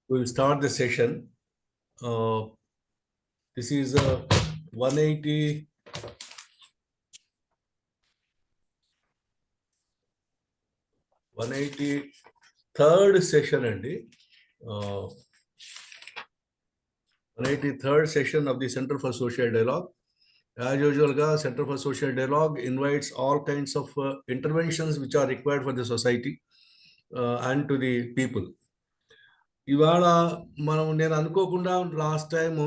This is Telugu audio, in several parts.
We'll start the session. This is a 180. 183rd session అండి. 183rd session of the Center for Social Dialogue. As usual, Center for Social Dialogue invites all kinds of interventions which are required for the society and to the people. ఇవాళ నేను అనుకోకుండా లాస్ట్ టైము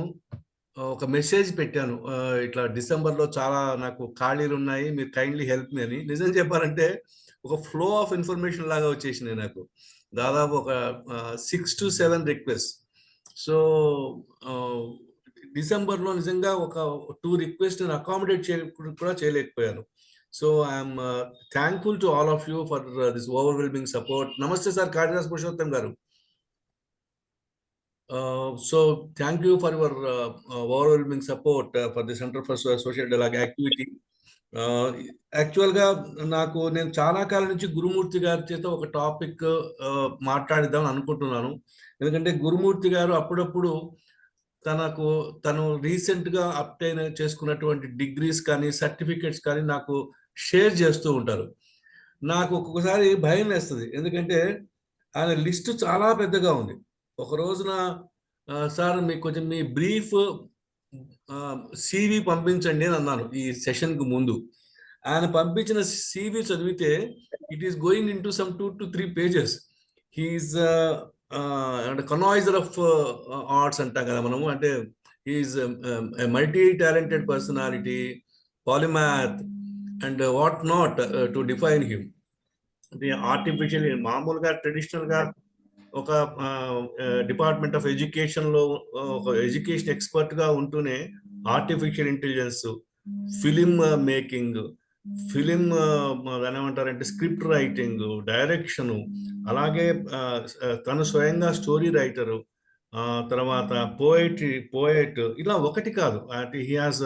ఒక మెసేజ్ పెట్టాను, ఇట్లా డిసెంబర్లో చాలా నాకు ఖాళీలు ఉన్నాయి, మీరు కైండ్లీ హెల్ప్ మీ అని. నిజం చెప్పాలంటే ఒక ఫ్లో ఆఫ్ ఇన్ఫర్మేషన్ లాగా వచ్చేసినాయి నాకు, దాదాపు ఒక 6 to 7 రిక్వెస్ట్. సో డిసెంబర్లో నిజంగా ఒక 2 రిక్వెస్ట్ నేను అకామిడేట్ కూడా చేయలేకపోయాను. So I'm thankful to all of you for this overwhelming support. నమస్తే సార్ కాళిదాస్ పురుషోత్తం గారు. So thank you for your overwhelming support for the Center for Social Dialogue activity. యాక్చువల్గా నేను చాలా కాలం నుంచి గురుమూర్తి గారి చేత ఒక టాపిక్ మాట్లాడిద్దాం అనుకుంటున్నాను. ఎందుకంటే గురుమూర్తి గారు అప్పుడప్పుడు తను రీసెంట్గా అప్టైన్ చేసుకున్నటువంటి డిగ్రీస్ కానీ సర్టిఫికెట్స్ కానీ నాకు షేర్ చేస్తూ ఉంటారు. నాకు ఒక్కొక్కసారి భయం వేస్తుంది, ఎందుకంటే ఆయన లిస్టు చాలా పెద్దగా ఉంది. ఒక రోజున సార్ మీకు కొంచెం మీ బ్రీఫ్ సివి పంపించండి అని అన్నాను ఈ సెషన్కి ముందు. ఆయన పంపించిన సివి చదివితే it is going into some 2 to 3 pages. He is connoisseur of arts అంటాం కదా మనము, అంటే he is multi talented personality, polymath and what not to define him. అంటే ఆర్టిఫిషియల్ మామూలుగా ట్రెడిషనల్గా ఒక డిపార్ట్మెంట్ ఆఫ్ ఎడ్యుకేషన్లో ఒక ఎడ్యుకేషన్ ఎక్స్పర్ట్గా ఉంటూనే artificial intelligence, film making, film ఏమంటారంటే స్క్రిప్ట్ రైటింగ్, డైరెక్షను, అలాగే తను స్వయంగా స్టోరీ రైటరు, తర్వాత పోయట్, ఇలా ఒకటి కాదు, అంటే he has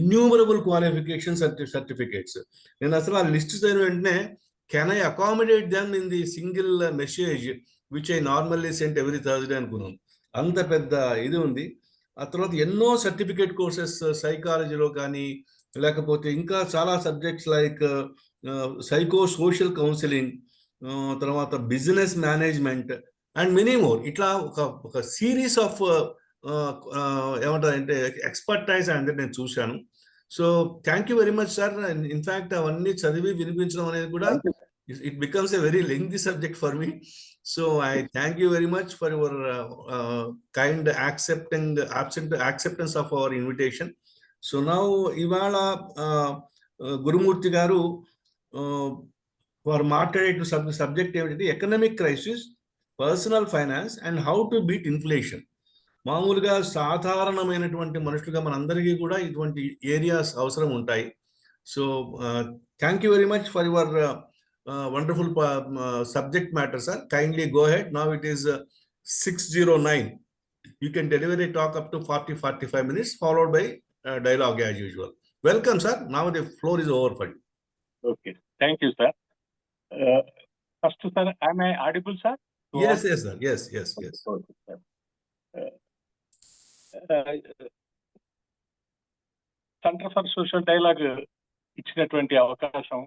innumerable qualifications and certificates. నేను అసలు ఆ లిస్ట్ చదివిన వెంటనే can I accommodate them in the single message which I normally send every Thursday అనుకున్నాను. అంత పెద్ద ఇది ఉంది. ఆ తర్వాత ఎన్నో సర్టిఫికేట్ కోర్సెస్ సైకాలజీలో కానీ, లేకపోతే ఇంకా చాలా subjects like psycho social counselling, తర్వాత business management and many more. ఇట్లా ఒక సిరీస్ ఆఫ్ ఏమంటారంటే ఎక్స్పర్టైజ్ అనేది నేను చూశాను. So thank you very much sir. In fact అవన్నీ చదివి వినిపించడం అనేది కూడా it becomes a very lengthy subject for me. So I thank you very much for your kind acceptance of our invitation. So now ivala Gurumurthy garu for మాట్లాడే సబ్జెక్ట్ ఏమిటంటే economic crisis, personal finance and how to beat inflation. మామూలుగా సాధారణమైనటువంటి మనుషులుగా మనందరికీ కూడా ఇటువంటి ఏరియాస్ అవసరం ఉంటాయి. So thank you very much for your wonderful subject matter, sir. Kindly go ahead. Now it is 6:09. You can deliver a talk up to 40-45 minutes, followed by dialogue as usual. Welcome, sir. Now the floor is over for you. Okay. Thank you, sir. First, sir, am I audible, sir? Yes, sir. Yes. Okay, sir. Center for Social Dialogue ఇచ్చినటువంటి అవకాశం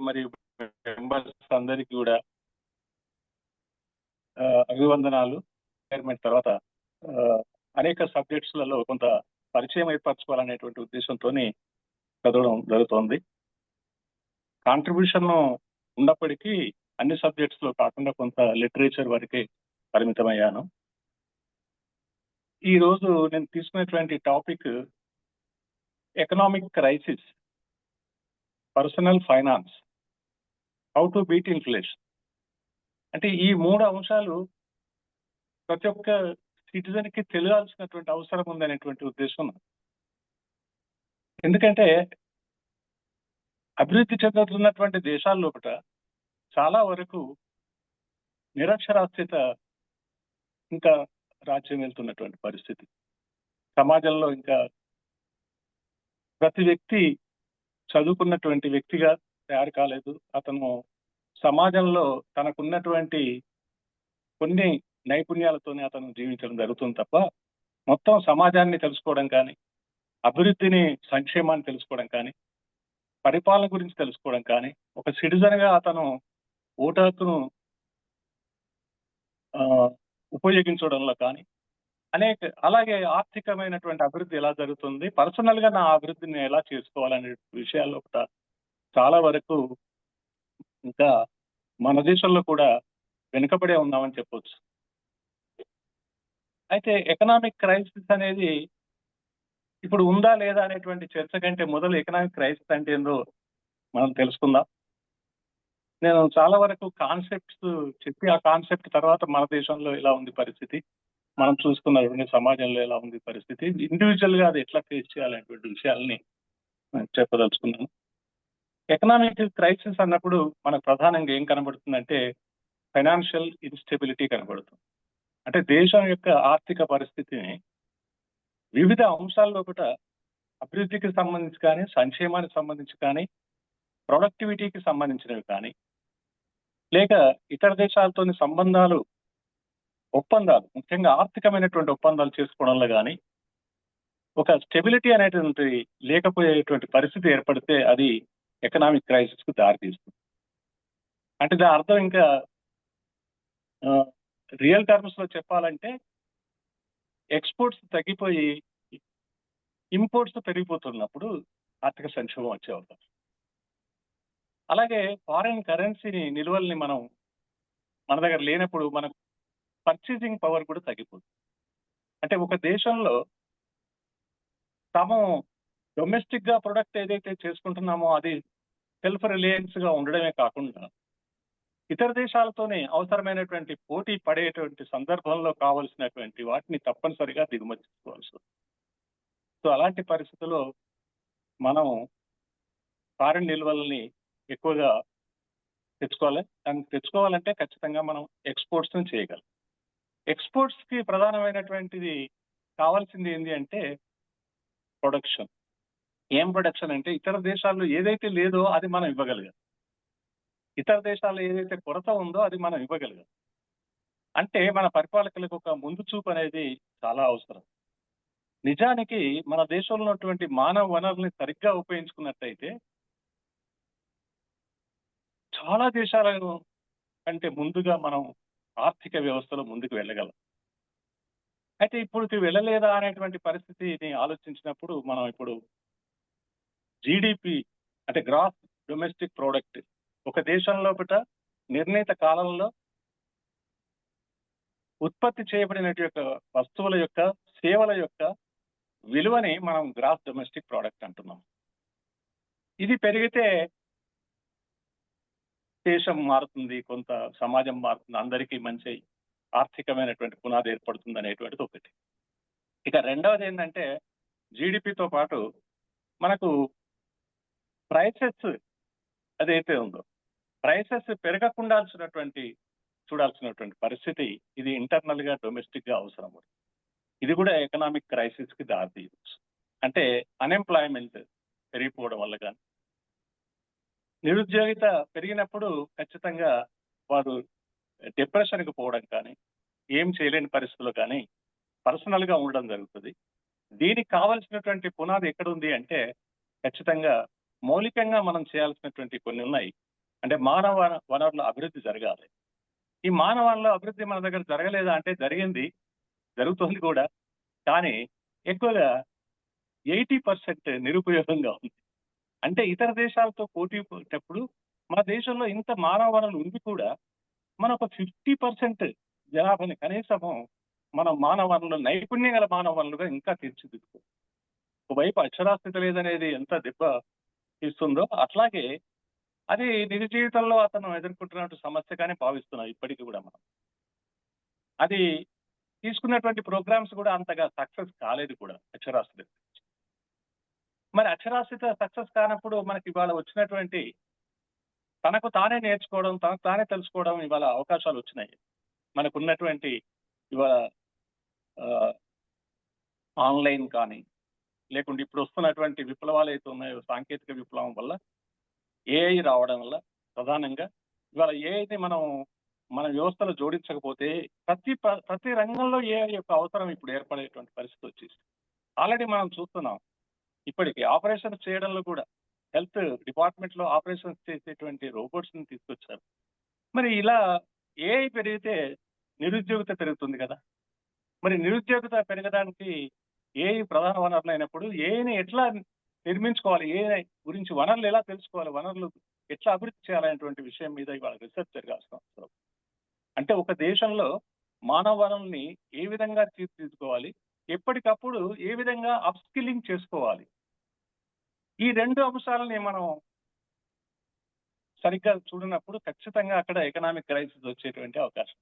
మరియు మెంబర్స్ అందరికీ కూడా అభివందనాలు. రిటైర్మెంట్ తర్వాత అనేక సబ్జెక్ట్స్లలో కొంత పరిచయం ఏర్పరచుకోవాలనేటువంటి ఉద్దేశంతో చదవడం జరుగుతోంది. కాంట్రిబ్యూషన్ ఉన్నప్పటికీ అన్ని సబ్జెక్ట్స్ లో కాకుండా కొంత లిటరేచర్ వరకే పరిమితమయ్యాను. ఈ రోజు నేను తీసుకునేటువంటి topic economic crisis, personal finance, how to beat inflation. అంటే ఈ 3 అంశాలు ప్రతి ఒక్క సిటిజన్ కి తెలియాల్సినటువంటి అవసరం ఉందనేటువంటి ఉద్దేశం. ఎందుకంటే అభివృద్ధి చెందుతున్నటువంటి దేశాల లోపల చాలా వరకు నిరక్షరాస్యత ఇంకా రాజ్యం వెళ్తున్నటువంటి పరిస్థితి. సమాజంలో ఇంకా ప్రతి వ్యక్తి చదువుకున్నటువంటి వ్యక్తిగా తయారు కాలేదు. అతను సమాజంలో తనకున్నటువంటి కొన్ని నైపుణ్యాలతోనే అతను జీవించడం జరుగుతుంది తప్ప, మొత్తం సమాజాన్ని తెలుసుకోవడం కానీ, అభివృద్ధిని, సంక్షేమాన్ని తెలుసుకోవడం కానీ, పరిపాలన గురించి తెలుసుకోవడం కానీ, ఒక సిటిజన్‌గా అతను ఓటు హక్కును ఉపయోగించడంలో కానీ, అలాగే ఆర్థికమైనటువంటి అభివృద్ధి ఎలా జరుగుతుంది, పర్సనల్‌గా నా అభివృద్ధిని ఎలా చేసుకోవాలనే విషయాల్లో కూడా చాలా వరకు ఇంకా మన దేశంలో కూడా వెనుకబడే ఉన్నామని చెప్పొచ్చు. అయితే ఎకనామిక్ క్రైసిస్ అనేది ఇప్పుడు ఉందా లేదా అనేటువంటి చర్చ కంటే మొదలు ఎకనామిక్ క్రైసిస్ అంటే ఏందో మనం తెలుసుకుందాం. నేను చాలా వరకు కాన్సెప్ట్స్ చెప్పి, ఆ కాన్సెప్ట్ తర్వాత మన దేశంలో ఎలా ఉంది పరిస్థితి, మనం చూసుకున్నటువంటి సమాజంలో ఎలా ఉంది పరిస్థితి, ఇండివిజువల్‌గా అది ఎట్లా ఫేస్ చేయాలనేటువంటి విషయాల్ని చెప్పదలుచుకున్నాను. ఎకనామిక్ క్రైసిస్ అన్నప్పుడు మనకు ప్రధానంగా ఏం కనబడుతుందంటే ఫైనాన్షియల్ ఇన్‌స్టెబిలిటీ కనబడుతుంది. అంటే దేశం యొక్క ఆర్థిక పరిస్థితిని వివిధ అంశాల లోపట అభివృద్ధికి సంబంధించి కానీ, సంక్షేమానికి సంబంధించి కానీ, ప్రొడక్టివిటీకి సంబంధించినవి కానీ, లేక ఇతర దేశాలతోని సంబంధాలు, ఒప్పందాలు, ముఖ్యంగా ఆర్థికమైనటువంటి ఒప్పందాలు చేసుకోవడంలో కానీ, ఒక స్టెబిలిటీ అనేటువంటి లేకపోయేటువంటి పరిస్థితి ఏర్పడితే అది ఎకనామిక్ క్రైసిస్‌కు దారితీస్తుంది. అంటే దాని అర్థం ఇంకా రియల్ టర్మ్స్‌లో చెప్పాలంటే ఎక్స్‌పోర్ట్స్ తగ్గిపోయి ఇంపోర్ట్స్ పెరిగిపోతున్నప్పుడు ఆర్థిక సంక్షోభం వచ్చే అవకాశం. అలాగే ఫారిన్ కరెన్సీని నిల్వల్ని మన దగ్గర లేనప్పుడు మనకు పర్చేసింగ్ పవర్ కూడా తగ్గిపోతుంది. అంటే ఒక దేశంలో తాము డొమెస్టిక్‌గా ప్రొడక్ట్ ఏదైతే చేసుకుంటున్నామో అది సెల్ఫ్ రిలయన్స్‌గా ఉండడమే కాకుండా, ఇతర దేశాలతోనే అవసరమైనటువంటి పోటీ పడేటువంటి సందర్భంలో కావాల్సినటువంటి వాటిని తప్పనిసరిగా దిగుమతి చేసుకోవాల్సి వస్తుంది. సో అలాంటి పరిస్థితుల్లో మనం ఫారిన్ నిల్వల్ని ఎక్కువగా తెచ్చుకోవాలి. దాన్ని తెచ్చుకోవాలంటే ఖచ్చితంగా మనం ఎక్స్‌పోర్ట్స్‌ని చేయగలం. ఎక్స్‌పోర్ట్స్‌కి ప్రధానమైనటువంటిది కావాల్సింది ఏంది అంటే ప్రొడక్షన్. ఏం ప్రొడక్షన్ అంటే ఇతర దేశాల్లో ఏదైతే లేదో అది మనం ఇవ్వగలగాలి. ఇతర దేశాల్లో ఏదైతే కొరత ఉందో అది మనం ఇవ్వగలగాలి. అంటే మన పరిపాలకులకు ఒక ముందు చూపు అనేది చాలా అవసరం. నిజానికి మన దేశంలో ఉన్నటువంటి మానవ వనరుల్ని సరిగ్గా ఉపయోగించుకున్నట్టయితే చాలా దేశాలను కంటే ముందుగా మనం ఆర్థిక వ్యవస్థలో ముందుకు వెళ్ళగలం. అయితే ఇప్పుడు వెళ్ళలేదా అనేటువంటి పరిస్థితిని ఆలోచించినప్పుడు మనం ఇప్పుడు జీడీపీ అంటే గ్రాస్ డొమెస్టిక్ ప్రోడక్ట్ ఒక దేశం లోపల నిర్ణీత కాలంలో ఉత్పత్తి చేయబడిన యొక్క వస్తువుల యొక్క, సేవల యొక్క విలువని మనం గ్రాస్ డొమెస్టిక్ ప్రోడక్ట్ అంటున్నాం. ఇది పెరిగితే దేశం మారుతుంది, కొంత సమాజం మారుతుంది, అందరికీ మంచి ఆర్థికమైనటువంటి పునాది ఏర్పడుతుంది అనేటువంటిది ఒకటి. ఇక రెండవది ఏంటంటే జీడిపితో పాటు మనకు ప్రైసెస్ అదైతే ఉందో ప్రైసెస్ చూడాల్సినటువంటి పరిస్థితి ఇది ఇంటర్నల్ గా డొమెస్టిక్ గా అవసరం. ఇది కూడా ఎకనామిక్ క్రైసిస్ కి దారితీయవచ్చు. అంటే అన్ఎంప్లాయ్మెంట్ పెరిగిపోవడం వల్ల కానీ, నిరుద్యోగిత పెరిగినప్పుడు ఖచ్చితంగా వారు డిప్రెషన్కి పోవడం కానీ, ఏం చేయలేని పరిస్థితుల్లో కానీ పర్సనల్ గా ఉండడం జరుగుతుంది. దీనికి కావలసినటువంటి పునాది ఎక్కడుంది అంటే ఖచ్చితంగా మౌలికంగా మనం చేయాల్సినటువంటి కొన్ని ఉన్నాయి. అంటే మానవ వనరుల అభివృద్ధి జరగాలి. ఈ మానవ వనరుల అభివృద్ధి మన దగ్గర జరగలేదా అంటే జరిగింది, జరుగుతుంది కూడా. కానీ ఎక్కువగా 80% నిరుపయోగంగా ఉంది. అంటే ఇతర దేశాలతో పోటీ పడేటప్పుడు మన దేశంలో ఇంత మానవ వనరులు ఉంది కూడా మన ఒక 50% జనాభాని కనీసము మన మానవ వనరులు నైపుణ్యం గల మానవ వనరులుగా ఇంకా తీర్చిదిద్దుకో. ఒకవైపు అక్షరాస్యత లేదనేది ఎంత దెబ్బ ఇస్తుందో అట్లాగే అది నిజ జీవితంలో అతను ఎదుర్కొంటున్న సమస్యగానే భావిస్తున్నాం ఇప్పటికీ కూడా మనం. అది తీసుకున్నటువంటి ప్రోగ్రామ్స్ కూడా అంతగా సక్సెస్ కాలేదు కూడా అక్షరాస్యత. మరి అక్షరాస్యత సక్సెస్ కానప్పుడు మనకి ఇవాళ వచ్చినటువంటి తనకు తానే నేర్చుకోవడం, తనకు తానే తెలుసుకోవడం ఇవాళ అవకాశాలు వచ్చినాయి. మనకున్నటువంటి ఇవాళ ఆన్లైన్ కానీ, లేకుంటే ఇప్పుడు వస్తున్నటువంటి విప్లవాలు అయితే ఉన్నాయో సాంకేతిక విప్లవం వల్ల, ఏఐ రావడం వల్ల ప్రధానంగా ఇవాళ ఏఐని మన వ్యవస్థలో జోడించకపోతే ప్రతి రంగంలో ఏఐ యొక్క అవసరం ఇప్పుడు ఏర్పడేటువంటి పరిస్థితి వచ్చేసి ఆల్రెడీ మనం చూస్తున్నాం. ఇప్పటికి ఆపరేషన్స్ చేయడంలో కూడా హెల్త్ డిపార్ట్మెంట్ లో ఆపరేషన్స్ చేసేటువంటి రోబోట్స్ ని తీసుకొచ్చారు. మరి ఇలా ఏఐ పెరిగితే నిరుద్యోగిత పెరుగుతుంది కదా. మరి నిరుద్యోగిత పెరగడానికి ఏఐ ప్రధాన వనరులు అయినప్పుడు ఏఐని ఎట్లా నిర్మించుకోవాలి, ఏఐ గురించి వనరులు ఎలా తెలుసుకోవాలి, వనరులు ఎట్లా అభివృద్ధి చేయాలనేటువంటి విషయం మీద ఇవాళ రీసెర్చ్ జరగాల్సిన అవసరం. అంటే ఒక దేశంలో మానవ వనరుల్ని ఏ విధంగా తీర్చిదిద్దుకోవాలి, ఎప్పటికప్పుడు ఏ విధంగా అప్స్కిల్లింగ్ చేసుకోవాలి, ఈ రెండు అంశాలని మనం సరిగ్గా చూడనప్పుడు ఖచ్చితంగా అక్కడ ఎకనామిక్ క్రైసిస్ వచ్చేటువంటి అవకాశం.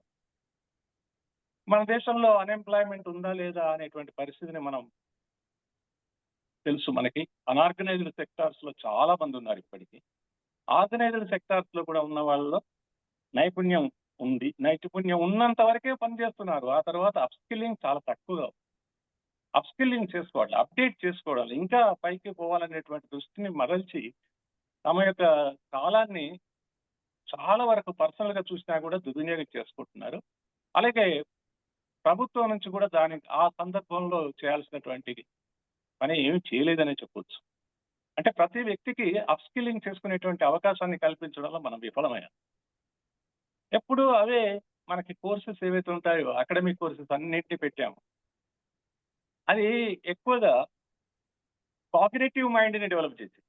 మన దేశంలో అన్ఎంప్లాయ్మెంట్ ఉందా లేదా అనేటువంటి పరిస్థితిని మనం తెలుసు. మనకి అనార్గనైజ్డ్ సెక్టార్స్ లో చాలా మంది ఉన్నారు. ఇప్పటికీ ఆర్గనైజ్డ్ సెక్టార్స్ లో కూడా ఉన్న వాళ్ళలో నైపుణ్యం ఉంది. నైపుణ్యం ఉన్నంత వరకే పనిచేస్తున్నారు. ఆ తర్వాత అప్స్కిల్లింగ్ చాలా తక్కువగా. అప్స్కిల్లింగ్ చేసుకోవాలి, అప్డేట్ చేసుకోవాలి, ఇంకా పైకి పోవాలనేటువంటి దృష్టిని మరల్చి తమ యొక్క కాలాన్ని చాలా వరకు పర్సనల్ గా చూసినా కూడా దుర్వినియోగం చేసుకుంటున్నారు. అలాగే ప్రభుత్వం నుంచి కూడా ఆ సందర్భంలో చేయాల్సినటువంటి పని ఏమి చేయలేదనే చెప్పొచ్చు. అంటే ప్రతి వ్యక్తికి అప్స్కిల్లింగ్ చేసుకునేటువంటి అవకాశాన్ని కల్పించడంలో మనం విఫలమయ్యాం. ఎప్పుడు అవే మనకి కోర్సెస్ ఏవైతే ఉంటాయో అకాడమిక్ కోర్సెస్ అన్నింటినీ పెట్టాము. అది ఎక్కువగా కాగ్నిటివ్ మైండ్ ని డెవలప్ చేసి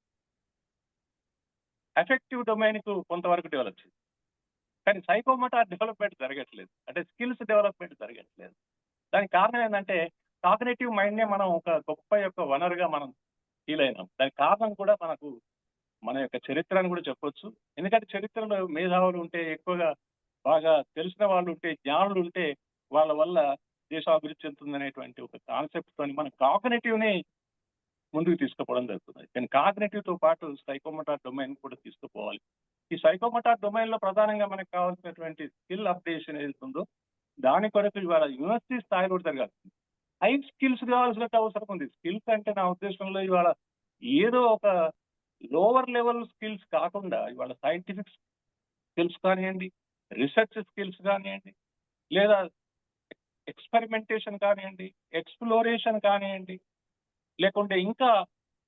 ఎఫెక్టివ్ డొమైన్ కు కొంతవరకు డెవలప్ చేసి, కానీ సైకోమోటార్ డెవలప్మెంట్ జరగట్లేదు. అంటే స్కిల్స్ డెవలప్మెంట్ జరగట్లేదు. దానికి కారణం ఏంటంటే కాగ్నిటివ్ మైండ్ నే మనం ఒక గొప్ప యొక్క వనరుగా మనం ఫీల్ అయినాం. దానికి కారణం కూడా మన యొక్క చరిత్రను కూడా చెప్పొచ్చు. ఎందుకంటే చరిత్రలో మేధావులు ఉంటే, ఎక్కువగా బాగా తెలిసిన వాళ్ళు ఉంటే, జ్ఞానులు ఉంటే వాళ్ళ వల్ల దేశం అభివృద్ధి చెందుతుందనేటువంటి ఒక కాన్సెప్ట్ తోని మనం కాగ్నిటివ్ ని ముందుకు తీసుకుపోవడం జరుగుతుంది. కానీ కాగ్నిటివ్ తో పాటు సైకోమోటార్ డొమైన్ కూడా తీసుకుపోవాలి. ఈ సైకోమోటార్ డొమైన్ లో ప్రధానంగా మనకు కావాల్సినటువంటి స్కిల్ అప్డేషన్ ఏదైతే ఉందో దాని కొరకు ఇవాళ యూనివర్సిటీ స్థాయి కూడా జరగాలి. హై స్కిల్స్ కావాల్సిన అవసరం ఉంది. స్కిల్స్ అంటే నా ఉద్దేశంలో ఇవాళ ఏదో ఒక లోవర్ లెవెల్ స్కిల్స్ కాకుండా ఇవాళ సైంటిఫిక్ స్కిల్స్ కానివ్వండి, రీసెర్చ్ స్కిల్స్ కానివ్వండి, లేదా ఎక్స్పెరిమెంటేషన్ కానివ్వండి, ఎక్స్ప్లోరేషన్ కానివ్వండి, లేకుంటే ఇంకా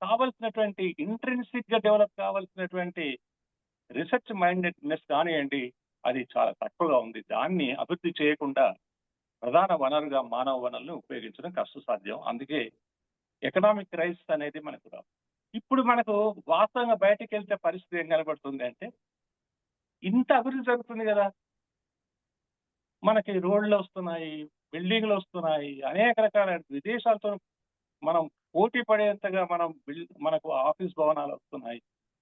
కావలసినటువంటి ఇంట్రెన్సిక్ గా డెవలప్ కావాల్సినటువంటి రీసెర్చ్ మైండెడ్నెస్ కానివ్వండి, అది చాలా తక్కువగా ఉంది. దాన్ని అభివృద్ధి చేయకుండా ప్రధాన వనరుగా మానవ వనరులను ఉపయోగించడం కష్టసాధ్యం. అందుకే ఎకనామిక్ క్రైసిస్ అనేది మనకు రాదు. ఇప్పుడు మనకు వాస్తవంగా బయటకు వెళ్తే పరిస్థితి ఏం కనబడుతుంది అంటే, ఇంత అభివృద్ధి జరుగుతుంది కదా, మనకి రోడ్లు వస్తున్నాయి, బిల్డింగ్లు వస్తున్నాయి, అనేక రకాల విదేశాలతో మనం పోటీ పడేంతగా మనకు ఆఫీస్ భవనాలు వస్తున్నాయి,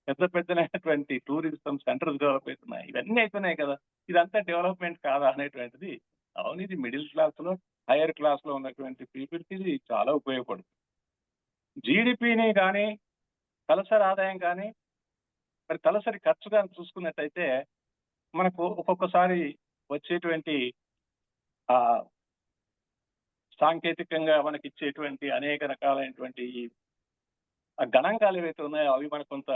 పెద్ద పెద్దనైనటువంటి టూరిజం సెంటర్స్ డెవలప్ అవుతున్నాయి. ఇవన్నీ అవుతున్నాయి కదా, ఇదంతా డెవలప్మెంట్ కాదా అనేటువంటిది. అవును, ఇది మిడిల్ క్లాస్ లో, హైయర్ క్లాస్ లో ఉన్నటువంటి పీపుల్కి ఇది చాలా ఉపయోగపడుతుంది. జీడిపిని కానీ, తలసరి ఆదాయం కానీ, మరి తలసరి ఖర్చు కానీ చూసుకున్నట్టయితే మనకు ఒక్కొక్కసారి వచ్చేటువంటి ఆ సాంకేతికంగా మనకి ఇచ్చేటువంటి అనేక రకాలైనటువంటి ఆ గణాంకాలు ఏవైతే ఉన్నాయో అవి మనకు కొంత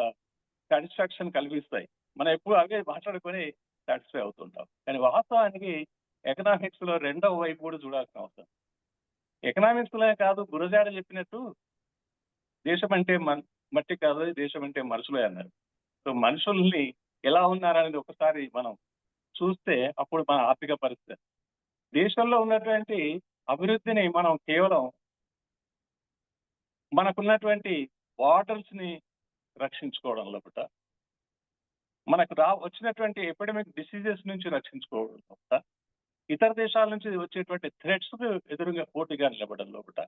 సాటిస్ఫాక్షన్ కలిగిస్తాయి. మనం ఎప్పుడు అవే మాట్లాడుకొని సాటిస్ఫై అవుతుంటాం. కానీ వాస్తవానికి ఎకనామిక్స్ లో రెండవ వైపు కూడా చూడాల్సిన అవసరం. ఎకనామిక్స్ లో కాదు, గురజాడ చెప్పినట్టు దేశం అంటే మట్టి కాదు, దేశం అంటే మనుషులే అన్నారు. సో మనుషుల్ని ఎలా ఉన్నారనేది ఒకసారి మనం చూస్తే అప్పుడు మన ఆర్థిక పరిస్థితి, దేశంలో ఉన్నటువంటి అభివృద్ధిని మనం కేవలం మనకున్నటువంటి బార్డర్స్ ని రక్షించుకోవడం లోపట, మనకు వచ్చినటువంటి ఎపిడమిక్ డిసీజెస్ నుంచి రక్షించుకోవడం లోపట, ఇతర దేశాల నుంచి వచ్చేటువంటి థ్రెట్స్ ఎదురుగా పోటీగా నిలబడడం లోపట,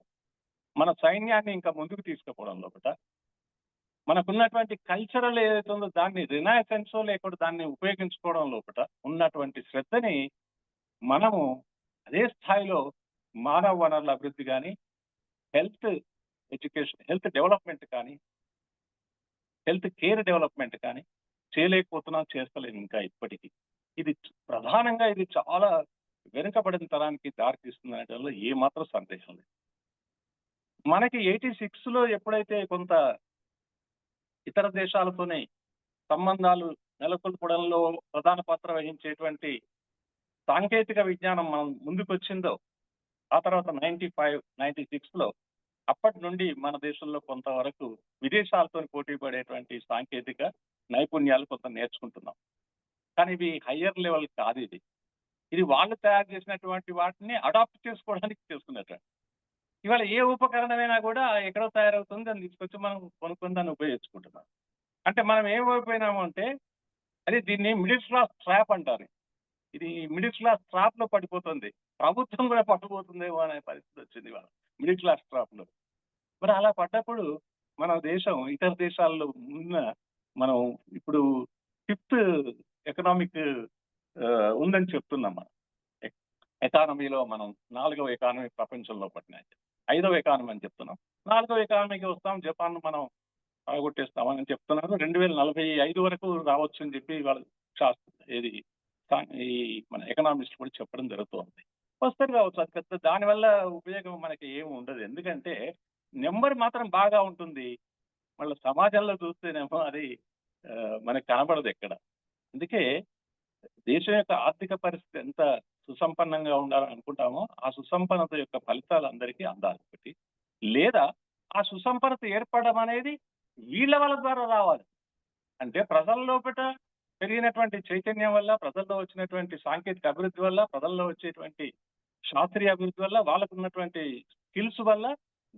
మన సైన్యాన్ని ఇంకా ముందుకు తీసుకుపోవడం లోపట, మనకున్నటువంటి కల్చరల్ ఏదైతే ఉందో దాన్ని రినైసెన్సో లేకుండా దాన్ని ఉపయోగించుకోవడం లోపట ఉన్నటువంటి శ్రద్ధని మనము అదే స్థాయిలో మానవ వనరుల అభివృద్ధి కానీ, హెల్త్ ఎడ్యుకేషన్, హెల్త్ డెవలప్మెంట్ కానీ, హెల్త్ కేర్ డెవలప్మెంట్ కానీ చేయలేకపోతున్నాం, చేస్తలేము ఇంకా ఇప్పటికీ. ఇది ప్రధానంగా ఇది చాలా వెనుకబడిన తరానికి దారితీస్తుంది అనడంలో ఏమాత్రం సందేహం లేదు. మనకి 86లో ఎప్పుడైతే కొంత ఇతర దేశాలతోనే సంబంధాలు నెలకొల్పడంలో ప్రధాన పాత్ర వహించేటువంటి సాంకేతిక విజ్ఞానం మనం ముందుకొచ్చిందో, ఆ తర్వాత 95, 96లో అప్పటి నుండి మన దేశంలో కొంతవరకు విదేశాలతో పోటీ పడేటువంటి సాంకేతిక నైపుణ్యాలు కొంత నేర్చుకుంటున్నాం. కానీ ఇవి హయ్యర్ లెవెల్ కాదు. ఇది వాళ్ళు తయారు చేసినటువంటి వాటిని అడాప్ట్ చేసుకోవడానికి చేసుకున్నటువంటి. ఇవాళ ఏ ఉపకరణమైనా కూడా ఎక్కడో తయారవుతుంది, దాన్ని తీసుకొచ్చి మనం కొనుక్కొని దాన్ని ఉపయోగించుకుంటున్నాం. అంటే మనం ఏమైపోయినాము అంటే, అది దీన్ని మిడిల్ క్లాస్ ట్రాప్ అంటారు. ఇది మిడిల్ క్లాస్ ట్రాప్ లో పడిపోతుంది. ప్రభుత్వం కూడా పడిపోతుందేమో అనే పరిస్థితి వచ్చింది ఇవాళ మిడిల్ క్లాస్ ట్రాప్ లో. మరి అలా పడ్డప్పుడు మన దేశం ఇతర దేశాల్లో ఉన్న మనం ఇప్పుడు 5th ఎకనామిక్ ఉందని చెప్తున్నాం. మనం ఎకానమీలో మనం 4వ ఎకానమీ ప్రపంచంలో పట్టిన 5వ ఎకానమీ అని చెప్తున్నాం. 4వ ఎకానమీకి వస్తాం, జపాన్ మనం కొట్టేస్తామని చెప్తున్నారు. 2045 వరకు రావచ్చు అని చెప్పి వాళ్ళు ఈ మన ఎకనామిస్ట్ కూడా చెప్పడం జరుగుతుంది. వస్తారు కావచ్చు, అది పెద్ద దానివల్ల ఉపయోగం మనకి ఏమి ఉండదు. ఎందుకంటే నెంబర్ మాత్రం బాగా ఉంటుంది, మళ్ళీ సమాజంలో చూస్తేనేమో అది మనకి కనబడదు ఎక్కడ. అందుకే దేశం యొక్క ఆర్థిక పరిస్థితి ఎంత సుసంపన్నంగా ఉండాలని అనుకుంటామో ఆ సుసంపన్నత యొక్క ఫలితాలు అందరికీ అందాలి ఒకటి. లేదా ఆ సుసంపన్నత ఏర్పడడం అనేది వీళ్ళ వాళ్ళ ద్వారా రావాలి. అంటే ప్రజల లోపల పెరిగినటువంటి చైతన్యం వల్ల, ప్రజల్లో వచ్చినటువంటి సాంకేతిక అభివృద్ధి వల్ల, ప్రజల్లో వచ్చేటువంటి శాస్త్రీయ అభివృద్ధి వల్ల, వాళ్ళకు ఉన్నటువంటి స్కిల్స్ వల్ల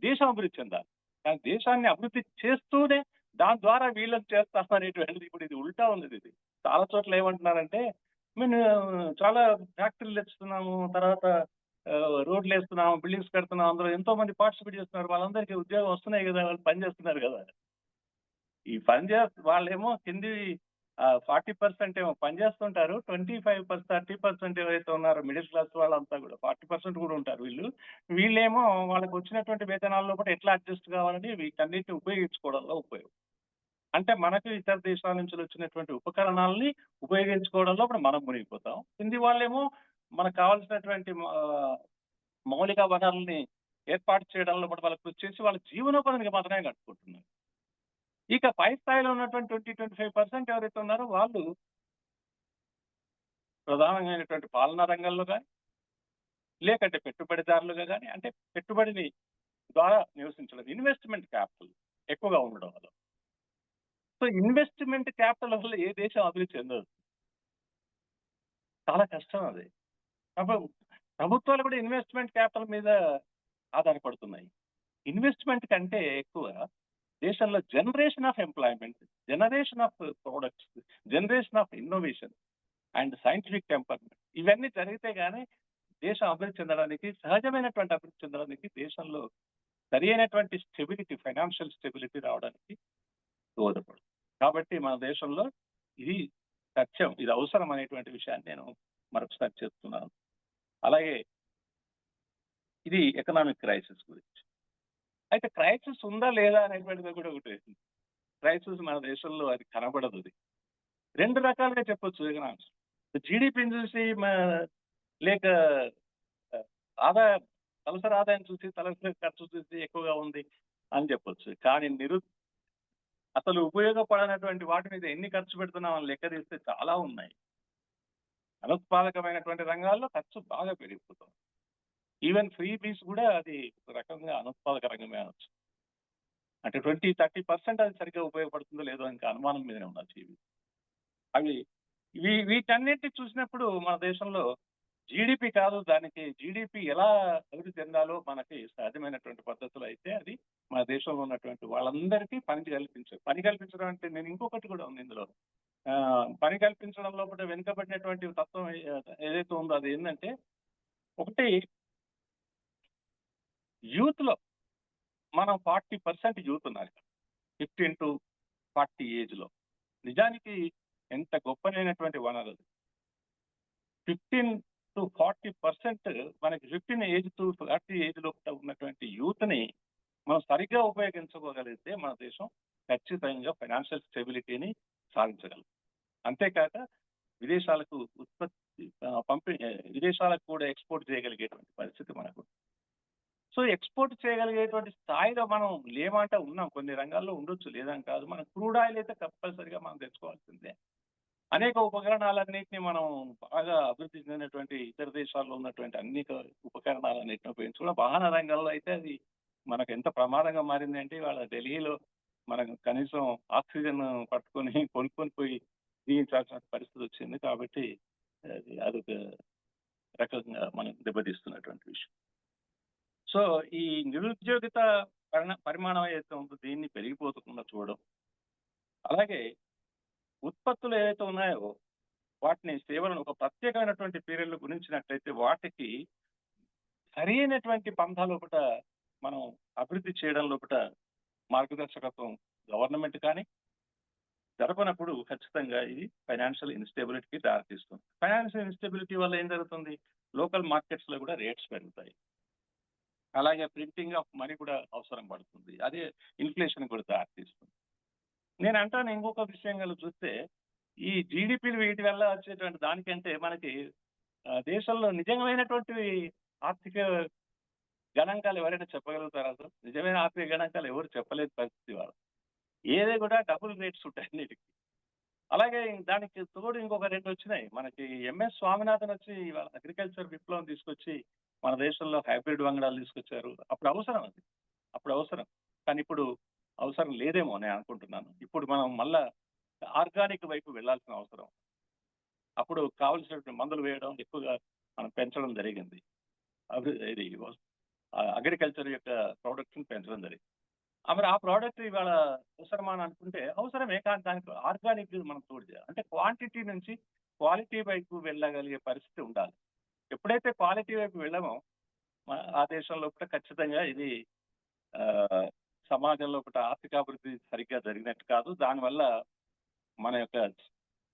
దేశం అభివృద్ధి చెందాలి. కానీ దేశాన్ని అభివృద్ధి చేస్తూనే దాని ద్వారా వీళ్ళకి చేస్తామనేటువంటిది ఇప్పుడు ఇది ఉల్టా ఉంది. ఇది చాలా చోట్ల ఏమంటున్నారంటే, మేము చాలా ఫ్యాక్టరీలు తెస్తున్నాము, తర్వాత రోడ్లు వేస్తున్నాము, బిల్డింగ్స్ కడుతున్నాము, అందులో ఎంతో మంది పార్టిసిపేట్ చేస్తున్నారు, వాళ్ళందరికీ ఉద్యోగం వస్తున్నాయి కదా, వాళ్ళు పని చేస్తున్నారు కదా. ఈ పని వాళ్ళేమో కింది 40% ఏమో పని చేస్తుంటారు, 25%, 30% ఎవరైతే ఉన్నారో మిడిల్ క్లాస్ వాళ్ళంతా కూడా 40% కూడా ఉంటారు. వీళ్ళేమో వాళ్ళకి వచ్చినటువంటి వేతనాల్లో కూడా ఎట్లా అడ్జస్ట్ కావాలని వీటన్నిటిని ఉపయోగించుకోవడంలో ఉపయోగం. అంటే మనకు ఇతర దేశాల నుంచి వచ్చినటువంటి ఉపకరణాలని ఉపయోగించుకోవడంలో ఇప్పుడు మనం మునిగిపోతాం. కింది వాళ్ళేమో మనకు కావాల్సినటువంటి మౌలిక వనరుల్ని ఏర్పాటు చేయడంలో కూడా వాళ్ళకి కృషి చేసి వాళ్ళ జీవనోపాధికి మాత్రమే కట్టుకుంటున్నారు. ఇక పై స్థాయిలో ఉన్నటువంటి 20-25% ఎవరైతే ఉన్నారో వాళ్ళు ప్రధానమైనటువంటి పాలనా రంగంలో కానీ, లేకంటే పెట్టుబడిదారులుగా కానీ, అంటే పెట్టుబడిని ద్వారా నివసించడం, ఇన్వెస్ట్మెంట్ క్యాపిటల్ ఎక్కువగా ఉండడం వల్ల. సో ఇన్వెస్ట్మెంట్ క్యాపిటల్ వల్ల ఏ దేశం అభివృద్ధి చెందదు, చాలా కష్టం అది. ప్రభుత్వాలు కూడా ఇన్వెస్ట్మెంట్ క్యాపిటల్ మీద ఆధారపడుతున్నాయి. ఇన్వెస్ట్మెంట్ కంటే ఎక్కువ దేశంలో generation of employment, generation of products, generation of innovation and scientific temperament, ఇవన్నీ జరిగితే గానీ దేశం అభివృద్ధి చెందడానికి, సహజమైనటువంటి అభివృద్ధి చెందడానికి, దేశంలో సరి అయినటువంటి స్టెబిలిటీ, ఫైనాన్షియల్ స్టెబిలిటీ రావడానికి దోహదపడు. కాబట్టి మన దేశంలో ఇది సత్యం, ఇది అవసరం అనేటువంటి విషయాన్ని నేను మరొకసారి చెప్తున్నాను. అలాగే ఇది ఎకనామిక్ క్రైసిస్ గురించి. అయితే క్రైసిస్ ఉందా లేదా అనేటువంటిది కూడా ఒకటి. క్రైసిస్ మన దేశంలో అది కనబడదు. అది 2 రకాలుగా చెప్పొచ్చు. ఎకనామిక్స్ జీడిపిని చూసి లేక ఆదాయం, తలసరి ఆదాయం చూసి, తలసరి ఖర్చు చూసి ఎక్కువగా ఉంది అని చెప్పొచ్చు. కానీ అసలు ఉపయోగపడనటువంటి వాటి మీద ఎన్ని ఖర్చు పెడుతున్నామని లెక్క తీస్తే చాలా ఉన్నాయి. అనుత్పాదకమైనటువంటి రంగాల్లో ఖర్చు బాగా పెరిగిపోతుంది. ఈవెన్ ఫ్రీ బీస్ కూడా అది ఒక రకంగా అనుత్పాదక రంగమే అనొచ్చు. అంటే 20-30% అది సరిగ్గా ఉపయోగపడుతుందో లేదో ఇంకా అనుమానం మీదనే ఉండొచ్చు. వీటన్నిటిని చూసినప్పుడు మన దేశంలో జీడిపి కాదు, దానికి జీడిపి ఎలా అభివృద్ధి చెందాలో మనకి సాధ్యమైనటువంటి పద్ధతులు అయితే అది మన దేశంలో ఉన్నటువంటి వాళ్ళందరికీ పని కల్పించడం అంటే నేను ఇంకొకటి కూడా ఉంది ఇందులో. పని కల్పించడం లోపల వెనుకబడినటువంటి తత్వం ఏదైతే ఉందో అది ఏంటంటే, ఒకటి యూత్ లో మనం 40% యూత్ ఉన్నారు 15 to 40 ఏజ్ లో. నిజానికి ఎంత గొప్పనైనటువంటి వనరు. 15 to 40% మనకి 15 ఏజ్ టు 40 ఏజ్ లో ఉన్నటువంటి యూత్ ని మనం సరిగ్గా ఉపయోగించుకోగలిగితే మన దేశం ఖచ్చితంగా ఫైనాన్షియల్ స్టెబిలిటీని సాధించగలం. అంతేకాక విదేశాలకు విదేశాలకు కూడా ఎక్స్పోర్ట్ చేయగలిగేటువంటి పరిస్థితి మనకు. సో ఎక్స్పోర్ట్ చేయగలిగేటువంటి స్థాయిలో మనం లేమంటే ఉన్నాం, కొన్ని రంగాల్లో ఉండొచ్చు, లేదని కాదు. మనం క్రూడ్ ఆయిల్ అయితే కంపల్సరిగా మనం తెచ్చుకోవాల్సిందే. అనేక ఉపకరణాలన్నింటినీ మనం బాగా అభివృద్ధి చెందినటువంటి ఇతర దేశాల్లో ఉన్నటువంటి అనేక ఉపకరణాలన్నింటినీ ఉపయోగించుకోవడం. వాహన రంగంలో అయితే అది మనకు ఎంత ప్రమాదంగా మారింది అంటే, ఇవాళ ఢిల్లీలో మనకు కనీసం ఆక్సిజన్ పట్టుకొని కొనుక్కొని పోయి జీవించాల్సిన పరిస్థితి వచ్చింది. కాబట్టి అదొక రకంగా మనం దెబ్బతీస్తున్నటువంటి విషయం. సో ఈ నిరుద్యోగిత పరిమాణం ఏదైతే ఉందో దీన్ని పెరిగిపోకుండా చూడడం, అలాగే ఉత్పత్తులు ఏవైతే ఉన్నాయో వాటిని సేవలను ఒక ప్రత్యేకమైనటువంటి పీరియడ్లో గురించినట్లయితే వాటికి సరైనటువంటి పంథా లోపట మనం అభివృద్ధి చేయడం లోపట మార్గదర్శకత్వం గవర్నమెంట్ కానీ జరపనప్పుడు ఖచ్చితంగా ఇది ఫైనాన్షియల్ ఇన్స్టెబిలిటీకి దారితీస్తుంది. ఫైనాన్షియల్ ఇన్స్టెబిలిటీ వల్ల ఏం జరుగుతుంది? లోకల్ మార్కెట్స్ లో కూడా రేట్స్ పెరుగుతాయి. అలాగే ప్రింటింగ్ ఆఫ్ మనీ కూడా అవసరం పడుతుంది. అదే ఇన్ఫ్లేషన్ కూడా దారితీస్తుంది. నేను అంటాను ఇంకొక విషయం కలిసి చూస్తే, ఈ జీడిపిలు వీటి వల్ల వచ్చేటువంటి దానికంటే మనకి దేశంలో నిజమైనటువంటి ఆర్థిక గణాంకాలు ఎవరైనా చెప్పగలుగుతారా? అసలు నిజమైన ఆర్థిక గణాంకాలు ఎవరు చెప్పలేని పరిస్థితి వాళ్ళు. ఏదే కూడా డబుల్ రేట్స్ ఉంటాయి అన్నిటికీ. అలాగే దానికి తోడు ఇంకొక రెండు వచ్చినాయి మనకి. ఎంఎస్ స్వామినాథన్ వచ్చి వాళ్ళ అగ్రికల్చర్ విప్లవం తీసుకొచ్చి మన దేశంలో హైబ్రిడ్ వంగడాలు తీసుకొచ్చారు. అప్పుడు అవసరం అది, అప్పుడు అవసరం. కానీ ఇప్పుడు అవసరం లేదేమో నేను అనుకుంటున్నాను. ఇప్పుడు మనం మళ్ళా ఆర్గానిక్ వైపు వెళ్లాల్సిన అవసరం. అప్పుడు కావలసినటువంటి మందులు వేయడం ఎక్కువగా మనం పెంచడం జరిగింది. ఇది అగ్రికల్చర్ యొక్క ప్రొడక్ట్ని పెంచడం జరిగింది. మరి ఆ ప్రోడక్ట్ ఇవాళ అవసరమా అని అనుకుంటే అవసరమే, కానీ దానికి ఆర్గానిక్ మనం తోడు చేయాలి. అంటే క్వాంటిటీ నుంచి క్వాలిటీ వైపు వెళ్ళగలిగే పరిస్థితి ఉండాలి. ఎప్పుడైతే క్వాలిటీ వైపు వెళ్ళమో ఆ దేశంలో కూడా ఖచ్చితంగా ఇది సమాజంలో ఒకటి ఆర్థికాభివృద్ధి సరిగ్గా జరిగినట్టు కాదు. దానివల్ల మన యొక్క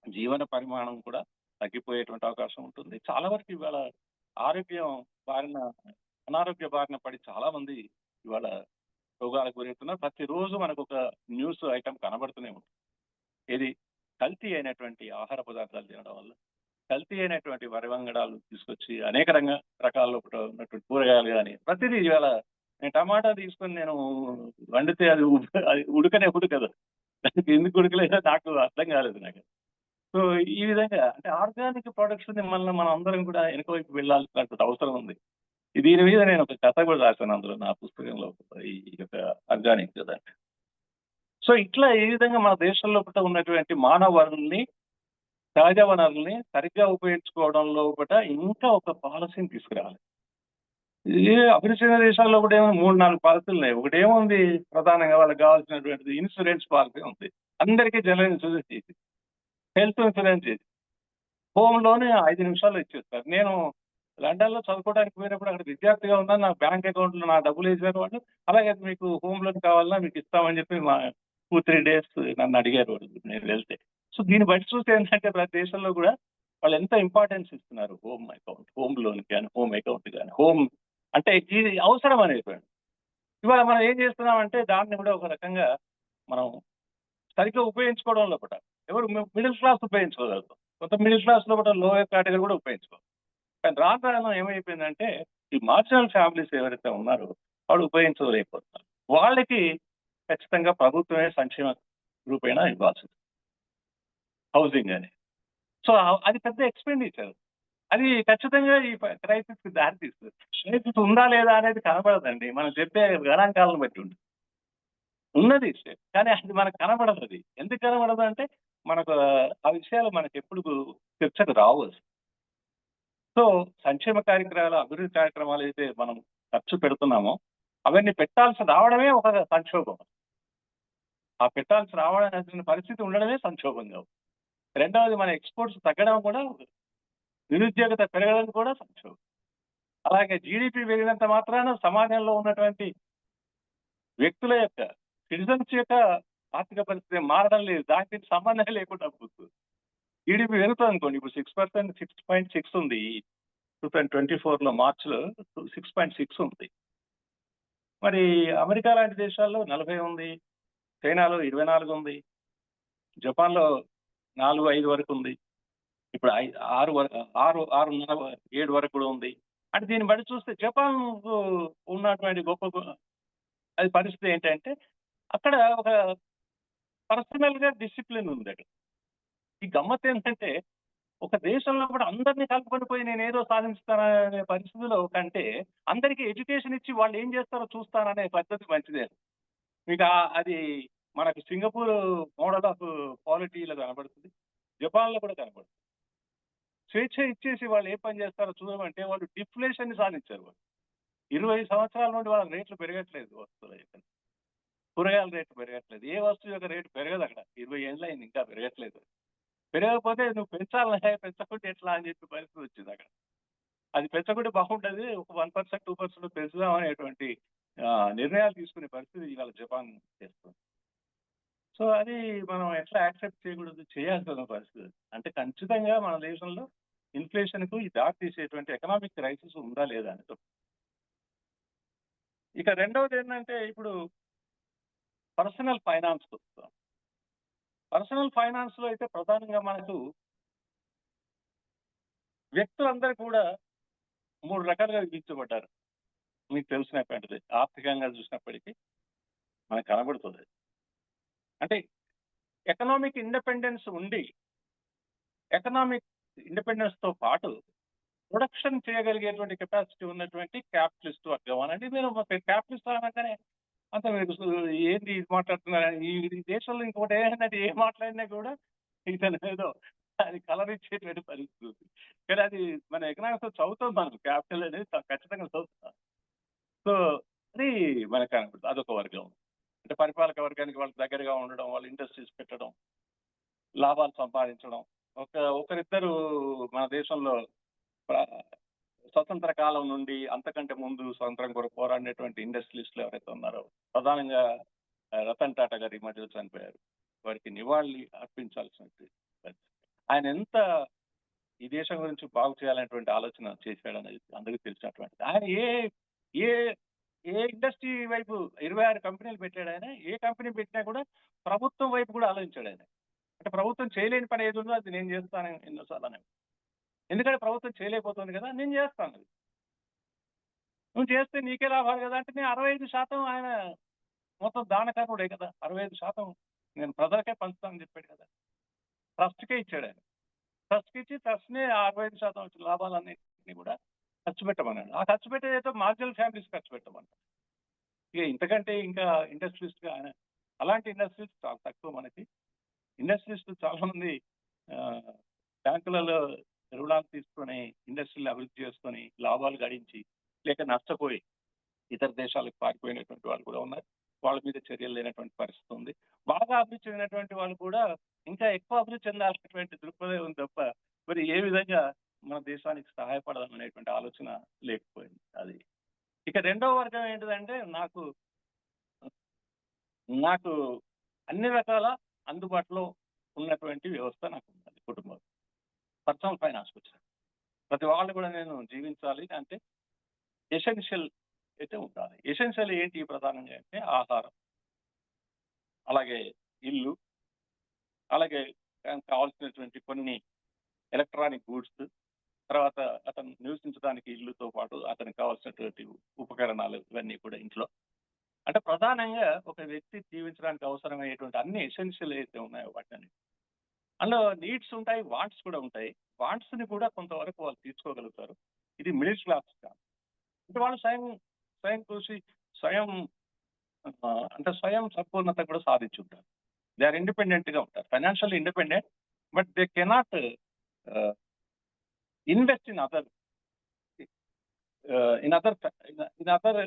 జీవన పరిమాణం కూడా తగ్గిపోయేటువంటి అవకాశం ఉంటుంది. చాలా వరకు ఇవాళ అనారోగ్య బారిన పడి చాలా మంది ఇవాళ రోగాలకు గురవుతున్నారు. ప్రతిరోజు మనకు ఒక న్యూస్ ఐటమ్ కనబడుతూనే ఉంటుంది. ఇది కల్తీ అయినటువంటి ఆహార పదార్థాలు తినడం వల్ల, కల్తీ అయినటువంటి వరి వంగడాలు తీసుకొచ్చి అనేక రకాల్లో ఉన్నటువంటి కూరగాయలు కానీ ప్రతిదీ. ఇవాళ నేను టమాటా తీసుకొని నేను వండితే అది ఉడకనే ఉడకదు. దానికి ఎందుకు ఉడకలేదో నాకు అర్థం కాలేదు నాకు. సో ఈ విధంగా అంటే ఆర్గానిక్ ప్రొడక్ట్స్ మనం అందరం కూడా వెనక వైపు వెళ్ళాల్సినటువంటి అవసరం ఉంది. దీని మీద నేను ఒక కథ కూడా రాశాను అందులో నా పుస్తకంలో, ఈ యొక్క ఆర్గానిక్ కదా. సో ఇట్లా ఈ విధంగా మన దేశంలో ఉన్నటువంటి మానవ వనరుల్ని, సహజ వనరుల్ని సరిగ్గా ఉపయోగించుకోవడంలో ఇంకా ఒక పాలసీని తీసుకురావాలి. ఏ అభివృద్ధి చెందిన దేశాల్లో కూడా ఏమో 3-4 పాలసీలు ఉన్నాయి. ఒకటేముంది, ప్రధానంగా వాళ్ళకి కావాల్సినటువంటిది ఇన్సూరెన్స్ పాలసీ ఉంది. అందరికీ జనరల్ ఇన్సూరెన్స్ చేసి, హెల్త్ ఇన్సూరెన్స్ చేసి, హోమ్ లోన్ 5 నిమిషాల్లో ఇచ్చేస్తారు. నేను లండన్లో చదువుకోవడానికి పోయినప్పుడు అక్కడ విద్యార్థిగా ఉన్నాను. నా బ్యాంక్ అకౌంట్లో నా డబ్బులు వేసారు వాళ్ళు. అలాగే మీకు హోమ్ లోన్ కావాలన్నా మీకు ఇస్తామని చెప్పి 2-3 డేస్ నన్ను అడిగారు వాళ్ళు నేను వెళ్తే. సో దీన్ని బట్టి చూస్తే ఏంటంటే ప్రతి దేశంలో కూడా వాళ్ళు ఎంత ఇంపార్టెన్స్ ఇస్తున్నారు హోమ్ అకౌంట్, హోమ్ లోన్ కానీ, హోమ్ అకౌంట్ కానీ. హోమ్ అంటే ఇది అవసరం అనేటువంటి. ఇవాళ మనం ఏం చేస్తున్నామంటే దాన్ని కూడా ఒక రకంగా మనం సరిగ్గా ఉపయోగించుకోవడంలో కూడా ఎవరు మిడిల్ క్లాస్ ఉపయోగించుకోగలుగుతాం. కొంత మిడిల్ క్లాస్లో కూడా లోయర్ కేటగిరీ కూడా ఉపయోగించుకోవాలి. కానీ రాను ఏమైపోయిందంటే ఈ మార్జినల్ ఫ్యామిలీస్ ఎవరైతే ఉన్నారో వాళ్ళు ఉపయోగించలేకపోతున్నారు. వాళ్ళకి ఖచ్చితంగా ప్రభుత్వమే సంక్షేమ రూపేణా ఇవ్వాల్సింది హౌసింగ్ అని. సో అది పెద్ద ఎక్స్పెండిచర్. అది ఖచ్చితంగా ఈ క్రైసిస్కి దారితీస్తుంది. క్రైసిస్ ఉందా లేదా అనేది కనబడదండి. మనం చెప్పే గణాంకాలను బట్టి ఉన్నది, కానీ అది మనకు కనబడదు. అది ఎందుకు కనబడదు అంటే మనకు ఆ విషయాలు మనకు ఎప్పుడు చర్చకు రావు. సో సంక్షేమ కార్యక్రమాలు, అభివృద్ధి కార్యక్రమాలు అయితే మనం ఖర్చు పెడుతున్నామో అవన్నీ పెట్టాల్సి రావడమే ఒక సంక్షోభం. ఆ పెట్టాల్సి రావడానికి పరిస్థితి ఉండడమే సంక్షోభంగా. రెండవది మన ఎక్స్పోర్ట్స్ తగ్గడం కూడా, నిరుద్యోగత పెరగడం కూడా సంక్షోభం. అలాగే జీడిపి పెరిగినంత మాత్రాన సమాజంలో ఉన్నటువంటి వ్యక్తుల యొక్క, సిటిజన్స్ యొక్క ఆర్థిక పరిస్థితి మారడం లేదు. దానికి సంబంధం లేకుండా పోతుంది. జీడిపి పెరుగుతుంది అనుకోండి. ఇప్పుడు 6%, 6.6 ఉంది. 2024లో మార్చిలో 6.6 ఉంది. మరి అమెరికా లాంటి దేశాల్లో 40 ఉంది, చైనాలో 24 ఉంది, జపాన్లో 4-5 వరకు ఉంది, ఇప్పుడు 6-7 వరకు కూడా ఉంది. అంటే దీన్ని బట్టి చూస్తే జపాన్ ఉన్నటువంటి అది పరిస్థితి ఏంటంటే అక్కడ ఒక పర్సనల్ గా డిసిప్లిన్ ఉంది అక్కడ. ఈ గమ్మత్ ఏంటంటే ఒక దేశంలో కూడా అందరినీ కలుపుకొని పోయి నేను ఏదో సాధిస్తాననే పరిస్థితిలో కంటే అందరికీ ఎడ్యుకేషన్ ఇచ్చి వాళ్ళు ఏం చేస్తారో చూస్తాననే పద్ధతి మంచిదే. మీకు అది మనకు సింగపూర్ మోడల్ ఆఫ్ పాలిటీలో కనబడుతుంది, జపాన్లో కూడా కనబడుతుంది. స్వేచ్ఛ ఇచ్చేసి వాళ్ళు ఏ పని చేస్తారో చూడమంటే వాళ్ళు డిఫ్లేషన్ ని సాధించారు. వాళ్ళు 20 సంవత్సరాల నుండి వాళ్ళ రేట్లు పెరగట్లేదు, వస్తువులు అయితే కూరగాయల రేట్లు పెరగట్లేదు, ఏ వస్తువు యొక్క రేటు పెరగదు అక్కడ. 20 ఏళ్ళు అయింది ఇంకా పెరగట్లేదు. పెరగకపోతే నువ్వు పెంచాలనే పెంచకుంటే ఎట్లా అని చెప్పి పరిస్థితి వచ్చింది అక్కడ. అది పెంచకుంటే బాగుంటుంది, ఒక 1% 2% పెంచుదాం అనేటువంటి నిర్ణయాలు తీసుకునే పరిస్థితి ఇవాళ జపాన్ చేస్తుంది. సో అది మనం ఎట్లా యాక్సెప్ట్ చేయకూడదు, చేయాల్సిన పరిస్థితి. అంటే ఖచ్చితంగా మన దేశంలో ఇన్ఫ్లేషన్ కు ఈ దారి తీసేటువంటి ఎకనామిక్ క్రైసిస్ ఉందా లేదా అని. ఇక రెండవది ఏంటంటే ఇప్పుడు పర్సనల్ ఫైనాన్స్ వస్తాం. పర్సనల్ ఫైనాన్స్ లో అయితే ప్రధానంగా మనకు వ్యక్తులందరూ కూడా 3 రకాలుగా విభజించబడ్డారు. మీకు తెలిసినటువంటిది ఆర్థికంగా చూసినప్పటికీ మనకు కనబడుతుంది. అంటే ఎకనామిక్ ఇండిపెండెన్స్ ఉండి ఎకనామిక్ ఇండిపెండెన్స్ తో పాటు ప్రొడక్షన్ చేయగలిగేటువంటి కెపాసిటీ ఉన్నటువంటి క్యాపిటలిస్ట్ వర్గం అనండి. మీరు క్యాపిటలిస్ట్ అనగానే అంత మీరు ఏంటి ఇది మాట్లాడుతున్నారు, ఈ దేశంలో ఇంకోటి ఏంటంటే ఏ మాట్లాడినా కూడా ఇతను ఏదో అది కలర్ ఇచ్చేటువంటి పరిస్థితి ఉంది. కానీ అది మన ఎకనామిక్స్ చదువుతాం, మనం క్యాపిటల్ అనేది ఖచ్చితంగా చదువుతాం. సో అది మనకు కనబడుతుంది. అదొక వర్గం. అంటే పరిపాలక వర్గానికి వాళ్ళకి దగ్గరగా ఉండడం, వాళ్ళు ఇండస్ట్రీస్ పెట్టడం, లాభాలు సంపాదించడం. ఒకరిద్దరు మన దేశంలో స్వతంత్ర కాలం నుండి అంతకంటే ముందు స్వతంత్రం కొరకు పోరాడినటువంటి ఇండస్ట్రియలిస్టులు ఎవరైతే ఉన్నారో, ప్రధానంగా రతన్ టాటా గారు ఈ మధ్య చనిపోయారు, వారికి నివాళి అర్పించాల్సినటువంటి ఆయన ఎంత ఈ దేశం గురించి బాగు చేయాలనేటువంటి ఆలోచన చేశాడనేది అందరికీ తెలిసినటువంటి. ఆయన ఏ ఏ ఏ ఇండస్ట్రీ వైపు 26 కంపెనీలు పెట్టాడు ఆయన. ఏ కంపెనీ పెట్టినా కూడా ప్రభుత్వం వైపు కూడా ఆలోచించాడు ఆయన. అంటే ప్రభుత్వం చేయలేని పని ఏది ఉందో అది నేను చేస్తాను ఎన్నోసార్లు. ఎందుకంటే ప్రభుత్వం చేయలేకపోతుంది కదా, నేను చేస్తాను. నువ్వు చేస్తే నీకే లాభాలు కదా అంటే నేను 65% ఆయన మొత్తం దానకర్ణుడే కదా, 65% నేను ప్రజలకే పంచుతానని చెప్పాడు కదా. ట్రస్ట్కే ఇచ్చాడు ఆయన. ట్రస్ట్కి ఇచ్చి ట్రస్ట్ని 65% వచ్చిన లాభాలన్నింటినీ కూడా ఖర్చు పెట్టమన్నాడు. ఆ ఖర్చు పెట్టేదైతే మార్జినల్ ఫ్యామిలీస్ ఖర్చు పెట్టమన్నాడు. ఇక ఇంతకంటే ఇంకా ఇండస్ట్రీస్గా ఆయన అలాంటి ఇండస్ట్రీస్ చాలా తక్కువ మనకి. ఇండస్ట్రీస్ చాలా మంది బ్యాంకులలో రుణాలు తీసుకొని ఇండస్ట్రీలు అభివృద్ధి చేసుకొని లాభాలు గడించి లేక నష్టపోయి ఇతర దేశాలకు పారిపోయినటువంటి వాళ్ళు కూడా ఉన్నారు. వాళ్ళ మీద చర్యలు లేనటువంటి పరిస్థితి ఉంది. బాగా అభివృద్ధి చెందినటువంటి వాళ్ళు కూడా ఇంకా ఎక్కువ అభివృద్ధి చెందాల్సినటువంటి దృక్పథం ఉంది తప్ప మరి ఏ విధంగా మన దేశానికి సహాయపడాలనేటువంటి ఆలోచన లేకపోయింది. అది ఇక రెండవ వర్గం ఏంటిదంటే నాకు అన్ని రకాల అందుబాటులో ఉన్నటువంటి వ్యవస్థ నాకు ఉన్నది. కుటుంబం పర్సనల్ ఫైనాన్స్ వచ్చారు. ప్రతి వాళ్ళు కూడా నేను జీవించాలి అంటే ఎసెన్షియల్ అయితే ఉండాలి. ఎసెన్షియల్ ఏంటి ప్రధానంగా అంటే ఆహారం, అలాగే ఇల్లు, అలాగే కావాల్సినటువంటి కొన్ని ఎలక్ట్రానిక్ గూడ్స్, తర్వాత అతను నివసించడానికి ఇల్లుతో పాటు అతనికి కావాల్సినటువంటి ఉపకరణాలు ఇవన్నీ కూడా ఇంట్లో. అంటే ప్రధానంగా ఒక వ్యక్తి జీవించడానికి అవసరమయ్యేటువంటి అన్ని ఎసెన్షియల్ అయితే ఉన్నాయో వాటిని. అందులో నీడ్స్ ఉంటాయి, వాంట్స్ కూడా ఉంటాయి. వాంట్స్ ని కూడా కొంతవరకు వాళ్ళు తీర్చుకోగలుగుతారు. ఇది మిడిల్ క్లాస్ కాదు. అంటే వాళ్ళు స్వయం కృషి అంటే స్వయం సంపూర్ణత కూడా సాధించుంటారు. దే ఆర్ ఇండిపెండెంట్ గా ఉంటారు, financial independent, but they cannot invest in other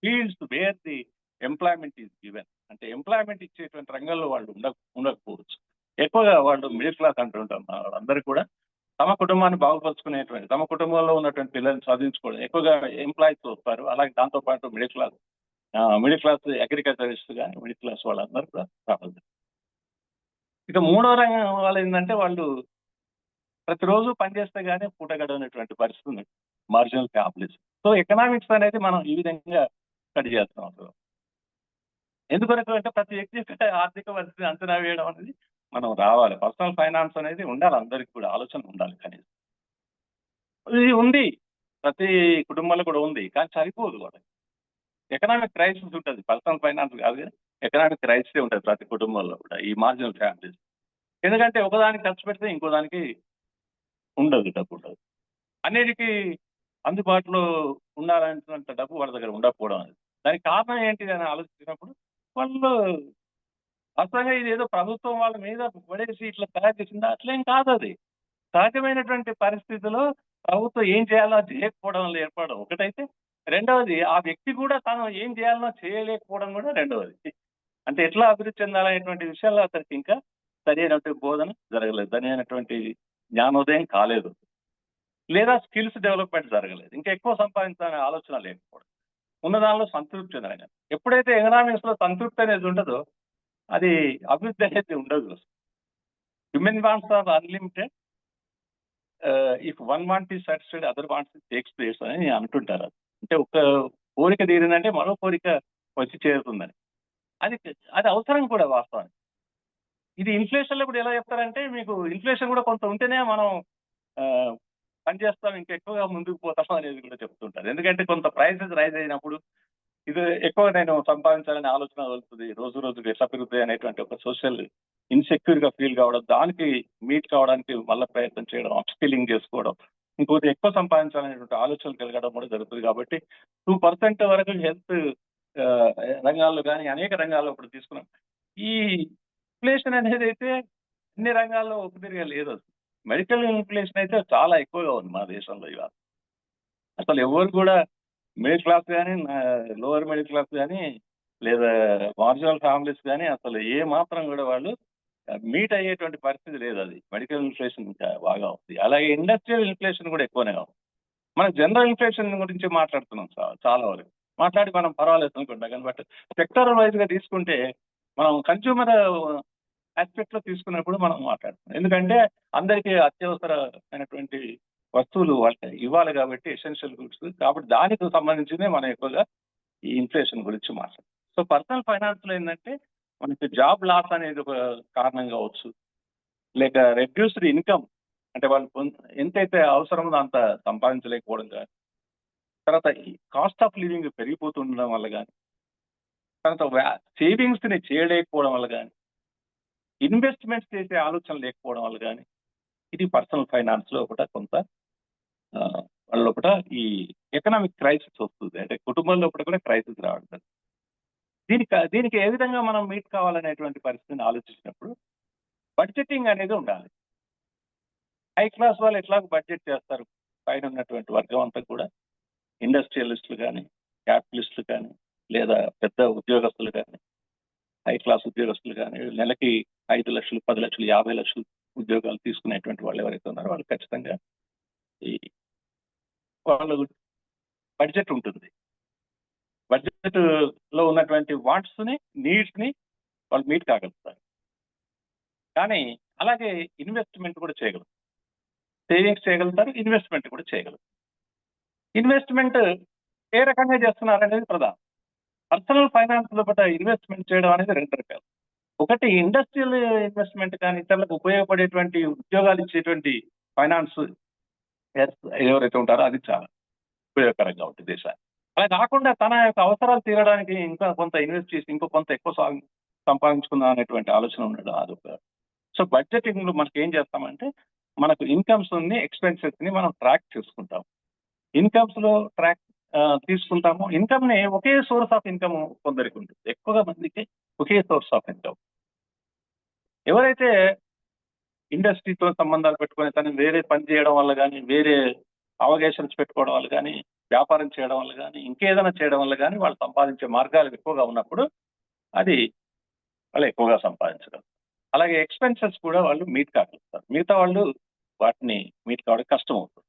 fields wear the employment is given. అంటే ఎంప్లాయ్మెంట్ ఇచ్చేటువంటి రంగంలో వాళ్ళు ఉండకపోవచ్చు. ఎక్కువగా వాళ్ళు మిడిల్ క్లాస్ అంటుంటాం. వాళ్ళందరూ కూడా తమ కుటుంబాన్ని బాగుపరుచుకునేటువంటి, తమ కుటుంబంలో ఉన్నటువంటి పిల్లల్ని చదివించుకోవడం ఎక్కువగా ఎంప్లాయీస్ వస్తారు. అలాగే దాంతో పాటు మిడిల్ క్లాస్ అగ్రికల్చరిస్ట్ కానీ మిడిల్ క్లాస్ వాళ్ళందరూ కూడా రావాలి. ఇక మూడో రంగం వాళ్ళు ఏంటంటే వాళ్ళు ప్రతిరోజు పనిచేస్తే కానీ పూట గడవనటువంటి పరిస్థితి ఉంది, మార్జినల్ క్యాపిటలిజం. సో ఎకనామిక్స్ అనేది మనం ఈ విధంగా స్టడీ చేస్తున్నాం. ఎందుకొరకు అంటే ప్రతి వ్యక్తి యొక్క ఆర్థిక పరిస్థితిని అంచనా వేయడం అనేది మనం రావాలి. పర్సనల్ ఫైనాన్స్ అనేది ఉండాలి, అందరికి కూడా ఆలోచన ఉండాలి. కనీసం ఇది ఉంది, ప్రతి కుటుంబంలో కూడా ఉంది, కానీ సరిపోదు కూడా. ఎకనామిక్ క్రైసిస్ ఉంటుంది, పర్సనల్ ఫైనాన్స్ కాదు కానీ ఎకనామిక్ క్రైసిస్ ఉంటుంది ప్రతి కుటుంబంలో కూడా, ఈ మార్జినల్ ఫ్యామిలీస్. ఎందుకంటే ఒకదానికి ఖర్చు పెడితే ఇంకో దానికి ఉండదు, డబ్బు ఉండదు. అన్నిటికీ అందుబాటులో ఉండాలంటున్నంత డబ్బు వాళ్ళ దగ్గర ఉండకపోవడం అనేది. దానికి కారణం ఏంటి అని ఆలోచించినప్పుడు వాళ్ళు అసలు ఇది ఏదో ప్రభుత్వం వాళ్ళ మీద పడేసి ఇట్లా తయారు చేసిందా, అట్లేం కాదు. అది సహజమైనటువంటి పరిస్థితిలో ప్రభుత్వం ఏం చేయాలో అది చేయకపోవడం వల్ల ఏర్పడడం ఒకటైతే, రెండవది ఆ వ్యక్తి కూడా తను ఏం చేయాలనో చేయలేకపోవడం కూడా రెండవది. అంటే ఎట్లా అభివృద్ధి చెందాలనేటువంటి విషయాల్లో అతనికి ఇంకా సరైనటువంటి బోధన జరగలేదు, సరైనటువంటి జ్ఞానోదయం కాలేదు, లేదా స్కిల్స్ డెవలప్మెంట్ జరగలేదు, ఇంకా ఎక్కువ సంపాదించాలనే ఆలోచన లేకపోవడం, ఉన్న దానిలో సంతృప్తి చెందడం. ఎప్పుడైతే ఎకనామిక్స్ లో సంతృప్తి అనేది ఉండదో అది అభివృద్ధి అనేది ఉండదు. Human wants are unlimited, if one want is satisfied other wants takes place అని అంటుంటారు. అంటే ఒక కోరిక తీరిందంటే మరో కోరిక వచ్చి చేరుతుందని. అది అది అవసరం కూడా వాస్తవానికి. ఇది ఇన్ఫ్లేషన్ లో కూడా ఎలా చెప్తారంటే, మీకు ఇన్ఫ్లేషన్ కూడా కొంత ఉంటేనే మనం పనిచేస్తాం, ఇంకా ఎక్కువగా ముందుకు పోతాం అనేది కూడా చెప్తుంటారు. ఎందుకంటే కొంత ప్రైసెస్ రైజ్ అయినప్పుడు ఇది ఎక్కువ నేను సంపాదించాలనే ఆలోచన వస్తుంది, రోజు రోజుకి ఎట్లా పెరుగుతాయి అనేటువంటి ఒక సోషల్ ఇన్సెక్యూర్ గా ఫీల్ కావడం, దానికి మీట్ కావడానికి మళ్ళీ ప్రయత్నం చేయడం, అప్స్కిల్లింగ్ చేసుకోవడం, ఇంకోటి ఎక్కువ సంపాదించాలనేటువంటి ఆలోచనలు కలగడం కూడా జరుగుతుంది. కాబట్టి 2% వరకు హెల్త్ రంగాల్లో కానీ అనేక రంగాల్లో ఇప్పుడు తీసుకున్నాం. ఈ ఇన్ఫ్లేషన్ అనేది అయితే అన్ని రంగాల్లో ఒకటిగా లేదు. మెడికల్ ఇన్ఫ్లేషన్ అయితే చాలా ఎక్కువగా ఉంది మన దేశంలో ఇవాళ. అసలు ఎవరు కూడా మిడిల్ క్లాస్ కానీ, లోవర్ మిడిల్ క్లాస్ కానీ, లేదా మార్జినల్ ఫ్యామిలీస్ కానీ అసలు ఏ మాత్రం కూడా వాళ్ళు మీట్ అయ్యేటువంటి పరిస్థితి లేదు. అది మెడికల్ ఇన్ఫ్లేషన్ ఇంకా బాగా ఉంది. అలాగే ఇండస్ట్రియల్ ఇన్ఫ్లేషన్ కూడా ఎక్కువనే ఉంది. మనం జనరల్ ఇన్ఫ్లేషన్ గురించి మాట్లాడుతున్నాం చాలా వరకు. మాట్లాడి మనం పర్వాలేదు అనుకుంటాం కానీ, బట్ సెక్టర్ వైజ్ గా తీసుకుంటే మనం కన్స్యూమర్ ఆస్పెక్ట్ లో తీసుకున్నప్పుడు మనం మాట్లాడుతున్నాం. ఎందుకంటే అందరికీ అత్యవసరమైనటువంటి వస్తువులు వాళ్ళకి ఇవ్వాలి కాబట్టి, ఎసెన్షియల్ గుడ్స్ కాబట్టి దానికి సంబంధించిందే మనం ఎక్కువగా ఈ ఇన్ఫ్లేషన్ గురించి మాట్లాడుతాం. సో పర్సనల్ ఫైనాన్స్ లో ఏంటంటే మనకి జాబ్ లాస్ అనేది ఒక కారణం కావచ్చు, లేక రెడ్యూస్డ్ ఇన్కమ్, అంటే వాళ్ళు ఎంతైతే అవసరమో అంత సంపాదించలేకపోవడం కానీ, తర్వాత ఈ కాస్ట్ ఆఫ్ లివింగ్ పెరిగిపోతుండడం వల్ల కానీ, తర్వాత సేవింగ్స్ ని చేయలేకపోవడం వల్ల కానీ, ఇన్వెస్ట్మెంట్స్ చేసే ఆలోచన లేకపోవడం వల్ల కానీ, ఇది పర్సనల్ ఫైనాన్స్ లో కూడా కొంత వాళ్ళ కూడా ఈ ఎకనామిక్ క్రైసిస్ వస్తుంది. అంటే కుటుంబంలో కూడా క్రైసిస్ రావడం. దీనికి ఏ విధంగా మనం మీట్ కావాలనేటువంటి పరిస్థితిని ఆలోచించినప్పుడు బడ్జెటింగ్ అనేది ఉండాలి. హై క్లాస్ వాళ్ళు ఎట్లా బడ్జెట్ చేస్తారు, పైన ఉన్నటువంటి వర్గం అంతా కూడా ఇండస్ట్రియలిస్టులు కానీ, క్యాపిటలిస్టులు కానీ, లేదా పెద్ద ఉద్యోగస్తులు కానీ, హై క్లాస్ ఉద్యోగస్తులు కానీ, నెలకి 5 లక్షలు, 10 లక్షలు, 50 లక్షలు ఉద్యోగాలు తీసుకునేటువంటి వాళ్ళు ఎవరైతే ఉన్నారో వాళ్ళు ఖచ్చితంగా ఈ వాళ్ళు బడ్జెట్ ఉంటుంది. బడ్జెట్ లో ఉన్నటువంటి వాంట్స్ ని, నీడ్స్ ని వాళ్ళు మీట్ కాగలుగుతారు. కానీ అలాగే ఇన్వెస్ట్మెంట్ కూడా చేయగలుగుతారు, సేవింగ్స్ చేయగలుగుతారు, ఇన్వెస్ట్మెంట్ కూడా చేయగలుగుతారు. ఇన్వెస్ట్మెంట్ ఏ రకంగా చేస్తున్నారు అనేది ప్రధానం. పర్సనల్ ఫైనాన్స్ లో ఇన్వెస్ట్మెంట్ చేయడం అనేది 2 రకాలు. ఒకటి ఇండస్ట్రియల్ ఇన్వెస్ట్మెంట్ కానీ, ఇతరులకు ఉపయోగపడేటువంటి ఉద్యోగాలు ఇచ్చేటువంటి ఫైనాన్స్ ఎవరైతే ఉంటారో అది చాలా ఉపయోగకరంగా ఉంటుంది దేశానికి. అలా కాకుండా తన యొక్క అవసరాలు తీరడానికి ఇంకా కొంత ఇన్వెస్ట్ చేసి ఇంకో కొంత ఎక్కువ సంపాదించుకుందాం అనేటువంటి ఆలోచన ఉండడం అదొక. సో బడ్జెటింగ్ లో మనకి ఏం చేస్తామంటే, మనకు ఇన్కమ్స్ ని, ఎక్స్పెన్సెస్ ని మనం ట్రాక్ చేసుకుంటాం. ఇన్కమ్స్ లో ట్రాక్ తీసుకుంటాము. ఇన్కమ్ ని ఒకే సోర్స్ ఆఫ్ ఇన్కమ్ కొందరికి ఉంటుంది, ఎక్కువగా మందికి ఒకే సోర్స్ ఆఫ్ ఇన్కమ్. ఎవరైతే ఇండస్ట్రీతో సంబంధాలు పెట్టుకొని తను వేరే పని చేయడం వల్ల కానీ, వేరే అవగేషన్స్ పెట్టుకోవడం వల్ల కానీ, వ్యాపారం చేయడం వల్ల కానీ, ఇంకేదైనా చేయడం వల్ల కానీ వాళ్ళు సంపాదించే మార్గాలు ఎక్కువగా ఉన్నప్పుడు అది వాళ్ళు ఎక్కువగా సంపాదించగలరు. అలాగే ఎక్స్పెన్సెస్ కూడా వాళ్ళు మీట్ కాగలుగుతారు. మిగతా వాళ్ళు వాటిని మీట్ కావడం కష్టం అవుతుంది.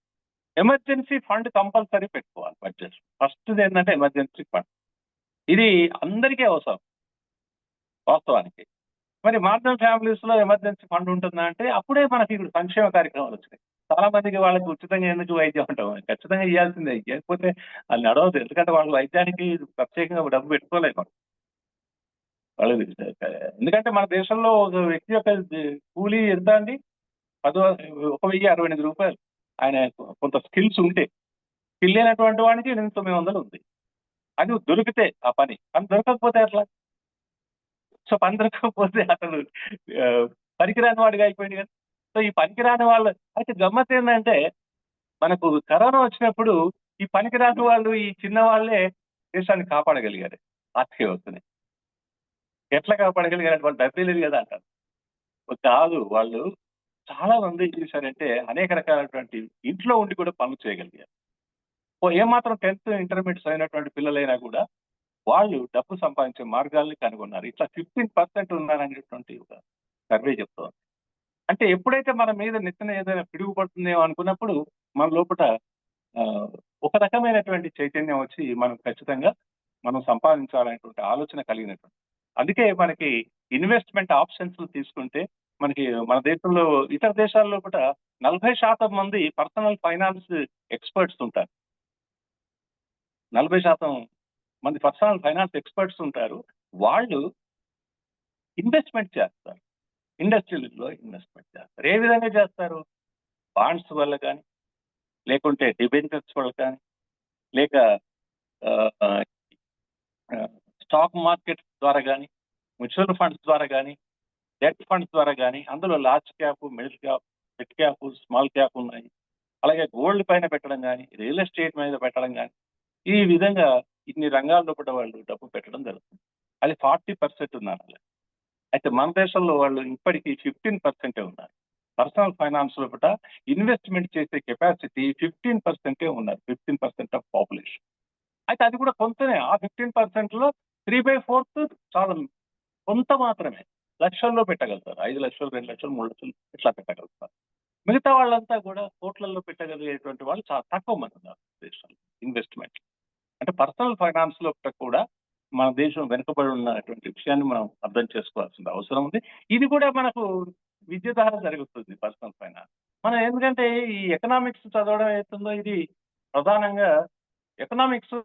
ఎమర్జెన్సీ ఫండ్ కంపల్సరీ పెట్టుకోవాలి బడ్జెట్. ఫస్ట్ ఏంటంటే ఎమర్జెన్సీ ఫండ్, ఇది అందరికీ అవసరం వాస్తవానికి. మరి మార్జినల్ ఫ్యామిలీస్ లో ఎమర్జెన్సీ ఫండ్ ఉంటుందా అంటే అప్పుడే మనకి ఇప్పుడు సంక్షేమ కార్యక్రమాలు వచ్చినాయి. చాలా మందికి వాళ్ళకి ఉచితంగా ఎందుకు వైద్యం ఉంటాం, ఖచ్చితంగా ఇవ్వాల్సిందే, ఇవ్వకపోతే అది నడవదు. ఎందుకంటే వాళ్ళు వైద్యానికి ప్రత్యేకంగా డబ్బు పెట్టుకోలేము వాళ్ళు. ఎందుకంటే మన దేశంలో ఒక వ్యక్తి యొక్క కూలీ ఎంత అండి, 1,068 రూపాయలు. ఆయన కొంత స్కిల్స్ ఉంటే పిల్లినటువంటి వాడికి 8,900 ఉంది. అది దొరికితే ఆ పని దొరకకపోతే అట్లా. సో పని దొరకకపోతే అతను పనికిరాని వాడిగా అయిపోయింది కదా. సో ఈ పనికిరాని వాళ్ళు అయితే గమ్మత్ ఏంటంటే, మనకు కరోనా వచ్చినప్పుడు ఈ పనికిరాని వాళ్ళు, ఈ చిన్న వాళ్ళే దేశాన్ని కాపాడగలిగారు, ఆర్థిక వ్యవస్థని. ఎట్లా కాపాడగలిగారు? వాళ్ళు డబ్బే లేదు కదా అంటారు. కాదు, వాళ్ళు చాలా మంది ఏం చేశారంటే అనేక రకాలైనటువంటి ఇంట్లో ఉండి కూడా పనులు చేయగలిగారు. ఏమాత్రం 10th ఇంటర్మీడియట్స్ అయినటువంటి పిల్లలైనా కూడా వాళ్ళు డబ్బు సంపాదించే మార్గాల్ని కనుగొన్నారు. ఇట్లా 15% ఉన్నారనేటువంటి ఒక సర్వే చెప్తోంది. అంటే ఎప్పుడైతే మన మీద నెత్తిన ఏదైనా పిడుగు పడుతుందేమో అనుకున్నప్పుడు మన లోపల ఒక రకమైనటువంటి చైతన్యం వచ్చి మనం ఖచ్చితంగా మనం సంపాదించాలనేటువంటి ఆలోచన కలిగినటువంటి. అందుకే మనకి ఇన్వెస్ట్మెంట్ ఆప్షన్స్ తీసుకుంటే మనకి మన దేశంలో ఇతర దేశాల్లో కూడా 40% మంది పర్సనల్ ఫైనాన్స్ ఎక్స్పర్ట్స్ ఉంటారు. 40% మంది పర్సనల్ ఫైనాన్స్ ఎక్స్పర్ట్స్ ఉంటారు. వాళ్ళు ఇన్వెస్ట్మెంట్ చేస్తారు. ఇండస్ట్రీలో ఇన్వెస్ట్మెంట్ చేస్తారు. ఏ విధంగా చేస్తారు? బాండ్స్ వల్ల కానీ, లేకుంటే డిబెంచర్స్ వల్ల కానీ, లేక స్టాక్ మార్కెట్ ద్వారా కానీ, మ్యూచువల్ ఫండ్స్ ద్వారా కానీ, డెట్ ఫండ్స్ ద్వారా కానీ, అందులో large cap, middle cap, mid cap, small cap ఉన్నాయి. అలాగే గోల్డ్ పైన పెట్టడం కానీ, రియల్ ఎస్టేట్ మీద పెట్టడం కానీ, ఈ విధంగా ఇన్ని రంగాల్లో కూడా వాళ్ళు డబ్బు పెట్టడం జరుగుతుంది. అది 40% ఉన్నారు. అయితే మన దేశంలో వాళ్ళు ఇప్పటికీ 15% ఉన్నారు. పర్సనల్ ఫైనాన్స్ లోపల ఇన్వెస్ట్మెంట్ చేసే కెపాసిటీ 15% ఉన్నారు. 15% ఆఫ్ పాపులేషన్. అయితే అది కూడా కొంతనే. ఆ 15%లో 3/4 చాలా కొంత మాత్రమే. లక్షల్లో పెట్టగలుగుతారు. 5 లక్షలు, 2 లక్షలు, 3 లక్షలు ఇట్లా పెట్టగలుగుతారు. మిగతా వాళ్ళంతా కూడా కోట్లలో పెట్టగలిగేటువంటి వాళ్ళు చాలా తక్కువ మంది ఉన్నారు దేశంలో ఇన్వెస్ట్మెంట్. అంటే పర్సనల్ ఫైనాన్స్ లో కూడా మన దేశం వెనుకబడి ఉన్నటువంటి విషయాన్ని మనం అర్థం చేసుకోవాల్సిన అవసరం ఉంది. ఇది కూడా మనకు విద్య ద్వారా జరుగుతుంది పర్సనల్ ఫైనాన్స్. మనం ఎందుకంటే ఈ ఎకనామిక్స్ చదవడం అవుతుందో ఇది ప్రధానంగా ఎకనామిక్స్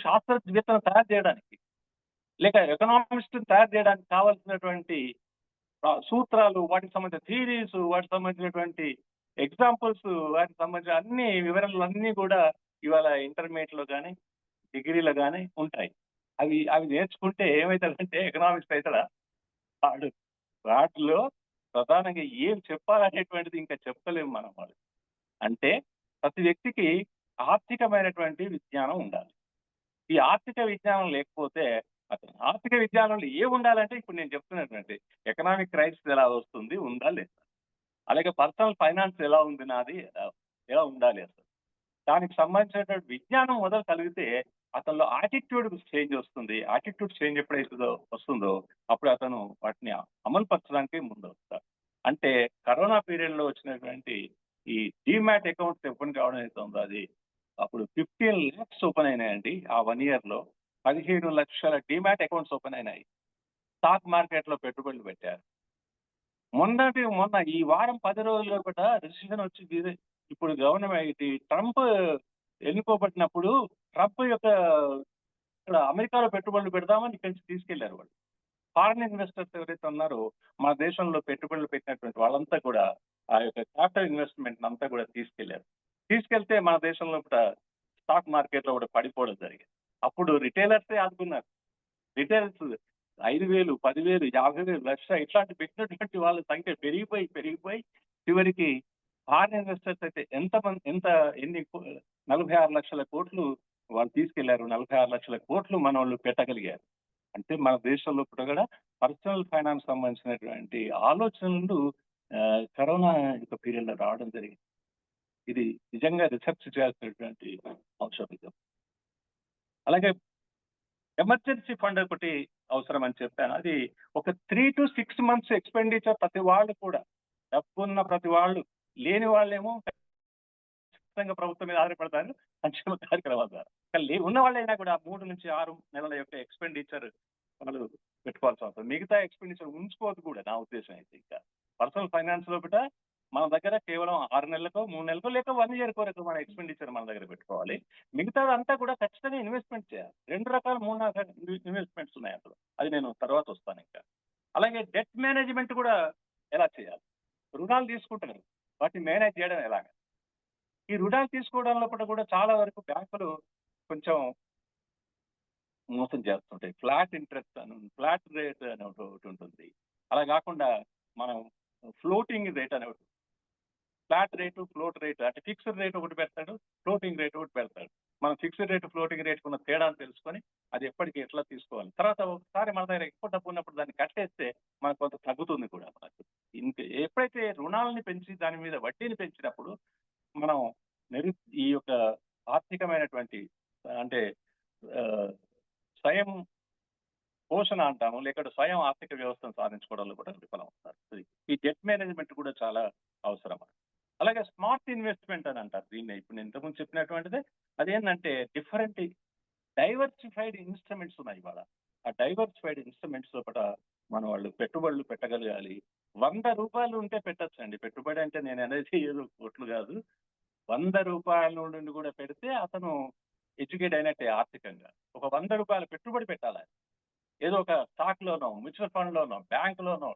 శాస్త్రవేత్తను తయారు చేయడానికి, లేక ఎకనామిస్ట్ తయారు చేయడానికి కావాల్సినటువంటి సూత్రాలు, వాటికి సంబంధించిన థియరీస్, వాటికి సంబంధించినటువంటి ఎగ్జాంపుల్స్, వాటికి సంబంధించిన అన్ని వివరాలు అన్నీ కూడా ఇవాళ ఇంటర్మీడియట్ లో కానీ, డిగ్రీలో కానీ ఉంటాయి. అవి నేర్చుకుంటే ఏమవుతుందంటే ఎకనామిక్స్ అవుతాడా? వాటిలో ప్రధానంగా ఏం చెప్పాలనేటువంటిది ఇంకా చెప్పలేము మనం వాళ్ళు. అంటే ప్రతి వ్యక్తికి ఆర్థికమైనటువంటి విజ్ఞానం ఉండాలి. ఈ ఆర్థిక విజ్ఞానం లేకపోతే అసలు ఆర్థిక విజ్ఞానంలో ఉండాలంటే ఇప్పుడు నేను చెప్తున్నటువంటి ఎకనామిక్ క్రైసిస్ ఎలా వస్తుంది, ఉందా లేదా, అలాగే పర్సనల్ ఫైనాన్స్ ఎలా ఉంది, నాది ఎలా ఉండాలి, అసలు దానికి సంబంధించినటువంటి విజ్ఞానం మొదలు కలిగితే అతనిలో యాటిట్యూడ్ చేంజ్ వస్తుంది. యాటిట్యూడ్ చేంజ్ ఎప్పుడైతే వస్తుందో అప్పుడు అతను వాటిని అమలు పరచడానికి ముందు వస్తాడు. అంటే కరోనా పీరియడ్ లో వచ్చినటువంటి ఈ డిమాట్ అకౌంట్స్ ఓపెన్ కావడం అయితే ఉందో అది అప్పుడు 15 lakhs ఓపెన్ అయినాయండి. ఆ 1 year లో 15 లక్షల డిమాట్ అకౌంట్స్ ఓపెన్ అయినాయి. స్టాక్ మార్కెట్ లో పెట్టుబడులు పెట్టారు. మొన్న ఈ వారం 10 రోజుల్లో కూడా రిసెషన్ వచ్చి ఇప్పుడు గవర్నమెంట్ ట్రంప్ ఎన్నుకోబడినప్పుడు ట్రంప్ యొక్క ఇక్కడ అమెరికాలో పెట్టుబడులు పెడదామని ఇక్కడి నుంచి తీసుకెళ్లారు వాళ్ళు. ఫారిన్ ఇన్వెస్టర్స్ ఎవరైతే ఉన్నారో మన దేశంలో పెట్టుబడులు పెట్టినటువంటి వాళ్ళంతా కూడా ఆ యొక్క క్యాపిటల్ ఇన్వెస్ట్మెంట్ అంతా కూడా తీసుకెళ్తే మన దేశంలో కూడా స్టాక్ మార్కెట్ లో కూడా పడిపోవడం జరిగింది. అప్పుడు రిటైలర్సే ఆదుకున్నారు. రిటైలర్స్ 5,000, 10,000, 50,000, లక్ష ఇట్లాంటి పెట్టినటువంటి వాళ్ళ సంఖ్య పెరిగిపోయి చివరికి ఫారిన్ ఇన్వెస్టర్స్ అయితే ఎన్ని 46 లక్షల కోట్లు వాళ్ళు తీసుకెళ్లారు. 46 లక్షల కోట్లు మన వాళ్ళు పెట్టగలిగారు. అంటే మన దేశంలో కూడా పర్సనల్ ఫైనాన్స్ సంబంధించినటువంటి ఆలోచనలు కరోనా యొక్క పీరియడ్ లో రావడం జరిగింది. ఇది నిజంగా రీసెర్చ్ చేయాల్సినటువంటి అంశం ఇది. అలాగే ఎమర్జెన్సీ ఫండ్ ఒకటి అవసరం అని చెప్పాను. అది ఒక 3 to 6 months ఎక్స్పెండిచర్ ప్రతి వాళ్ళు కూడా, డబ్బున్న ప్రతి వాళ్ళు, లేని వాళ్ళేమో ఖచ్చితంగా ప్రభుత్వం మీద ఆధారపడతారు సంక్షేమ కార్యక్రమాల ద్వారా. ఉన్న వాళ్ళైనా కూడా 3 నుంచి 6 నెలల యొక్క ఎక్స్పెండిచర్ వాళ్ళు పెట్టుకోవాల్సి వస్తుంది. మిగతా ఎక్స్పెండిచర్ ఉంచుకోవద్దు కూడా నా ఉద్దేశం అయితే. ఇంకా పర్సనల్ ఫైనాన్స్ లో కూడా మన దగ్గర కేవలం 6 నెలలకో 3 నెలలకో లేక 1 year వరకు మన ఎక్స్పెండిచర్ మన దగ్గర పెట్టుకోవాలి. మిగతాదంతా కూడా ఖచ్చితంగా ఇన్వెస్ట్మెంట్ చేయాలి. 2 రకాల 3 రకాల ఇన్వెస్ట్మెంట్స్ ఉన్నాయి అందులో. అది నేను తర్వాత వస్తాను ఇంకా. అలాగే డెట్ మేనేజ్మెంట్ కూడా ఎలా చేయాలి? రుణాలు తీసుకుంటున్నారు, వాటిని మేనేజ్ చేయడం ఎలాగ? ఈ రుణాలు తీసుకోవడంలో కూడా చాలా వరకు బ్యాంకులు కొంచెం మోసం చేస్తుంటాయి. ఫ్లాట్ ఇంట్రెస్ట్ అని ఫ్లాట్ రేట్ అని ఒకటి ఉంటుంది. అలా కాకుండా మనం ఫ్లోటింగ్ రేట్ అని ఒకటి, ఫ్లాట్ రేటు, ఫ్లోట్ రేట్ అంటే ఫిక్స్డ్ రేట్ ఒకటి పెడతాడు, ఫ్లోటింగ్ రేట్ ఒకటి పెడతాడు. మనం ఫిక్స్డ్ రేటు, ఫ్లోటింగ్ రేట్ ఉన్న తేడాను తెలుసుకొని అది ఎప్పటికి ఎట్లా తీసుకోవాలి. తర్వాత ఒకసారి మన దగ్గర ఎక్కువ డబ్బు ఉన్నప్పుడు దాన్ని కట్టేస్తే మనకు కొంత తగ్గుతుంది కూడా మనకు. ఎప్పుడైతే రుణాలని పెంచి దాని మీద వడ్డీని పెంచినప్పుడు మనం ఈ యొక్క ఆర్థికమైనటువంటి అంటే స్వయం పోషణ అంటాము, లేకపోతే స్వయం ఆర్థిక వ్యవస్థను సాధించుకోవడంలో కూడా విఫలం అవుతారు. ఈ డెట్ మేనేజ్మెంట్ కూడా చాలా అవసరం. అలాగే స్మార్ట్ ఇన్వెస్ట్మెంట్ అని అంటారు దీన్ని. ఇప్పుడు నేను ఇంతకుముందు చెప్పినటువంటిది అదేంటంటే డిఫరెంట్ డైవర్సిఫైడ్ ఇన్స్ట్రుమెంట్స్ ఉన్నాయి ఇవాళ. ఆ డైవర్సిఫైడ్ ఇన్స్ట్రుమెంట్స్ లోపల మన వాళ్ళు పెట్టుబడులు పెట్టగలగాలి. 100 రూపాయలు ఉంటే పెట్టచ్చండి పెట్టుబడి. అంటే నేను అనేది ఏదో కోట్లు కాదు, 100 రూపాయల నుండి కూడా పెడితే అతను ఎడ్యుకేట్ అయినట్టే ఆర్థికంగా. ఒక 100 రూపాయల పెట్టుబడి పెట్టాలి. ఏదో ఒక స్టాక్ లోనో, మ్యూచువల్ ఫండ్ లోనో, బ్యాంక్ లోనో,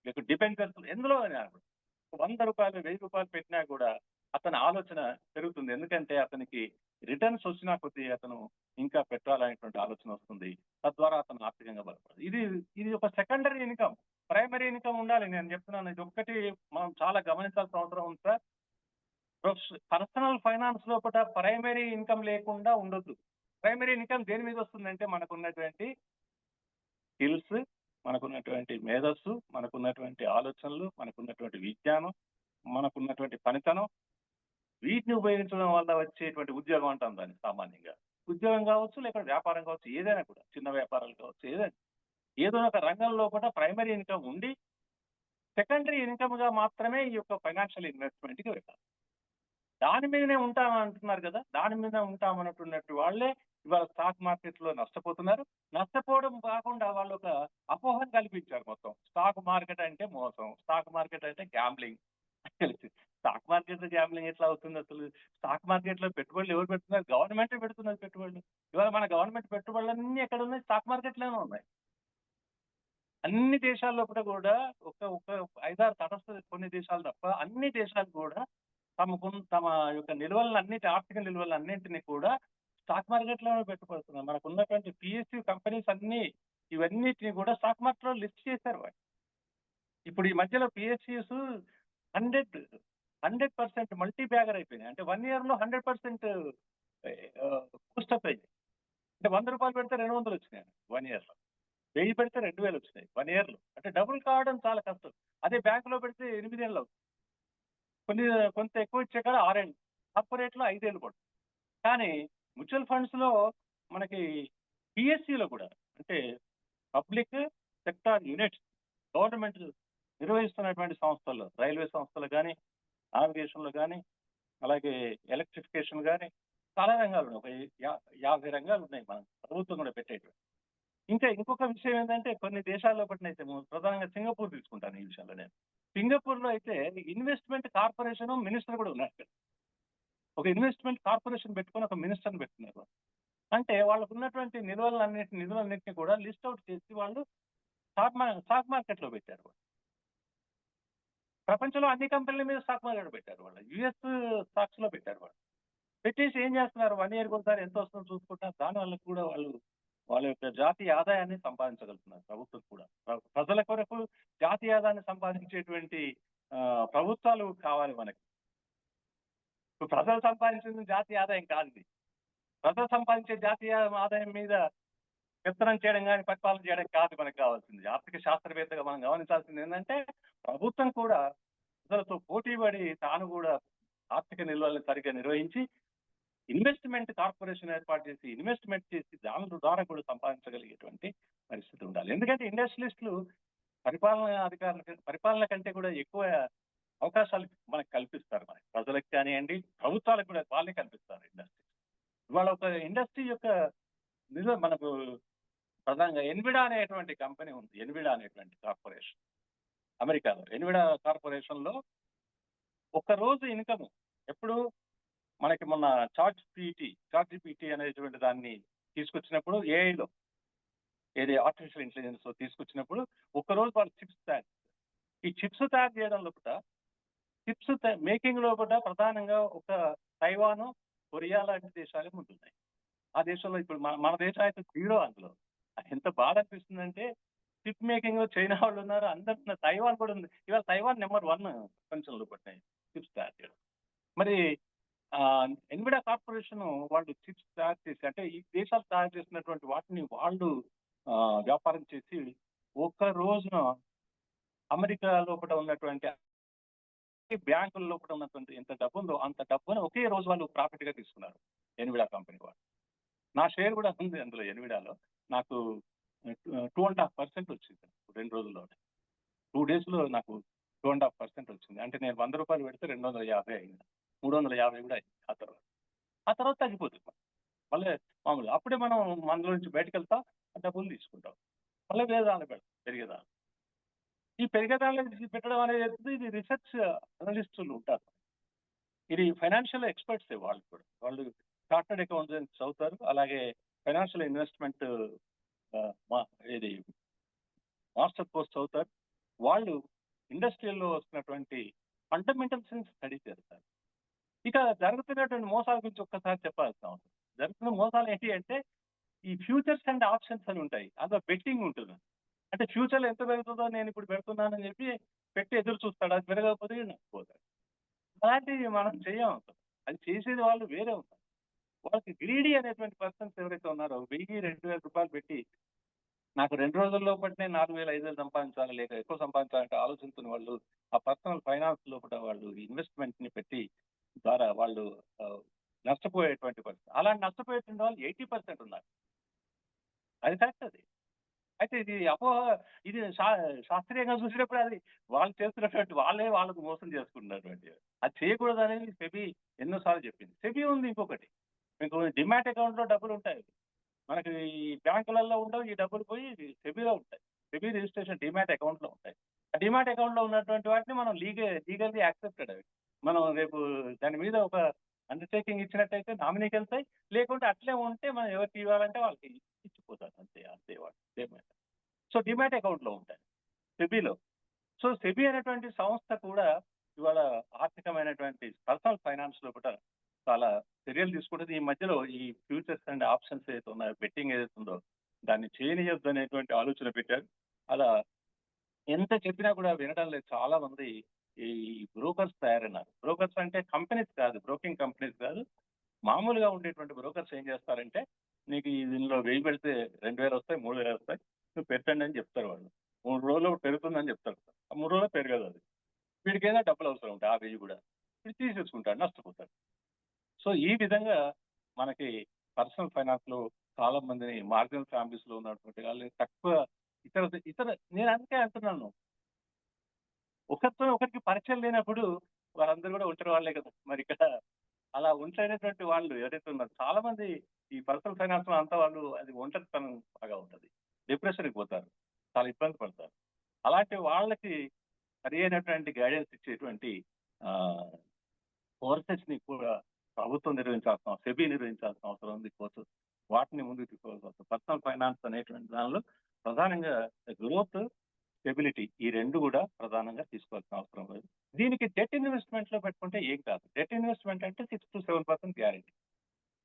లేక డిబెంచర్స్ ఎందులో 100 రూపాయలు, 1000 రూపాయలు పెట్టినా కూడా అతని ఆలోచన పెరుగుతుంది. ఎందుకంటే అతనికి రిటర్న్స్ వచ్చినా కొద్దీ అతను ఇంకా పెట్టాలనేటువంటి ఆలోచన వస్తుంది. తద్వారా అతను ఆర్థికంగా బలపడదు. ఇది ఒక సెకండరీ ఇన్కమ్. ప్రైమరీ ఇన్కమ్ ఉండాలి. నేను చెప్తున్నాను, ఇది ఒక్కటి మనం చాలా గమనించాల్సిన అవసరం ఉంది సార్. పర్సనల్ ఫైనాన్స్ లోపల ప్రైమరీ ఇన్కమ్ లేకుండా ఉండొద్దు. ప్రైమరీ ఇన్కమ్ దేని మీద వస్తుందంటే మనకున్నటువంటి స్కిల్స్, మనకున్నటువంటి మేధస్సు, మనకున్నటువంటి ఆలోచనలు, మనకున్నటువంటి విజ్ఞానం, మనకున్నటువంటి పనితనం, వీటిని ఉపయోగించడం వల్ల వచ్చేటువంటి ఉద్యోగం అంటాం దాన్ని సామాన్యంగా. ఉద్యోగం కావచ్చు, లేక వ్యాపారం కావచ్చు, ఏదైనా కూడా చిన్న వ్యాపారాలు కావచ్చు, ఏదో ఒక రంగంలో కూడా ప్రైమరీ ఇన్కమ్ ఉండి సెకండరీ ఇన్కమ్ గా మాత్రమే ఈ యొక్క ఫైనాన్షియల్ ఇన్వెస్ట్మెంట్ కి వెళ్ళాలి. దాని మీదనే అంటున్నారు కదా, దాని మీద ఉంటామన్నట్టున్నట్టు వాళ్ళే ఇవాళ స్టాక్ మార్కెట్ లో నష్టపోతున్నారు. నష్టపోవడం కాకుండా వాళ్ళు ఒక అపోహను కల్పించారు మొత్తం. స్టాక్ మార్కెట్ అంటే మోసం, స్టాక్ మార్కెట్ అంటే గ్యాంబ్లింగ్. స్టాక్ మార్కెట్ లో గ్యాంబ్లింగ్ ఎట్లా అవుతుంది అసలు? స్టాక్ మార్కెట్ లో పెట్టుబడులు ఎవరు పెడుతున్నారు? గవర్నమెంట్ పెడుతున్నారు పెట్టుబడులు. ఇవాళ మన గవర్నమెంట్ పెట్టుబడులన్నీ ఎక్కడ ఉన్నాయి? స్టాక్ మార్కెట్ లోనే ఉన్నాయి. అన్ని దేశాల్లో కూడా ఒక 5-6 తటస్థ కొన్ని దేశాలు తప్ప అన్ని దేశాలు కూడా తమ యొక్క నిల్వలన్నిటి, ఆర్థిక నిల్వలన్నింటినీ కూడా స్టాక్ మార్కెట్ లో పెట్టుబడుతున్నారు. మనకు ఉన్నటువంటి పిఎస్యు కంపెనీస్ అన్ని ఇవన్నిటిని కూడా స్టాక్ మార్కెట్ లో లిస్ట్ చేశారు వాళ్ళు. ఇప్పుడు ఈ మధ్యలో పిఎస్యుస్ 100% మల్టీ బ్యాగర్ అయిపోయినాయి. అంటే 1 year లో 100% బూస్టప్ అయింది. అంటే 100 రూపాయలు పెడితే 200 వచ్చినాయి 1 year లో. 1000 పెడితే 2000 వచ్చినాయి 1 year లో. అంటే డబుల్ కావడం చాలా కష్టం. అదే బ్యాంకులో పెడితే 8 ఏళ్ళు అవుతుంది. కొంత ఎక్కువ ఇచ్చే కాడ 6 ఏళ్ళు, కార్పొరేట్ లో 5 ఏళ్ళు పడుతుంది. కానీ మ్యూచువల్ ఫండ్స్ లో మనకి పిఎస్సిలో కూడా అంటే పబ్లిక్ సెక్టార్ యూనిట్స్, గవర్నమెంట్ నిర్వహిస్తున్నటువంటి సంస్థల్లో, రైల్వే సంస్థలు కానీ, నావిగేషన్లు కానీ, అలాగే ఎలక్ట్రిఫికేషన్ కానీ చాలా రంగాలు ఉన్నాయి. ఒక 50 రంగాలు ఉన్నాయి మన ప్రభుత్వం కూడా పెట్టేటువంటి. ఇంకా ఇంకొక విషయం ఏంటంటే కొన్ని దేశాల్లో పట్టినైతే ప్రధానంగా సింగపూర్ తీసుకుంటాను ఈ విషయంలో. నేను సింగపూర్ లో అయితే ఇన్వెస్ట్మెంట్ కార్పొరేషన్ మినిస్టర్ కూడా ఉన్నారు. ఒక ఇన్వెస్ట్మెంట్ కార్పొరేషన్ పెట్టుకొని ఒక మినిస్టర్ని పెట్టుకున్నారు. అంటే వాళ్ళకు ఉన్నటువంటి నిధులన్నింటినీ కూడా లిస్ట్ అవుట్ చేసి వాళ్ళు స్టాక్ మార్కెట్ లో పెట్టారు. ప్రపంచంలో అన్ని కంపెనీల మీద స్టాక్ మార్కెట్ పెట్టారు వాళ్ళు. యుఎస్ స్టాక్స్ లో పెట్టారు వాళ్ళు. పెట్టేసి ఏం చేస్తున్నారు? 1 year ఒకసారి ఎంత వస్తుందో చూసుకుంటారు. దానివల్ల కూడా వాళ్ళ యొక్క జాతీయ ఆదాయాన్ని సంపాదించగలుగుతున్నారు. ప్రభుత్వం కూడా ప్రజల కొరకు జాతీయ ఆదాయాన్ని సంపాదించేటువంటి ప్రభుత్వాలు కావాలి మనకి. ఇప్పుడు ప్రజలు సంపాదించిన జాతీయ ఆదాయం కాదు ఇది. ప్రజలు సంపాదించే జాతీయ ఆదాయం మీద పెత్తనం చేయడం కానీ పరిపాలన చేయడం కాదు మనకు కావాల్సింది. ఆర్థిక శాస్త్రవేత్తగా మనం గమనించాల్సింది ఏంటంటే ప్రభుత్వం కూడా ప్రజలతో పోటీపడి తాను కూడా ఆర్థిక నిల్వలను సరిగ్గా నిర్వహించి ఇన్వెస్ట్మెంట్ కార్పొరేషన్ ఏర్పాటు చేసి ఇన్వెస్ట్మెంట్ చేసి దాని ద్వారా కూడా సంపాదించగలిగేటువంటి పరిస్థితి ఉండాలి. ఎందుకంటే ఇండస్ట్రియలిస్టులు పరిపాలన కంటే కూడా ఎక్కువ అవకాశాలు మనకు కల్పిస్తారు. మనకి ప్రజలకు కానివ్వండి, ప్రభుత్వాలకు కూడా వాళ్ళే కల్పిస్తారు. ఇండస్ట్రీ ఇవాళ ఒక ఇండస్ట్రీ యొక్క మనకు ప్రధానంగా ఎన్విడా అనేటువంటి కంపెనీ ఉంది. ఎన్విడా అనేటువంటి కార్పొరేషన్ అమెరికాలో. ఎన్విడా కార్పొరేషన్ లో ఒక్కరోజు ఇన్కమ్ ఎప్పుడు మనకి మొన్న చాట్ జీపీటీ అనేటువంటి దాన్ని తీసుకొచ్చినప్పుడు ఏఐలో ఏది ఆర్టిఫిషియల్ ఇంటెలిజెన్స్ లో తీసుకొచ్చినప్పుడు ఒక్కరోజు వాళ్ళు చిప్స్ తయారు. ఈ చిప్స్ తయారు చేయడంలో కూడా చిప్స్ మేకింగ్ లో కూడా ప్రధానంగా ఒక తైవాను, కొరియా లాంటి దేశాలే ముందున్నాయి. ఆ దేశంలో ఇప్పుడు మన దేశం అయితే జీరో అందులో. ఎంత బాధ అనిపిస్తుందంటే చిప్ మేకింగ్ చైనా వాళ్ళు ఉన్నారు, అందరు తైవాన్ కూడా ఉంది. ఇవాళ తైవాన్ నెంబర్ 1 ప్రపంచంలో పట్టినాయి చిప్స్ తయారు చేయడం. మరి ఎన్విడా కార్పొరేషన్ వాళ్ళు చిప్స్ తయారు చేసి, అంటే ఈ దేశాలు తయారు చేసినటువంటి వాటిని వాళ్ళు వ్యాపారం చేసి ఒక్క రోజున అమెరికా లోపల ఉన్నటువంటి బ్యాంకుల లోపల ఉన్నటువంటి ఎంత డబ్బు ఉందో అంత డబ్బును ఒకే రోజు వాళ్ళు ప్రాఫిట్ గా తీసుకున్నారు ఎన్విడా కంపెనీ వాళ్ళు. నా షేర్ కూడా ఉంది అందులో ఎన్విడాలో. నాకు 2.5% వచ్చింది 2 రోజుల్లో. 2 days లో నాకు 2.5% వచ్చింది. అంటే నేను 100 రూపాయలు పెడితే 250 అయింది, 350 కూడా అయింది. ఆ తర్వాత తగ్గిపోతుంది మళ్ళీ మామూలు. అప్పుడే మనం మనలో నుంచి బయటకు వెళ్తాం, డబ్బులు తీసుకుంటాం, మళ్ళీ వేదాలు పెడతాం పెరిగేదాలు. ఈ పెరిగేదాలు పెట్టడం అనేది ఇది రీసెర్చ్ అనలిస్టులు ఉంటారు, ఇది ఫైనాన్షియల్ ఎక్స్పర్ట్స్ వాళ్ళు కూడా. వాళ్ళు చార్టర్డ్ అకౌంటెంట్స్ అవుతారు, అలాగే ఫైనాన్షియల్ ఇన్వెస్ట్మెంట్ ఇది మాస్టర్ కోర్స్ అవుతారు. వాళ్ళు ఇండస్ట్రియల్లో వస్తున్నటువంటి ఫండమెంటల్స్ స్టడీ చేస్తారు. ఇక జరుగుతున్నటువంటి మోసాల గురించి ఒక్కసారి చెప్పాల్సిన అవసరం. జరుగుతున్న మోసాలు ఏంటి అంటే ఈ ఫ్యూచర్స్ అండ్ ఆప్షన్స్ అని ఉంటాయి, అందులో బెట్టింగ్ ఉంటుంది. అంటే ఫ్యూచర్లో ఎంత పెరుగుతుందో నేను ఇప్పుడు పెడుతున్నానని చెప్పి పెట్టి ఎదురు చూస్తాడు, అది పెరగకపోతే నచ్చిపోతాడు. అలాంటివి మనం చేయం. అది చేసేది వాళ్ళు వేరే ఉంటారు. వాళ్ళకి గ్రీడీ అనేటువంటి పర్సన్స్ ఎవరైతే ఉన్నారో 1000-2000 రూపాయలు పెట్టి నాకు 2 రోజుల్లో పట్టినే 4000-5000 సంపాదించాలి, లేక ఎక్కువ సంపాదించాలంటే ఆలోచిస్తున్న వాళ్ళు ఆ పర్సనల్ ఫైనాన్స్ లోపల వాళ్ళు ఇన్వెస్ట్మెంట్ ని పెట్టి ద్వారా వాళ్ళు నష్టపోయేటువంటి పరిస్థితి. అలాంటి నష్టపోయేటువంటి వాళ్ళు 80% ఉన్నారు. అది కరెక్ట్. అది అయితే ఇది ఇది శాస్త్రీయంగా చూసినప్పుడు అది వాళ్ళు చేస్తున్నటువంటి వాళ్ళే వాళ్ళకు మోసం చేసుకుంటున్నటువంటి. అది చేయకూడదు అనేది సెబీ ఎన్నోసార్లు చెప్పింది. సెబీ ఉంది ఇంకొకటి, మీకు డిమాట్ అకౌంట్ లో డబ్బులు ఉంటాయి, మనకి ఈ బ్యాంకులలో ఉండవు. ఈ డబ్బులు పోయి సెబీలో ఉంటాయి. సెబీ రిజిస్ట్రేషన్ డిమాట్ అకౌంట్ లో ఉంటాయి. ఆ డిమాట్ అకౌంట్ లో ఉన్నటువంటి వాటిని మనం లీగల్లీ యాక్సెప్టెడ్ అవి. మనం రేపు దాని మీద ఒక అండర్టేకింగ్ ఇచ్చినట్టయితే నామినీకి వెళ్తాయి, లేకుంటే అట్లే ఉంటే మనం ఎవరికి ఇవ్వాలంటే వాళ్ళకి ఇచ్చిపోతారు, అంతే అంతే వాళ్ళు. సో డిమాట్ అకౌంట్ లో ఉంటాయి సెబీలో. సో సెబీ అనేటువంటి సంస్థ కూడా ఇవాళ ఆర్థికమైనటువంటి పర్సనల్ ఫైనాన్స్ లో కూడా చాలా చర్యలు తీసుకుంటుంది. ఈ మధ్యలో ఈ ఫ్యూచర్స్ అండ్ ఆప్షన్స్ ఏదైతే ఉన్నాయో, బెట్టింగ్ ఏదైతే ఉందో దాన్ని చేయనియొద్దు అనేటువంటి ఆలోచన పెట్టారు. అలా ఎంత చెప్పినా కూడా వినడం లేదు. చాలా మంది ఈ బ్రోకర్స్ తయారైనారు. బ్రోకర్స్ అంటే కంపెనీస్ కాదు, బ్రోకింగ్ కంపెనీస్ కాదు, మామూలుగా ఉండేటువంటి బ్రోకర్స్ ఏం చేస్తారంటే నీకు దీనిలో 1000 పెడితే 2000 వస్తాయి, 3000 వస్తాయి, నువ్వు పెట్టండి అని చెప్తారు వాళ్ళు. 3 రోజుల్లో పెరుగుతుందని చెప్తారు. ఆ 3 రోజుల్లో పెరగదు అది. వీడికైనా డబ్బులు అవసరం ఉంటాయి, ఆ 1000 కూడా వీడు తీసేసుకుంటాడు, నష్టపోతాడు. సో ఈ విధంగా మనకి పర్సనల్ ఫైనాన్స్ లో చాలా మందిని మార్జినల్ ఫ్యామిలీస్ లో ఉన్నటువంటి వాళ్ళు తక్కువ ఇతర నేను అందుకే అంటున్నాను, ఒకరికి పరిచయం లేనప్పుడు వాళ్ళందరూ కూడా ఒంటరి వాళ్ళే కదా. మరి ఇక్కడ అలా ఒంటరైనటువంటి వాళ్ళు ఎవరైతే ఉన్నారు, చాలా మంది ఈ పర్సనల్ ఫైనాన్స్ లో అంతా వాళ్ళు అది ఒంటరితనం బాగా ఉంటుంది, డిప్రెషన్కి పోతారు, చాలా ఇబ్బంది పడతారు. అలాంటి వాళ్ళకి సరి అయినటువంటి గైడెన్స్ ఇచ్చేటువంటి కోర్సెస్ ని కూడా ప్రభుత్వం నిర్వహించాల్సిన, సెబీ నిర్వహించాల్సిన అవసరం ఉంది. కోర్సు వాటిని ముందుకు తీసుకోవాల్సి వస్తుంది. పర్సనల్ ఫైనాన్స్ అనేటువంటి దానిలో ప్రధానంగా గ్రోత్, స్టెబిలిటీ ఈ రెండు కూడా ప్రధానంగా తీసుకోవాల్సిన అవసరం లేదు. దీనికి డెట్ ఇన్వెస్ట్మెంట్ లో పెట్టుకుంటే ఏం కాదు. డెట్ ఇన్వెస్ట్మెంట్ అంటే 6-7% గ్యారెంటీ.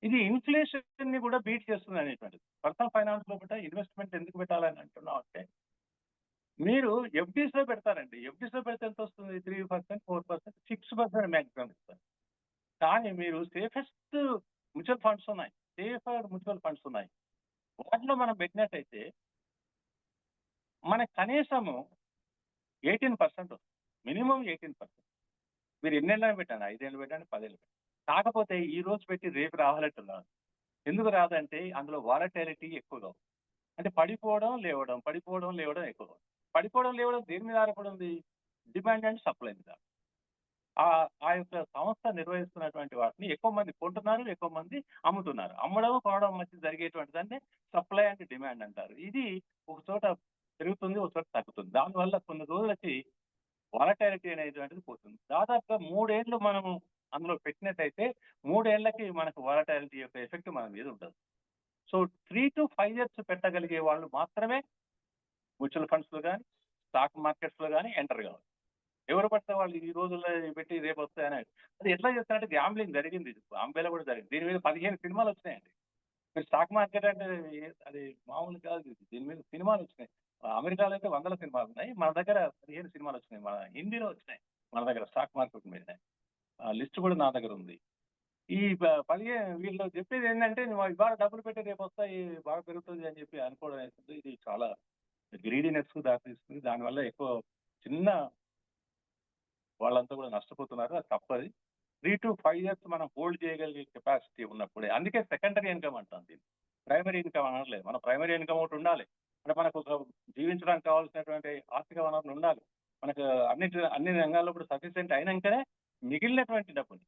ఇది ఇన్ఫ్లేషన్ ని కూడా బీట్ చేస్తుంది అనేటువంటిది. పర్సనల్ ఫైనాన్స్ లో కూడా ఇన్వెస్ట్మెంట్ ఎందుకు పెట్టాలని అంటున్నాం అంటే, మీరు ఎఫ్డీస్ లో పెడతారండి. ఎఫ్డీస్ లో పెడితే ఎంత వస్తుంది? 3%, 4%, 6% మ్యాక్సిమం ఇస్తారు. కానీ మీరు సేఫెస్ట్ మ్యూచువల్ ఫండ్స్ ఉన్నాయి, సేఫర్ మ్యూచువల్ ఫండ్స్ ఉన్నాయి, వాటిలో మనం పెట్టినట్టయితే మనకు కనీసము 18% వస్తుంది, మినిమం 18%. మీరు ఎన్నేళ్ళని పెట్టండి, 5 ఏళ్ళు పెట్టండి, 10 ఏళ్ళు పెట్టండి. కాకపోతే ఈ రోజు పెట్టి రేపు రావాలంటున్నారు. ఎందుకు రాదంటే అందులో వాలటాలిటీ ఎక్కువగా ఉంది. అంటే పడిపోవడం లేవడం, పడిపోవడం లేవడం ఎక్కువగా ఉంది. పడిపోవడం లేవడం దేని మీద ఆధారపడి ఉంది? డిమాండ్ అండ్ సప్లై మీద. ఆ యొక్క సంస్థ నిర్వహిస్తున్నటువంటి వాటిని ఎక్కువ మంది కొంటున్నారు, ఎక్కువ మంది అమ్ముతున్నారు. అమ్మడం కొనడం మధ్య జరిగేటువంటి దాన్ని సప్లై అండ్ డిమాండ్ అంటారు. ఇది ఒక చోట పెరుగుతుంది, ఒక చోట తగ్గుతుంది. దానివల్ల కొన్ని రోజులకి వాలటాలిటీ అనేటువంటిది పోతుంది. దాదాపుగా 3 ఏళ్ళు మనము అందులో పెట్టినట్టయితే 3 ఏళ్లకి మనకు వాలటాలిటీ యొక్క ఎఫెక్ట్ మన మీద ఉంటుంది. సో 3 to 5 years పెట్టగలిగే వాళ్ళు మాత్రమే మ్యూచువల్ ఫండ్స్ లో కానీ, స్టాక్ మార్కెట్స్ లో కానీ ఎంటర్ కావాలి. ఎవరు పడితే వాళ్ళు ఈ రోజుల్లో పెట్టి రేపు వస్తాయని. అది ఎట్లా చేస్తారంటే గ్యాంబ్లింగ్ జరిగింది. బాంబేలో కూడా జరిగింది. దీని మీద 15 సినిమాలు వచ్చినాయండి. మీరు స్టాక్ మార్కెట్ అంటే అది మామూలు కాదు ఇది. దీని మీద సినిమాలు వచ్చినాయి. అమెరికాలో అయితే వందల సినిమాలు ఉన్నాయి. మన దగ్గర 15 సినిమాలు వచ్చినాయి. మన హిందీలో వచ్చినాయి. మన దగ్గర స్టాక్ మార్కెట్ మీద. లిస్ట్ కూడా నా దగ్గర ఉంది. ఈ 15 వీళ్ళు చెప్పేది ఏంటంటే నువ్వు ఇవాళ డబ్బులు పెట్టి రేపు వస్తాయి బాగా పెరుగుతుంది అని చెప్పి అనుకోవడం అవుతుంది. ఇది చాలా గ్రీడీనెస్ దారితీస్తుంది. దానివల్ల ఎక్కువ చిన్న వాళ్ళంతా కూడా నష్టపోతున్నారు. అది తప్పది. 3 to 5 ఇయర్స్ మనం హోల్డ్ చేయగలిగే కెపాసిటీ ఉన్నప్పుడే. అందుకే సెకండరీ ఇన్కమ్ అంటాం దీన్ని. ప్రైమరీ ఇన్కమ్ అనట్లేదు. మన ప్రైమరీ ఇన్కమ్ ఒకటి ఉండాలి. అంటే మనకు ఒక జీవించడానికి కావాల్సినటువంటి ఆర్థిక వనరులు ఉండాలి. మనకు అన్ని రంగాల్లో కూడా సఫిషియెంట్ అయినాకనే మిగిలినటువంటి డబ్బుని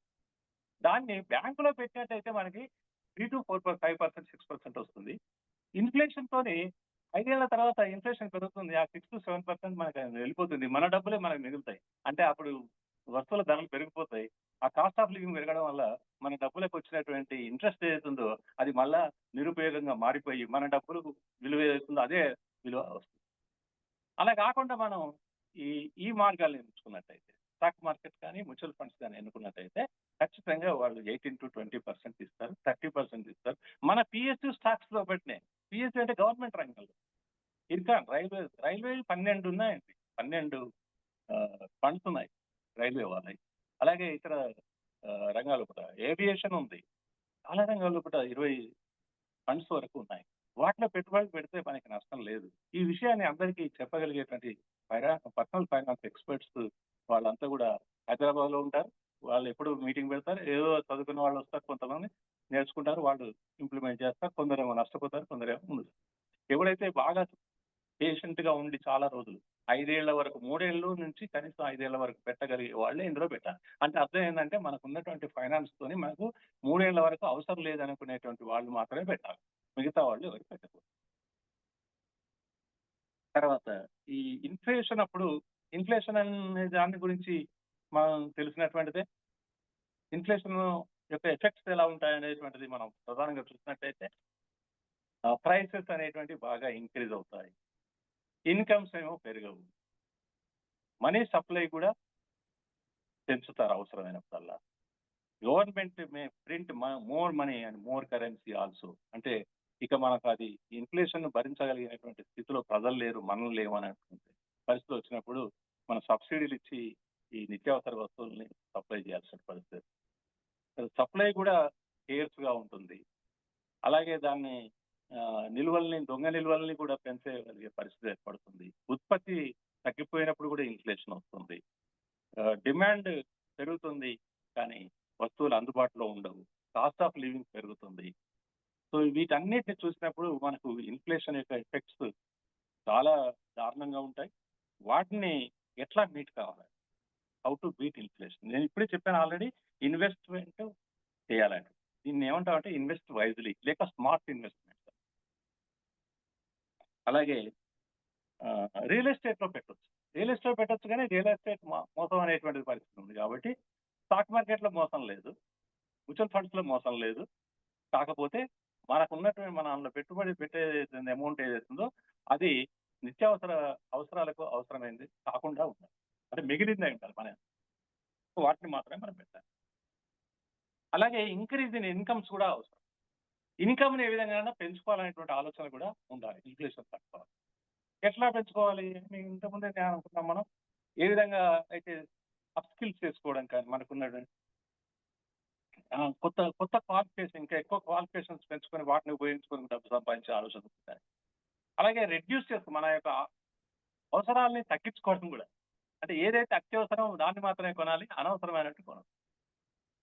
దాన్ని బ్యాంకులో పెట్టినట్టయితే మనకి 3 to 5%, 6% వస్తుంది. ఇన్ఫ్లేషన్ తోని 5 ఏళ్ల తర్వాత ఇన్ఫ్లేషన్ పెరుగుతుంది. ఆ 6 to 7% మనకి వెళ్ళిపోతుంది. మన డబ్బులే మనకు మిగులుతాయి. అంటే అప్పుడు వస్తువుల ధరలు పెరిగిపోతాయి. ఆ కాస్ట్ ఆఫ్ లివింగ్ పెరగడం వల్ల మన డబ్బులకు వచ్చినటువంటి ఇంట్రెస్ట్ ఏదైతుందో అది మళ్ళా నిరుపయోగంగా మారిపోయి మన డబ్బులు విలువ ఏదైతుందో అదే విలువ వస్తుంది. అలా కాకుండా మనం ఈ ఈ మార్గాలను ఎంచుకున్నట్టయితే స్టాక్ మార్కెట్ కానీ మ్యూచువల్ ఫండ్స్ కానీ ఎన్నుకున్నట్టయితే ఖచ్చితంగా వాళ్ళు 18 to 20% ఇస్తారు, 30% ఇస్తారు. మన పిఎస్యు స్టాక్స్ లో పెట్టినాయి. పిఎస్యు అంటే గవర్నమెంట్ రంగంలో ఇర్కాన్ రైల్వే 12 ఉన్నాయండి. 12 ఫండ్స్ ఉన్నాయి రైల్వే వాళ్ళవి. అలాగే ఇతర రంగాలు కూడా ఏవియేషన్ ఉంది. చాలా రంగాల్లో కూడా 20 ఫండ్స్ వరకు ఉన్నాయి. వాటిలో పెట్టుబడి పెడితే మనకి నష్టం లేదు. ఈ విషయాన్ని అందరికీ చెప్పగలిగేటువంటి పర్సనల్ ఫైనాన్స్ ఎక్స్పర్ట్స్ వాళ్ళంతా కూడా హైదరాబాద్ లో ఉంటారు. వాళ్ళు ఎప్పుడు మీటింగ్ పెడతారు. ఏదో చదువుకున్న వాళ్ళు వస్తారు, కొంతమంది నేర్చుకుంటారు, వాళ్ళు ఇంప్లిమెంట్ చేస్తారు. కొందరేమో నష్టపోతారు, కొందరేమో ముందు. ఎవడైతే బాగా పేషెంట్ గా ఉండి చాలా రోజులు 5 ఏళ్ల వరకు 3 ఏళ్ళు నుంచి కనీసం 5 ఏళ్ల వరకు పెట్టగలిగే వాళ్ళే ఇందులో పెట్టాలి. అంటే అర్థం ఏంటంటే మనకు ఉన్నటువంటి ఫైనాన్స్ తోని మనకు 3 ఏళ్ల వరకు అవసరం లేదనుకునేటువంటి వాళ్ళు మాత్రమే పెట్టాలి. మిగతా వాళ్ళు ఎవరు పెట్టకూడదు. తర్వాత ఈ ఇన్ఫ్లేషన్ అప్పుడు ఇన్ఫ్లేషన్ అనే దాని గురించి మనం తెలిసినటువంటిదే. ఇన్ఫ్లేషన్ యొక్క ఎఫెక్ట్స్ ఎలా ఉంటాయనేటువంటిది మనం ప్రధానంగా చూసినట్టయితే ప్రైసెస్ అనేటువంటి బాగా ఇంక్రీజ్ అవుతాయి. ఇన్కమ్స్ ఏమో పెరగవు. మనీ సప్లై కూడా పెంచుతారు అవసరమైనప్పుడల్లా. Government may print more money and more currency also. అంటే ఇక మనకు అది ఇన్ఫ్లేషన్ భరించగలిగినటువంటి స్థితిలో ప్రజలు లేరు, మనం లేవు అనేటువంటి పరిస్థితి వచ్చినప్పుడు మన సబ్సిడీలు ఇచ్చి ఈ నిత్యావసర వస్తువుల్ని సప్లై చేయాల్సిన పరిస్థితి. సప్లై కూడా కేర్స్ గా ఉంటుంది. అలాగే దాన్ని దొంగ నిల్వల్ని కూడా పెంచగలిగే పరిస్థితి ఏర్పడుతుంది. ఉత్పత్తి తగ్గిపోయినప్పుడు కూడా ఇన్ఫ్లేషన్ వస్తుంది. డిమాండ్ పెరుగుతుంది కానీ వస్తువులు అందుబాటులో ఉండవు. కాస్ట్ ఆఫ్ లివింగ్ పెరుగుతుంది. సో వీటన్నిటిని చూసినప్పుడు మనకు ఇన్ఫ్లేషన్ యొక్క ఎఫెక్ట్స్ చాలా దారుణంగా ఉంటాయి. వాటిని ఎట్లా మీట్ కావాలి, హౌ టు బీట్ ఇన్ఫ్లేషన్. నేను ఇప్పుడే చెప్పాను ఆల్రెడీ, ఇన్వెస్ట్మెంట్ చేయాలండి. దీన్ని ఏమంటామంటే ఇన్వెస్ట్ వైజ్లీ లేక స్మార్ట్ ఇన్వెస్ట్మెంట్. అలాగే రియల్ ఎస్టేట్ లో పెట్టొచ్చు. రియల్ ఎస్టేట్ పెట్టొచ్చు కానీ రియల్ ఎస్టేట్ మోసం అనేటువంటిది పరిస్థితి ఉంది. కాబట్టి స్టాక్ మార్కెట్ లో మోసం లేదు, మ్యూచువల్ ఫండ్స్ లో మోసం లేదు. కాకపోతే మనకు ఉన్నటువంటి మన అందులో పెట్టుబడి పెట్టే అమౌంట్ ఏదైతుందో అది నిత్యావసర అవసరాలకు అవసరమైంది కాకుండా ఉండాలి. అంటే మిగిలిందే ఉండాలి మన వాటిని మాత్రమే మనం పెట్టాలి. అలాగే ఇంక్రీజ్ ఇన్ ఇన్కమ్స్ కూడా అవసరం. ఇన్కమ్ ఏ విధంగా పెంచుకోవాలనేటువంటి ఆలోచన కూడా ఉండాలి. ఇన్ఫ్లేషన్ తట్టుకోవాలి. ఎట్లా పెంచుకోవాలి? మీకు ఇంతకుముందే నేను అనుకున్నాం మనం ఏ విధంగా అయితే అప్ స్కిల్స్ చేసుకోవడం కానీ మనకున్నటువంటి కొత్త కొత్త క్వాలిఫికేషన్, ఇంకా ఎక్కువ క్వాలిఫికేషన్స్ పెంచుకొని వాటిని ఉపయోగించుకొని డబ్బు సంపాదించే ఆలోచన ఉంటాయి. అలాగే రెడ్యూస్ చేస్తూ మన యొక్క అవసరాలని తగ్గించుకోవడం కూడా. అంటే ఏదైతే అత్యవసరం దాన్ని మాత్రమే కొనాలి, అనవసరమైనట్టు కొనాలి.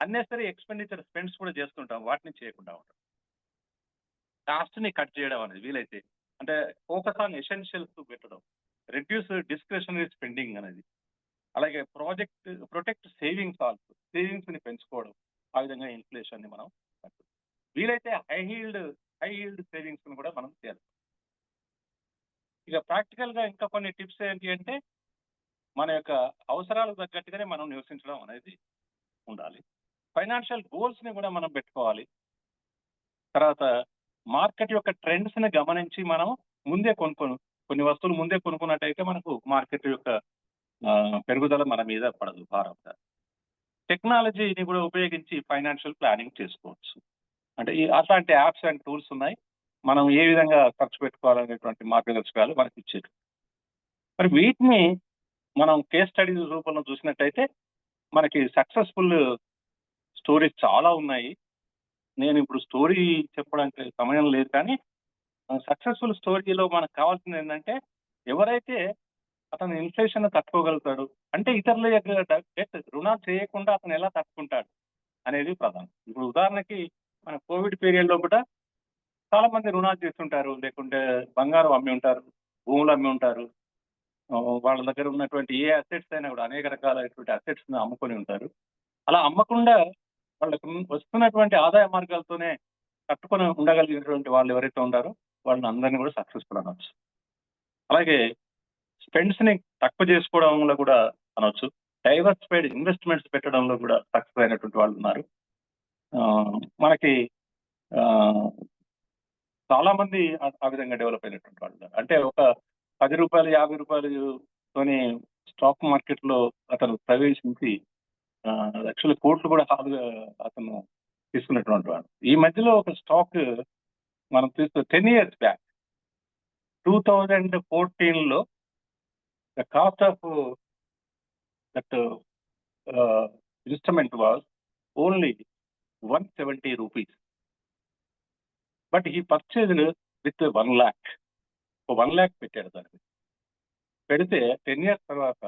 అన్నెసరీ ఎక్స్పెండిచర్ స్పెండ్స్ కూడా చేస్తుంటాం, వాటిని చేయకుండా ఉంటాం. కాస్ట్ని కట్ చేయడం అనేది వీలైతే, అంటే ఫోకస్ ఆన్ ఎసెన్షియల్స్ పెట్టడం, రెడ్యూస్ డిస్క్రిషనరీ స్పెండింగ్ అనేది. అలాగే ప్రొటెక్ట్ సేవింగ్స్ ఆల్సో, సేవింగ్స్ ని పెంచుకోవడం. ఆ విధంగా ఇన్ఫ్లేషన్ ని మనం వీలైతే హై హీల్డ్ సేవింగ్స్ ని కూడా మనం చేయాలి. ఇక ప్రాక్టికల్ గా ఇంకా కొన్ని టిప్స్ ఏంటి అంటే మన యొక్క అవసరాలకు తగ్గట్టుగానే మనం నివసించడం అనేది ఉండాలి. ఫైనాన్షియల్ గోల్స్ ని కూడా మనం పెట్టుకోవాలి. తర్వాత మార్కెట్ యొక్క ట్రెండ్స్ ని గమనించి మనం ముందే కొన్ని వస్తువులు ముందే కొనుక్కున్నట్టయితే మనకు మార్కెట్ యొక్క పెరుగుదల మన మీద పడదు భారంగా. టెక్నాలజీని కూడా ఉపయోగించి ఫైనాన్షియల్ ప్లానింగ్ చేసుకోవచ్చు. అంటే అట్లాంటి యాప్స్ అండ్ టూల్స్ ఉన్నాయి. మనం ఏ విధంగా ఖర్చు పెట్టుకోవాలనేటువంటి మార్గదర్శకాలు మనకి ఇచ్చారు. మరి వీటిని మనం కేస్ స్టడీస్ రూపంలో చూసినట్టయితే మనకి సక్సెస్ఫుల్ స్టోరీస్ చాలా ఉన్నాయి. నేను ఇప్పుడు స్టోరీ చెప్పడానికి సమయం లేదు, కానీ సక్సెస్ఫుల్ స్టోరీలో మనకు కావాల్సింది ఏంటంటే ఎవరైతే అతను ఇన్ఫ్లేషన్ తట్టుకోగలుగుతాడు, అంటే ఇతరుల దగ్గర రుణాలు చేయకుండా అతను ఎలా తట్టుకుంటాడు అనేది ప్రధానం. ఇప్పుడు ఉదాహరణకి మన కోవిడ్ పీరియడ్ లో కూడా చాలా మంది రుణాలు చేస్తుంటారు, లేకుంటే బంగారం అమ్మి ఉంటారు, భూములు అమ్మి ఉంటారు. వాళ్ళ దగ్గర ఉన్నటువంటి ఏ అసెట్స్ అయినా కూడా అనేక రకాలైనటువంటి అసెట్స్ అమ్ముకొని ఉంటారు. అలా అమ్మకుండా వాళ్ళకు వస్తున్నటువంటి ఆదాయ మార్గాలతోనే తట్టుకొని ఉండగలిగినటువంటి వాళ్ళు ఎవరైతే ఉంటారో వాళ్ళని అందరినీ కూడా సక్సెస్ఫుల్ అనవచ్చు. అలాగే స్పెండ్స్ ని తక్కువ చేసుకోవడంలో కూడా అనవచ్చు. డైవర్సిఫైడ్ ఇన్వెస్ట్మెంట్స్ పెట్టడంలో కూడా సక్సెస్ అయినటువంటి వాళ్ళు ఉన్నారు. మనకి చాలా మంది ఆ విధంగా డెవలప్ అయినటువంటి వాళ్ళు ఉన్నారు. అంటే ఒక 10 రూపాయలు 50 రూపాయలతోని స్టాక్ మార్కెట్ లో అతను ప్రవేశించి లక్షల కోట్లు కూడా అతను తీసుకున్నటువంటి వాడు. ఈ మధ్యలో ఒక స్టాక్ మనం తీసుకు 10 years బ్యాక్ 2014లో the cost of that instrument was only 170 rupees. But ఈ పర్చేజ్డ్ విత్ 1 lakh. 1 lakh పెట్టాడు దానికి. పెడితే 10 years తర్వాత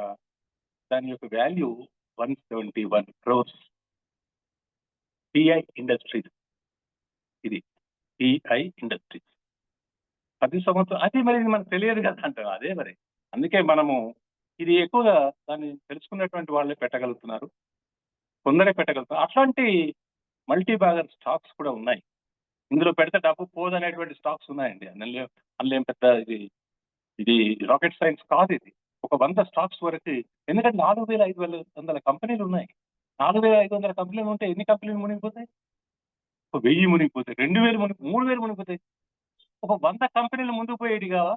దాని యొక్క వాల్యూ 171 crores. టిఐ ఇండస్ట్రీస్, ఇది టిఐ ఇండస్ట్రీస్ 10 సంవత్సరం. అది మరి మనకు తెలియదు కదా అంటారు. అదే మరి అందుకే మనము ఇది ఎక్కువగా దాన్ని తెలుసుకున్నటువంటి వాళ్ళే పెట్టగలుగుతున్నారు, కొందరే పెట్టగలుగుతారు. అట్లాంటి మల్టీ బ్యాగర్ స్టాక్స్ కూడా ఉన్నాయి. ఇందులో పెడితే డబ్బు పోదనేటువంటి స్టాక్స్ ఉన్నాయండి. అందులో ఏం పెద్ద ఇది రాకెట్ సైన్స్ కాదు. ఇది ఒక 100 స్టాక్స్ వరకు. ఎందుకంటే 4500 కంపెనీలు ఉన్నాయి. 4500 కంపెనీలు ఉంటే ఎన్ని కంపెనీలు మునిగిపోతాయి? 1000 మునిగిపోతాయి, 2000 3000 మునిగిపోతాయి. ఒక 100 కంపెనీలు ముందుకు పోయేది కావా?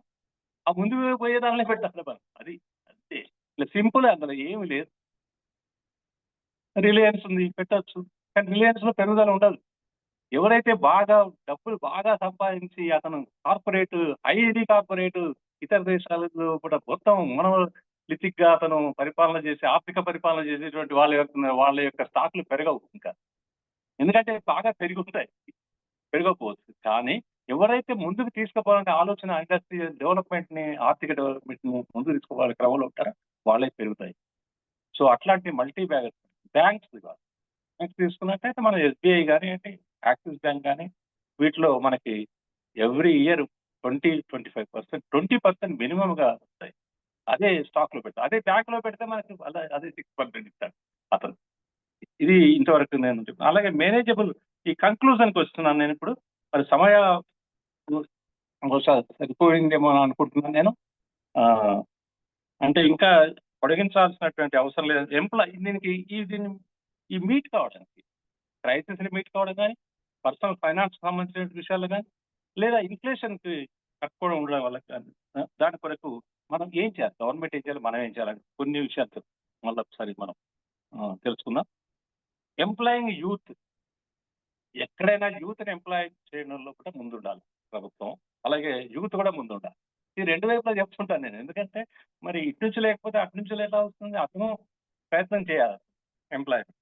ఆ ముందుకు పోయే దానిలో పెట్టాలి మనం. అది అంతే, ఇలా సింపుల్. అందులో ఏమి లేదు. రిలయన్స్ ఉంది, పెట్టచ్చు. కానీ రిలయన్స్ లో పెరుగుదల ఉండదు. ఎవరైతే డబ్బులు బాగా సంపాదించి అతను ఐడి కార్పొరేట్ ఇతర దేశాలలో కూడా మొత్తం లితిక్ గా అతను పరిపాలన చేసి ఆర్థిక పరిపాలన చేసేటువంటి వాళ్ళ యొక్క స్టాక్లు పెరగవు ఇంకా. ఎందుకంటే బాగా పెరుగుతాయి, పెరగకపోవచ్చు. కానీ ఎవరైతే ముందుకు తీసుకుపోవాలనే ఆలోచన, ఇండస్ట్రియల్ డెవలప్మెంట్ ని, ఆర్థిక డెవలప్మెంట్ ని ముందుకు తీసుకోవాలనే క్రమంలో ఉంటారో వాళ్ళే పెరుగుతాయి. సో అట్లాంటి మల్టీ బ్యాంక్స్ తీసుకున్నట్టయితే మన ఎస్బీఐ కానీ యాక్సిస్ బ్యాంక్ కానీ వీటిలో మనకి ఎవ్రీ ఇయర్ 20-25%, 20% మినిమం గా వస్తాయి. అదే స్టాక్ లో పెడతారు. అదే బ్యాంక్ లో పెడితే మనకి అదే 6% ఇస్తాడు అతను. ఇది ఇంతవరకు నేను చెప్తాను. అలాగే మేనేజబుల్, ఈ కంక్లూజన్ కి వస్తున్నాను నేను ఇప్పుడు. మరి సమయ సరిపోయిందేమో అనుకుంటున్నాను నేను. అంటే ఇంకా పొడిగించాల్సినటువంటి అవసరం లేదు. దీన్ని ఈ మీట్ కావడానికి, క్రైసిస్ ని మీట్ కావడం కానీ, పర్సనల్ ఫైనాన్స్ సంబంధించిన విషయాలు కానీ, లేదా ఇన్ఫ్లేషన్ కి తక్కువ ఉండడం వల్ల కానీ, దాని కొరకు మనం ఏం చేయాలి, గవర్నమెంట్ ఏం చేయాలి, మనం ఏం చేయాలని కొన్ని విషయాలు మళ్ళీ ఒకసారి మనం తెలుసుకుందాం. ఎంప్లాయింగ్ యూత్, ఎక్కడైనా యూత్ ని ఎంప్లాయ్ చేయడంలో కూడా ముందుండాలి ప్రభుత్వం. అలాగే యూత్ కూడా ముందుండాలి. ఈ రెండు వైపులా చెప్పుకుంటాను నేను. ఎందుకంటే మరి ఇటు నుంచి లేకపోతే అటు నుంచి ఎలా వస్తుంది? అతను ప్రయత్నం చేయాలి ఎంప్లాయ్మెంట్.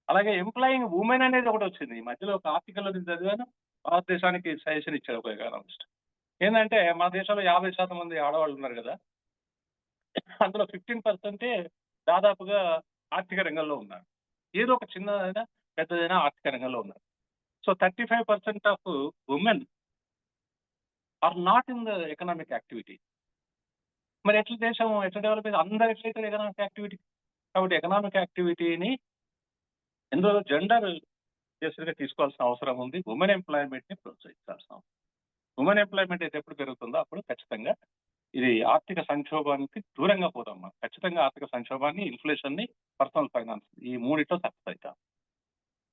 అలాగే ఎంప్లాయింగ్ ఉమెన్ అనేది ఒకటి వచ్చింది. ఈ మధ్యలో ఒక ఆర్టికల్లో నేను చదివాను. భారతదేశానికి సజెషన్ ఇచ్చారు ఒక ఎకానమిస్ట్. ఏంటంటే మన దేశంలో 50% మంది ఆడవాళ్ళు ఉన్నారు కదా, అందులో 15% దాదాపుగా ఆర్థిక రంగంలో ఉన్నారు. ఏదో ఒక చిన్నదైనా పెద్దదైనా ఆర్థిక రంగంలో ఉన్నారు. So 35% of women are not in the economic activity. మరి దేశం ఎట్లా డెవలప్ అయింది? అందరు ఎట్లయితే ఎకనామిక్ యాక్టివిటీ. కాబట్టి ఎకనామిక్ యాక్టివిటీని ఎందులో జెండర్ బేస్డ్గా తీసుకోవాల్సిన అవసరం ఉంది. ఉమెన్ ఎంప్లాయ్మెంట్ ని ప్రోత్సహించాల్సిన అవసరం. ఉమెన్ ఎంప్లాయ్మెంట్ అయితే ఎప్పుడు పెరుగుతుందో అప్పుడు ఖచ్చితంగా ఇది ఆర్థిక సంక్షోభానికి దూరంగా పోతాం. మనం ఖచ్చితంగా ఆర్థిక సంక్షోభాన్ని, ఇన్ఫ్లేషన్ ని, పర్సనల్ ఫైనాన్స్, ఈ మూడిట్లో సక్సెస్ అవుతాం.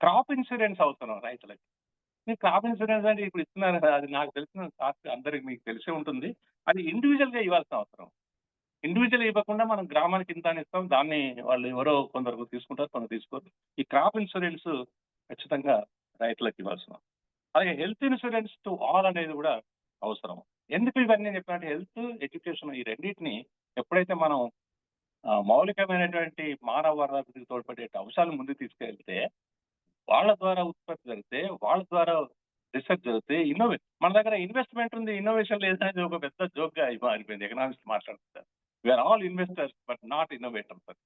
క్రాప్ ఇన్సూరెన్స్ అవసరం రైతులకి. మీరు క్రాప్ ఇన్సూరెన్స్ అంటే ఇప్పుడు ఇస్తున్నారు కదా, అది నాకు తెలిసిన అందరికి మీకు తెలిసే ఉంటుంది. అది ఇండివిజువల్ గా ఇవ్వాల్సిన అవసరం. ఇండివిజువల్ ఇవ్వకుండా మనం గ్రామానికి ఇంత అని ఇస్తాం, దాన్ని వాళ్ళు ఎవరో కొందరు తీసుకుంటారు, కొందరు తీసుకోరు. ఈ క్రాప్ ఇన్సూరెన్స్ ఖచ్చితంగా రైతులకు ఇవ్వాల్సిన, అలాగే హెల్త్ ఇన్సూరెన్స్ టు ఆల్ అనేది కూడా అవసరం. ఎందుకు ఇవన్నీ చెప్పినట్టు హెల్త్, ఎడ్యుకేషన్ ఈ రెండింటిని ఎప్పుడైతే మనం మౌలికమైనటువంటి మానవ వనరులకు తోడ్పడే అంశాలు ముందుకు తీసుకెళ్తే, వాళ్ళ ద్వారా ఉత్పత్తి జరిగితే, వాళ్ళ ద్వారా రీసెర్చ్ జరిగితే, మన దగ్గర ఇన్వెస్ట్మెంట్ ఉంది, ఇన్నోవేషన్ లేదనేది ఒక పెద్ద జోక్ గా మారిపోయింది. ఎకనామిక్స్ మాట్లాడుతారు, we are all investors but not innovators.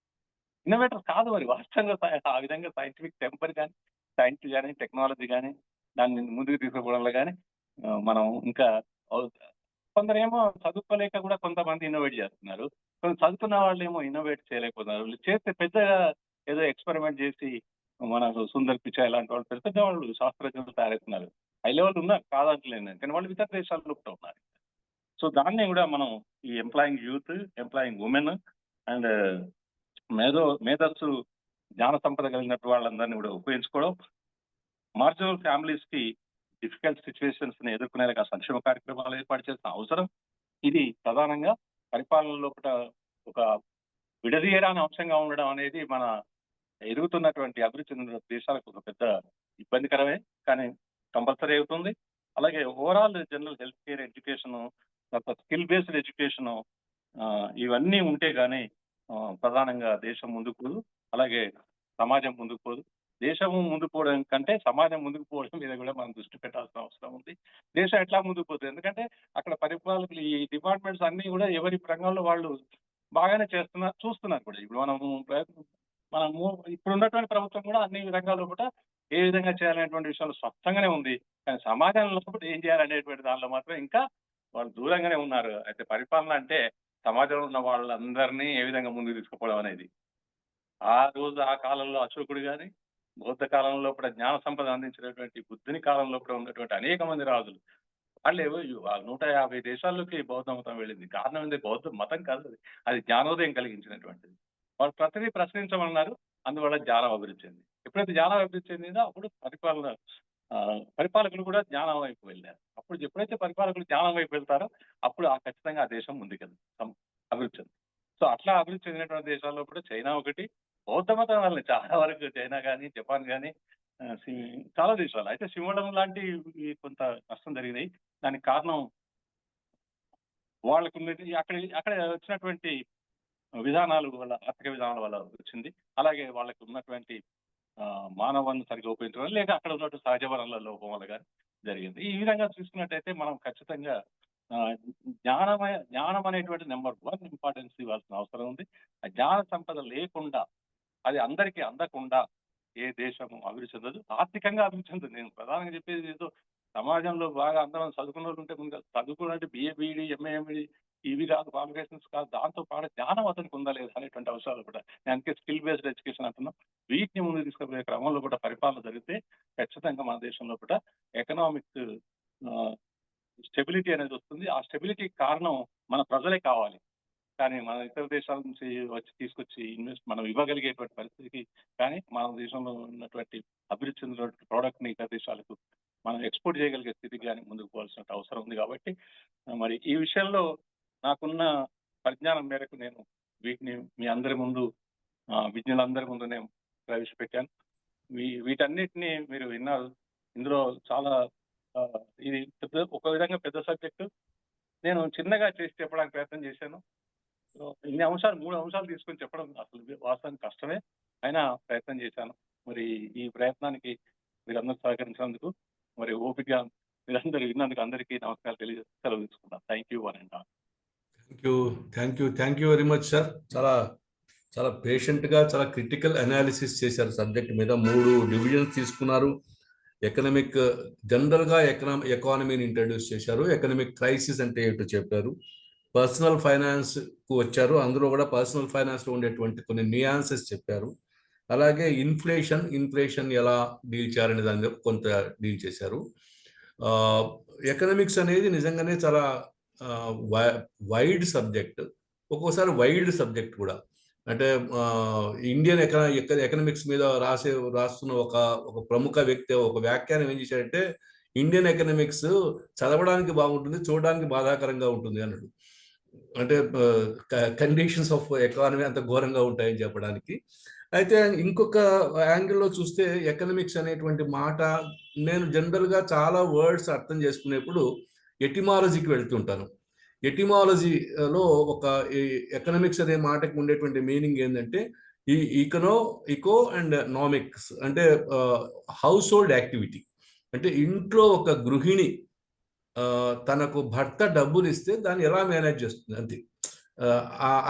Innovators కాదు మరి వాస్తవంగా. ఆ విధంగా సైంటిఫిక్ టెంపర్ కానీ, సైన్స్ కానీ, టెక్నాలజీ కానీ దాన్ని ముందుకు తీసుకుపోవడంలో కానీ మనం ఇంకా కొందరేమో చదువుకోలేక కూడా కొంతమంది ఇన్నోవేట్ చేస్తున్నారు, కొంత చదువుకున్న వాళ్ళు ఏమో ఇన్నోవేట్ చేయలేకపోతున్నారు. చేస్తే పెద్దగా ఏదో ఎక్స్పెరిమెంట్ చేసి మనకు సుందర్ పిచాయ్ ఇలాంటి వాళ్ళు పెద్ద పెద్ద వాళ్ళు శాస్త్రజ్ఞులు తయారవుతున్నారు. హై లెవెల్ ఉన్నారు కాదంటలేదు, కానీ వాళ్ళు ఇతర దేశాల్లో కూడా ఉన్నారు. సో దాన్ని కూడా మనం ఈ employing youth, employing women and మేధస్సు జ్ఞాన సంపద కలిగినట్టు వాళ్ళందరినీ కూడా ఉపయోగించుకోవడం, మార్జినల్ ఫ్యామిలీస్ కి డిఫికల్ట్ సిచ్యువేషన్స్ ని ఎదుర్కొనేలాగా సంక్షేమ కార్యక్రమాలు ఏర్పాటు చేసిన అవసరం. ఇది ప్రధానంగా పరిపాలనలో ఒక విడదీయరాని అంశంగా ఉండడం అనేది మన ఎదుగుతున్నటువంటి అభివృద్ధి చెందిన దేశాలకు ఒక పెద్ద ఇబ్బందికరమే, కానీ కంపల్సరీ అవుతుంది. అలాగే overall general health care, education, తర్వాత స్కిల్ బేస్డ్ ఎడ్యుకేషన్ ఇవన్నీ ఉంటే కానీ ప్రధానంగా దేశం ముందుకు పోదు, అలాగే సమాజం ముందుకు పోదు. దేశం ముందుకు పోవడం కంటే సమాజం ముందుకు పోవడం మీద కూడా మనం దృష్టి పెట్టాల్సిన అవసరం ఉంది. దేశం ఎట్లా ముందుకు పోతుంది, ఎందుకంటే అక్కడ పరిపాలకులు ఈ డిపార్ట్మెంట్స్ అన్ని కూడా ఎవరి రంగంలో వాళ్ళు బాగానే చూస్తున్నారు కూడా. ఇప్పుడు మనము ఇప్పుడు ఉన్నటువంటి ప్రభుత్వం కూడా అన్ని రంగాల్లో కూడా ఏ విధంగా చేయాలనేటువంటి విషయాలు స్పష్టంగానే ఉంది, కానీ సమాజంలో కూడా ఏం చేయాలనేటువంటి దానిలో మాత్రం ఇంకా వాళ్ళు దూరంగానే ఉన్నారు. అయితే పరిపాలన అంటే సమాజంలో ఉన్న వాళ్ళందరినీ ఏ విధంగా ముందుకు తీసుకుపోవడం అనేది. ఆ కాలంలో అశోకుడు కానీ, బౌద్ధ కాలంలో కూడా జ్ఞాన సంపద అందించినటువంటి బుద్ధుని కాలంలో కూడా ఉన్నటువంటి అనేక మంది రాజులు వాళ్ళు 150 దేశాల్లోకి బౌద్ధ మతం వెళ్ళింది. కారణం ఏంటి? బౌద్ధ మతం కాదు, అది జ్ఞానోదయం కలిగించినటువంటిది. వాళ్ళు ప్రతిదీ ప్రశ్నించమన్నారు, అందువల్ల జ్ఞానం అభివృద్ధి చెంది. ఎప్పుడైతే జ్ఞానం అభివృద్ధి చెందిందో అప్పుడు పరిపాలకులు కూడా జ్ఞానం వైపు వెళ్ళారు. అప్పుడు ఎప్పుడైతే పరిపాలకులు జ్ఞానం వైపు వెళ్తారో అప్పుడు ఖచ్చితంగా ఆ దేశం ముందుకెళ్ళి అభివృద్ధి చెంది. సో అట్లా అభివృద్ధి చెందినటువంటి దేశాల్లో కూడా చైనా ఒకటి. బౌద్ధ మతం వల్ల చాలా వరకు చైనా కానీ, జపాన్ కానీ, చాలా దేశాలు అయితే సింహళం లాంటి కొంత నష్టం జరిగినాయి. దానికి కారణం వాళ్ళకు అక్కడ వచ్చినటువంటి విధానాలు వల్ల, ఆర్థిక విధానాల వల్ల వచ్చింది. అలాగే వాళ్ళకి ఉన్నటువంటి మానవాన్ని సరిగ్గా ఉపయోగించడం, లేక అక్కడ ఉన్నటువంటి సహజ వనరుల లోపం వల్ల కానీ జరిగింది. ఈ విధంగా చూసుకున్నట్టయితే మనం ఖచ్చితంగా జ్ఞానం అనేటువంటి నెంబర్ 1 ఇంపార్టెన్స్ ఇవ్వాల్సిన అవసరం ఉంది. ఆ జ్ఞాన సంపద లేకుండా, అది అందరికీ అందకుండా ఏ దేశము అభివృద్ధి చెందదు, ఆర్థికంగా అభివృద్ధి చెందదు. నేను ప్రధానంగా చెప్పేది ఏదో సమాజంలో బాగా అందరం చదువుకున్న వాళ్ళు ఉంటే ముందు చదువుకున్నట్టు BA, BEd, MA, MD ఇవి కాదు, క్వాలిఫికేషన్స్ కాదు, దాంతో పాటు జ్ఞానం అతనికి ఉందా లేదా అనేటువంటి అంశాలు కూడా. నేను అందుకే స్కిల్ బేస్డ్ ఎడ్యుకేషన్ అంటున్నాం. వీటిని ముందు తీసుకుపోయే క్రమంలో కూడా పరిపాలన జరిగితే ఖచ్చితంగా మన దేశంలో కూడా ఎకనామిక్ స్టెబిలిటీ అనేది వస్తుంది. ఆ స్టెబిలిటీకి కారణం మన ప్రజలే కావాలి, కానీ మన ఇతర దేశాల నుంచి తీసుకొచ్చి మనం ఇవ్వగలిగేటువంటి పరిస్థితికి, కానీ మన దేశంలో ఉన్నటువంటి అభివృద్ధి చెందినటువంటి ప్రోడక్ట్ ని ఇతర దేశాలకు మనం ఎక్స్పోర్ట్ చేయగలిగే స్థితికి కానీ ముందుకు పోవాల్సిన అవసరం ఉంది. కాబట్టి మరి ఈ విషయంలో నాకున్న పరిజ్ఞానం మేరకు నేను వీటిని మీ అందరి ముందు, విజ్ఞులందరి ముందు నేను ప్రవేశపెట్టాను. వీటన్నిటిని మీరు విన్నారు. ఇందులో చాలా ఇది ఒక విధంగా పెద్ద సబ్జెక్టు. నేను చిన్నగా చేసి చెప్పడానికి ప్రయత్నం చేశాను. ఇన్ని అంశాలు 3 అంశాలు తీసుకొని చెప్పడం అసలు వాస్తవానికి కష్టమే, అయినా ప్రయత్నం చేశాను. మరి ఈ ప్రయత్నానికి మీరందరూ సహకరించినందుకు, మరి ఓపిక మీరందరూ విన్నందుకు అందరికీ నమస్కారాలు తెలియజేస్తూ సెలవు తీసుకున్నాను. థ్యాంక్ యూ అని అంటాను. Thank you very much sir. చాలా పేషెంట్గా చాలా క్రిటికల్ అనాలిసిస్ చేశారు సబ్జెక్ట్ మీద. 3 డివిజన్స్ తీసుకున్నారు. ఎకనామిక్ జనరల్గా ఎకానమీని ఇంట్రడ్యూస్ చేశారు. ఎకనామిక్ క్రైసిస్ అంటే ఏంటో చెప్పారు. పర్సనల్ ఫైనాన్స్కు వచ్చారు. అందులో కూడా పర్సనల్ ఫైనాన్స్లో ఉండేటువంటి కొన్ని నియాన్సెస్ చెప్పారు. అలాగే ఇన్ఫ్లేషన్ ఎలా డీల్ చేయాలనే దాని మీద కొంత డీల్ చేశారు. ఎకనామిక్స్ అనేది నిజంగానే చాలా వైడ్ సబ్జెక్ట్, ఒక్కోసారి వైల్డ్ సబ్జెక్ట్ కూడా. అంటే ఇండియన్ ఎకనామిక్స్ మీద రాస్తున్న ఒక ప్రముఖ వ్యక్తి ఒక వ్యాఖ్యానం ఏం చేశాడంటే, ఇండియన్ ఎకనామిక్స్ చదవడానికి బాగుంటుంది, చూడడానికి బాధాకరంగా ఉంటుంది అన్నాడు. అంటే కండిషన్స్ ఆఫ్ ఎకానమీ అంత ఘోరంగా ఉంటాయని చెప్పడానికి. అయితే ఇంకొక యాంగిల్లో చూస్తే ఎకనామిక్స్ అనేటువంటి మాట నేను జనరల్గా చాలా వర్డ్స్ అర్థం చేసుకునేప్పుడు ఎటిమాలజీకి వెళ్తుంటాను. ఎటిమాలజీలో ఒక ఈ ఎకనామిక్స్ అనే మాటకు ఉండేటువంటి మీనింగ్ ఏంటంటే ఈ ఇకో అండ్ నామిక్స్ అంటే హౌస్ హోల్డ్ యాక్టివిటీ. అంటే ఇంట్లో ఒక గృహిణి తనకు భర్త డబ్బులు ఇస్తే దాన్ని ఎలా మేనేజ్ చేస్తుంది అంతే.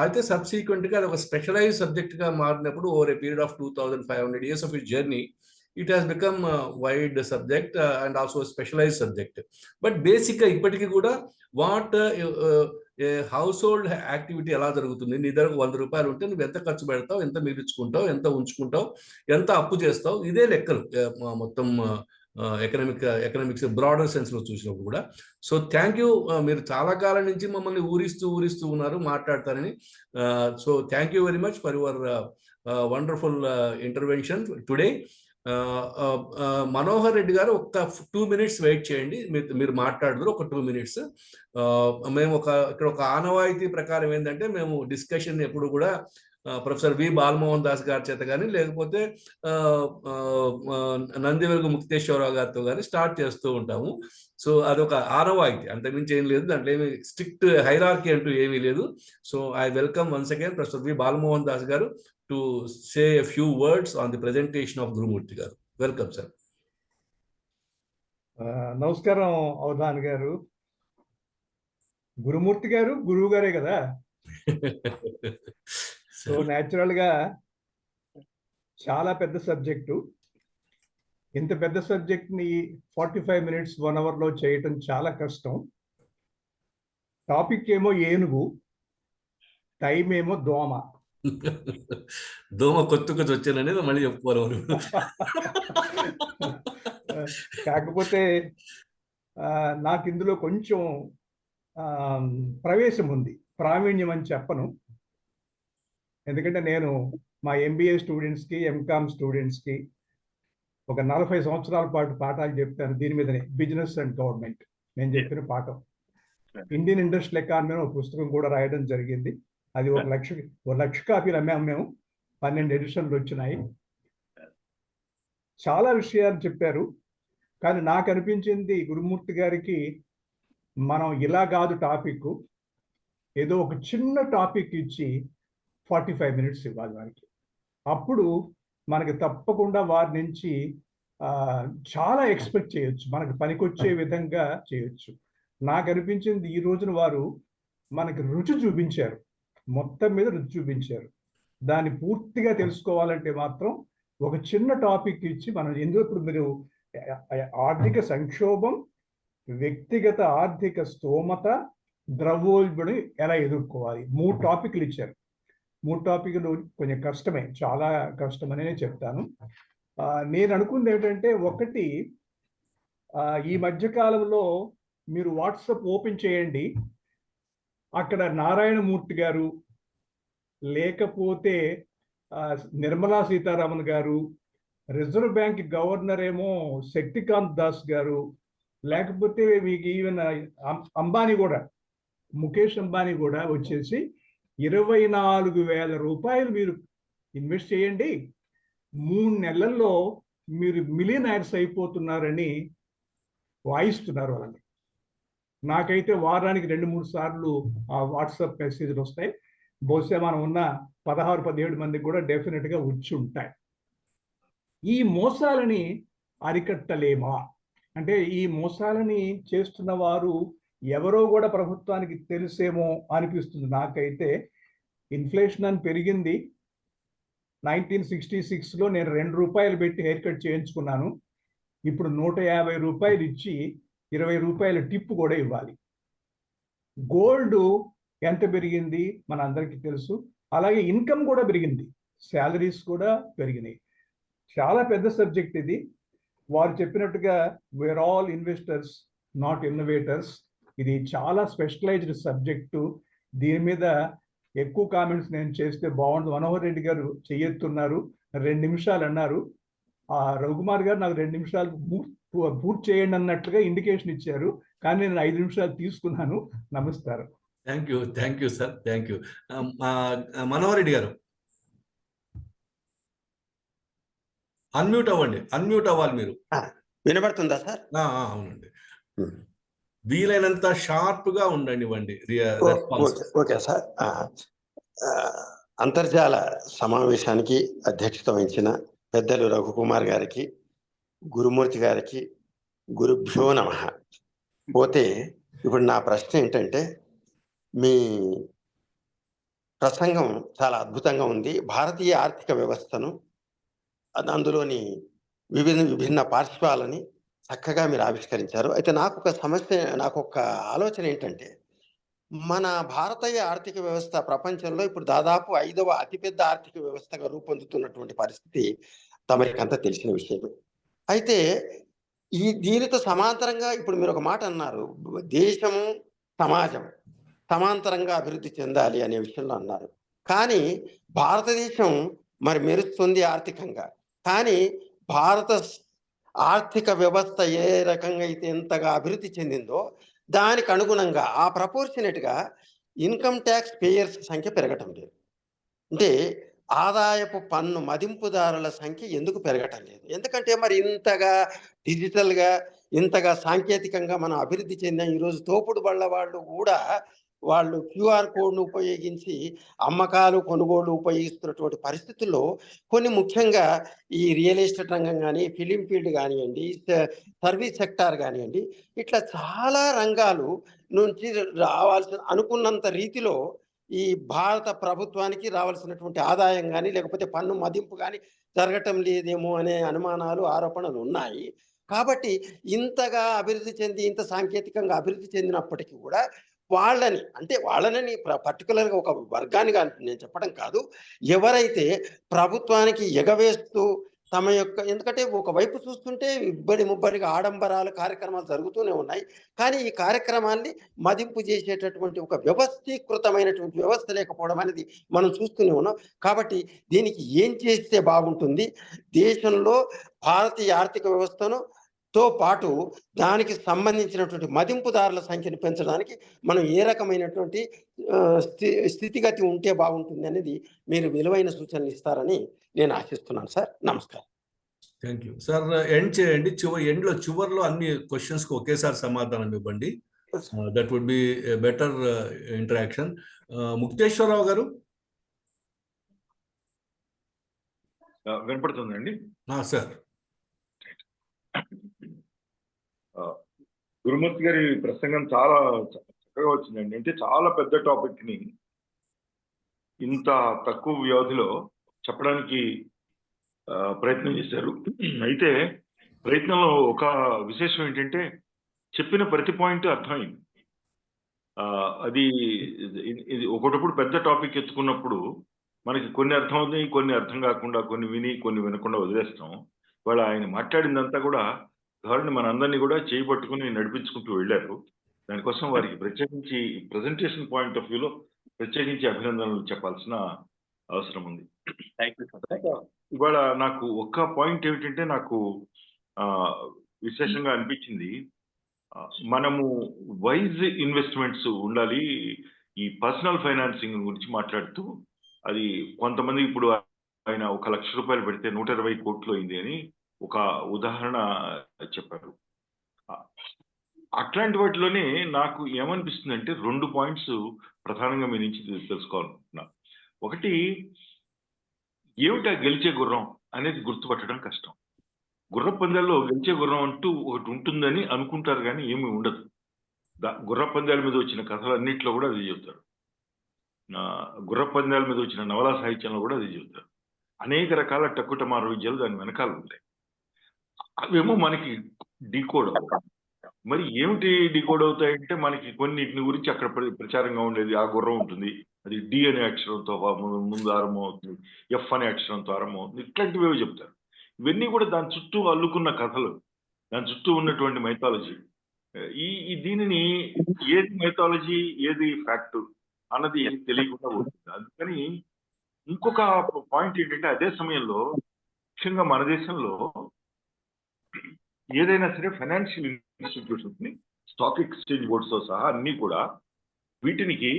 అయితే సబ్సీక్వెంట్గా అది ఒక స్పెషలైజ్ సబ్జెక్ట్గా మారినప్పుడు over a period of 2500 years of its journey, it has become a wide subject and also a specialized subject. But బేసిక్గా ఇప్పటికీ కూడా వాట్ హౌస్ హోల్డ్ యాక్టివిటీ ఎలా జరుగుతుంది, నీ దగ్గర 100 రూపాయలు ఉంటే నువ్వు ఎంత ఖర్చు పెడతావు, ఎంత మిగిల్చుకుంటావు, ఎంత ఉంచుకుంటావు, ఎంత అప్పు చేస్తావు, ఇదే లెక్కలు మొత్తం ఎకనామిక్స్ బ్రాడర్ సెన్స్లో చూసినప్పుడు కూడా. సో థ్యాంక్ యూ, మీరు చాలా కాలం నుంచి మమ్మల్ని ఊరిస్తూ ఉన్నారు మాట్లాడతారని. So thank you very much for your wonderful intervention today. Manohar Reddy గారు ఒక్క 2 minutes వెయిట్ చేయండి, మీరు మాట్లాడదురు ఒక 2 minutes. మేము ఇక్కడ ఒక ఆనవాయితీ ప్రకారం ఏంటంటే మేము డిస్కషన్ ఎప్పుడు కూడా ప్రొఫెసర్ వి బాలమోహన్ దాస్ గారి చేత కానీ లేకపోతే నందివెలుగు ముక్తేశ్వరరావు గారితో కానీ స్టార్ట్ చేస్తూ ఉంటాము. సో అదొక ఆనవాయితీ, అంతకుమించి ఏం లేదు, దాంట్లో ఏమి స్ట్రిక్ట్ హైరార్కీ అంటూ ఏమీ లేదు. So I welcome once again professor V Balamohan Das గారు to say a few words on the presentation of Gurumurthy గారు. Welcome sir. నమస్కారం అవధాన్ గారు. గురుమూర్తి గారు గురువు గారే కదా. సో న్యాచురల్గా చాలా పెద్ద సబ్జెక్టు. ఇంత పెద్ద సబ్జెక్ట్ని 45 minutes 1 hourలో చేయటం చాలా కష్టం. టాపిక్ ఏమో ఏనుగు, టైం ఏమో దోమ. దోమ కొత్తుకొచ్చి వచ్చాననేది మళ్ళీ చెప్పుకోవాలి. కాకపోతే నాకు ఇందులో కొంచెం ప్రవేశం ఉంది, ప్రావీణ్యం అని చెప్పను. ఎందుకంటే నేను మా MBA స్టూడెంట్స్కి, MCOM స్టూడెంట్స్కి ఒక 40 సంవత్సరాల పాటు పాఠాలు చెప్తాను దీని మీదనే, బిజినెస్ అండ్ గవర్నమెంట్. నేను చెప్పిన పాఠం ఇండియన్ ఇండస్ట్రియల్ ఎకానమీ ఒక పుస్తకం కూడా రాయడం జరిగింది. అది 1 లక్ష కాపీలు అమ్మాము మేము, 12 ఎడిషన్లు వచ్చినాయి. చాలా విషయాలు చెప్పారు. కానీ నాకు అనిపించింది గురుమూర్తి గారికి మనం ఇలా కాదు టాపిక్, ఏదో ఒక చిన్న టాపిక్ ఇచ్చి 45 minutes ఇవ్వాలి వారికి. అప్పుడు మనకి తప్పకుండా వారి నుంచి చాలా ఎక్స్పెక్ట్ చేయొచ్చు, మనకి పనికొచ్చే విధంగా చేయొచ్చు. నాకు అనిపించింది ఈ రోజున వారు మనకి రుచి చూపించారు, మొత్తం మీద రుచి చూపించారు. దాన్ని పూర్తిగా తెలుసుకోవాలంటే మాత్రం ఒక చిన్న టాపిక్ ఇచ్చి మనం ఎందుకు, ఇప్పుడు మీరు ఆర్థిక సంక్షోభం, వ్యక్తిగత ఆర్థిక స్తోమత, ద్రవ్యోల్బణం ఎలా ఎదుర్కోవాలి, 3 టాపిక్లు ఇచ్చారు. 3 టాపిక్లు కొంచెం కష్టమే, చాలా కష్టమనే చెప్తాను. నేను అనుకుంది ఏమిటంటే, ఒకటి, ఈ మధ్యకాలంలో మీరు వాట్సాప్ ఓపెన్ చేయండి, అక్కడ నారాయణమూర్తి గారు, లేకపోతే నిర్మలా సీతారామన్ గారు, రిజర్వ్ బ్యాంక్ గవర్నర్ ఏమో శక్తికాంత్ దాస్ గారు, లేకపోతే మీకు ఈవెన్ అంబానీ కూడా, ముఖేష్ అంబానీ కూడా వచ్చేసి 24,000 రూపాయలు మీరు ఇన్వెస్ట్ చేయండి, 3 నెలల్లో మీరు మిలియనైర్స్ అయిపోతున్నారని వాయిస్తున్నారు వాళ్ళని. నాకైతే వారానికి 2-3 సార్లు ఆ వాట్సాప్ మెసేజ్లు వస్తాయి. బహుశా మనం ఉన్న 16-17 మందికి కూడా డెఫినెట్గా వచ్చి ఉంటాయి. ఈ మోసాలని అరికట్టలేమా అంటే, ఈ మోసాలని చేస్తున్న వారు ఎవరో కూడా ప్రభుత్వానికి తెలిసేమో అనిపిస్తుంది నాకైతే. ఇన్ఫ్లేషన్ అని పెరిగింది. 1966లో నేను 2 రూపాయలు పెట్టి హెయిర్ కట్ చేయించుకున్నాను. ఇప్పుడు 150 రూపాయలు ఇచ్చి 20 రూపాయల టిప్ కూడా ఇవ్వాలి. గోల్డ్ ఎంత పెరిగింది మన అందరికీ తెలుసు. అలాగే ఇన్కమ్ కూడా పెరిగింది, శాలరీస్ కూడా పెరిగినాయి. చాలా పెద్ద సబ్జెక్ట్ ఇది. వారు చెప్పినట్టుగా we're all investors not innovators. ఇది చాలా స్పెషలైజ్డ్ సబ్జెక్టు. దీని మీద ఎక్కువ కామెంట్స్ నేను చేస్తే బాగుండు. మనోహర్ రెడ్డి గారు చెయ్యెత్తున్నారు, 2 నిమిషాలు అన్నారు. రఘుకుమార్ గారు నాకు 2 నిమిషాలు పూర్తి చేయండి అన్నట్లుగా ఇండికేషన్ ఇచ్చారు, కానీ నేను 5 నిమిషాలు తీసుకున్నాను. నమస్కారం. Thank you sir, thank you. Manohar Reddy గారు అన్మ్యూట్ అవ్వాలి మీరు. వినబడుతుందా సార్? అవునండి. వీలైనంత షార్ప్ గా ఉండండి రెస్పాన్స్. Okay sir. అంతర్జాల సమావేశానికి అధ్యక్షత వహించిన పెద్దలు రఘుకుమార్ గారికి, గురుమూర్తి గారికి గురుభ్యో నమః. పోతే ఇప్పుడు నా ప్రశ్న ఏంటంటే, మీ ప్రసంగం చాలా అద్భుతంగా ఉంది. భారతీయ ఆర్థిక వ్యవస్థను, అందులోని విభిన్న పార్శ్వాలని చక్కగా మీరు ఆవిష్కరించారు. అయితే నాకు ఒక ఆలోచన ఏంటంటే, మన భారతీయ ఆర్థిక వ్యవస్థ ప్రపంచంలో ఇప్పుడు దాదాపు 5వ అతిపెద్ద ఆర్థిక వ్యవస్థగా రూపొందుతున్నటువంటి పరిస్థితి తమరికంతా తెలిసిన విషయమే. అయితే దీనితో సమాంతరంగా ఇప్పుడు మీరు ఒక మాట అన్నారు, దేశము సమాజం సమాంతరంగా అభివృద్ధి చెందాలి అనే విషయంలో అన్నారు. కానీ భారతదేశం మరి మెరుస్తుంది ఆర్థికంగా. కానీ భారత ఆర్థిక వ్యవస్థ ఏ రకంగా అయితే ఎంతగా అభివృద్ధి చెందిందో దానికి అనుగుణంగా ఆ ప్రపోర్షనేట్గా ఇన్కమ్ ట్యాక్స్ పేయర్స్ సంఖ్య పెరగటం లేదు. అంటే ఆదాయపు పన్ను మదింపుదారుల సంఖ్య ఎందుకు పెరగటం లేదు? ఎందుకంటే మరి ఇంతగా డిజిటల్గా, ఇంతగా సాంకేతికంగా మనం అభివృద్ధి చెందాం. ఈరోజు తోపుడు బళ్ళ వాళ్ళు క్యూఆర్ కోడ్ను ఉపయోగించి అమ్మకాలు, కొనుగోలు ఉపయోగిస్తున్నటువంటి పరిస్థితుల్లో కొన్ని ముఖ్యంగా ఈ రియల్ ఎస్టేట్ రంగం కానీ, ఫిలిం ఫీల్డ్ కానివ్వండి, సర్వీస్ సెక్టార్ కానివ్వండి, ఇట్లా చాలా రంగాలు నుంచి రావాల్సిన అనుకున్నంత రీతిలో ఈ భారత ప్రభుత్వానికి రావాల్సినటువంటి ఆదాయం కానీ, లేకపోతే పన్ను మదింపు కానీ జరగటం లేదేమో అనే అనుమానాలు, ఆరోపణలు ఉన్నాయి. కాబట్టి ఇంతగా అభివృద్ధి చెంది, ఇంత సాంకేతికంగా అభివృద్ధి చెందినప్పటికీ కూడా వాళ్ళని పర్టికులర్గా ఒక వర్గానిగా నేను చెప్పడం కాదు, ఎవరైతే ప్రభుత్వానికి ఎగవేస్తూ ఎందుకంటే ఒకవైపు చూస్తుంటే ముబ్బడిగా ఆడంబరాలు కార్యక్రమాలు జరుగుతూనే ఉన్నాయి. కానీ ఈ కార్యక్రమాన్ని మదింపు చేసేటటువంటి ఒక వ్యవస్థీకృతమైనటువంటి వ్యవస్థ లేకపోవడం అనేది మనం చూస్తూనే ఉన్నాం. కాబట్టి దీనికి ఏం చేస్తే బాగుంటుంది? దేశంలో భారతీయ ఆర్థిక వ్యవస్థను తో పాటు దానికి సంబంధించినటువంటి మదింపుదారుల సంఖ్యను పెంచడానికి మనం ఏ రకమైనటువంటి స్థితిగతి ఉంటే బాగుంటుంది అనేది మీరు విలువైన సూచనలు ఇస్తారని నేను ఆశిస్తున్నాను సార్. నమస్కారం. Thank you sir. ఎండ్ చేయండి. చివరిలో అన్ని క్వశ్చన్స్కి ఒకేసారి సమాధానం ఇవ్వండి. That would be better interaction. Mukteswararao గారు వినపడుతుందండి సార్? గురుమూర్తి గారి ప్రసంగం చాలా చక్కగా వచ్చిందండి. అంటే చాలా పెద్ద టాపిక్ ని ఇంత తక్కువ వ్యవధిలో చెప్పడానికి ప్రయత్నం చేశారు. అయితే ప్రయత్నంలో ఒక విశేషం ఏంటంటే, చెప్పిన ప్రతి పాయింట్ అర్థమైంది. అది ఒకటప్పుడు పెద్ద టాపిక్ ఎత్తుకున్నప్పుడు మనకి కొన్ని అర్థమవుతాయి, కొన్ని అర్థం కాకుండా, కొన్ని విని కొన్ని వినకుండా వదిలేస్తాం. వాళ్ళు ఆయన మాట్లాడిందంతా కూడా ధోరణి మనందరినీ కూడా చేయబట్టుకుని నడిపించుకుంటూ వెళ్ళారు. దానికోసం వారికి ప్రత్యేకించి ప్రజెంటేషన్ పాయింట్ ఆఫ్ వ్యూలో ప్రత్యేకించి అభినందనలు చెప్పాల్సిన అవసరం ఉంది. ఇవాళ నాకు ఒక్క పాయింట్ ఏమిటంటే, నాకు విశేషంగా అనిపించింది, మనము వైజ్ ఇన్వెస్ట్మెంట్స్ ఉండాలి. ఈ పర్సనల్ ఫైనాన్సింగ్ గురించి మాట్లాడుతూ, అది కొంతమంది ఇప్పుడు ఆయన 1 లక్ష రూపాయలు పెడితే 120 కోట్లు అయింది అని ఒక ఉదాహరణ చెప్పారు. అట్లాంటి వాటిలోనే నాకు ఏమనిపిస్తుంది అంటే, 2 పాయింట్స్ ప్రధానంగా మీ నుంచి తెలుసుకోవాలనుకుంటున్నా. ఒకటి, ఏమిటా గెలిచే గుర్రం అనేది గుర్తుపట్టడం కష్టం. గుర్ర పందాల్లో గెలిచే గుర్రం అంటూ ఒకటి ఉంటుందని అనుకుంటారు, కానీ ఏమీ ఉండదు. గుర్ర పందాల మీద వచ్చిన కథలన్నింటిలో కూడా అది చెబుతారు. గుర్ర పందాల మీద వచ్చిన నవలా సాహిత్యంలో కూడా అది చెబుతారు. అనేక రకాల టక్కుటమారు విద్యలు దాని వెనకాల ఉంటాయి. అవేమో మనకి డీకోడ్ అవుతాయి. మరి ఏమిటి డీకోడ్ అవుతాయంటే, మనకి కొన్నిటిని గురించి అక్కడ ప్రచారంగా ఉండేది, ఆ గుర్రం ఉంటుంది, అది డి అనే అక్షరంతో ముందు ఆరంభం అవుతుంది, ఎఫ్ అనే అక్షరంతో ఆరంభం అవుతుంది, ఇట్లాంటివి చెప్తారు. ఇవన్నీ కూడా దాని చుట్టూ అల్లుకున్న కథలు, దాని చుట్టూ ఉన్నటువంటి మైథాలజీ. దీనిని ఏది మైథాలజీ ఏది ఫ్యాక్ట్ అన్నది తెలియకుండా పోతుంది. అందుకని ఇంకొక పాయింట్ ఏంటంటే, అదే సమయంలో ముఖ్యంగా మన దేశంలో ఏదైనా సరే ఫైనాన్షియల్ ఇన్స్టిట్యూషన్స్ ని, స్టాక్ ఎక్స్చేంజ్ బోర్డ్స్ తో సహా అన్ని కూడా వీటికి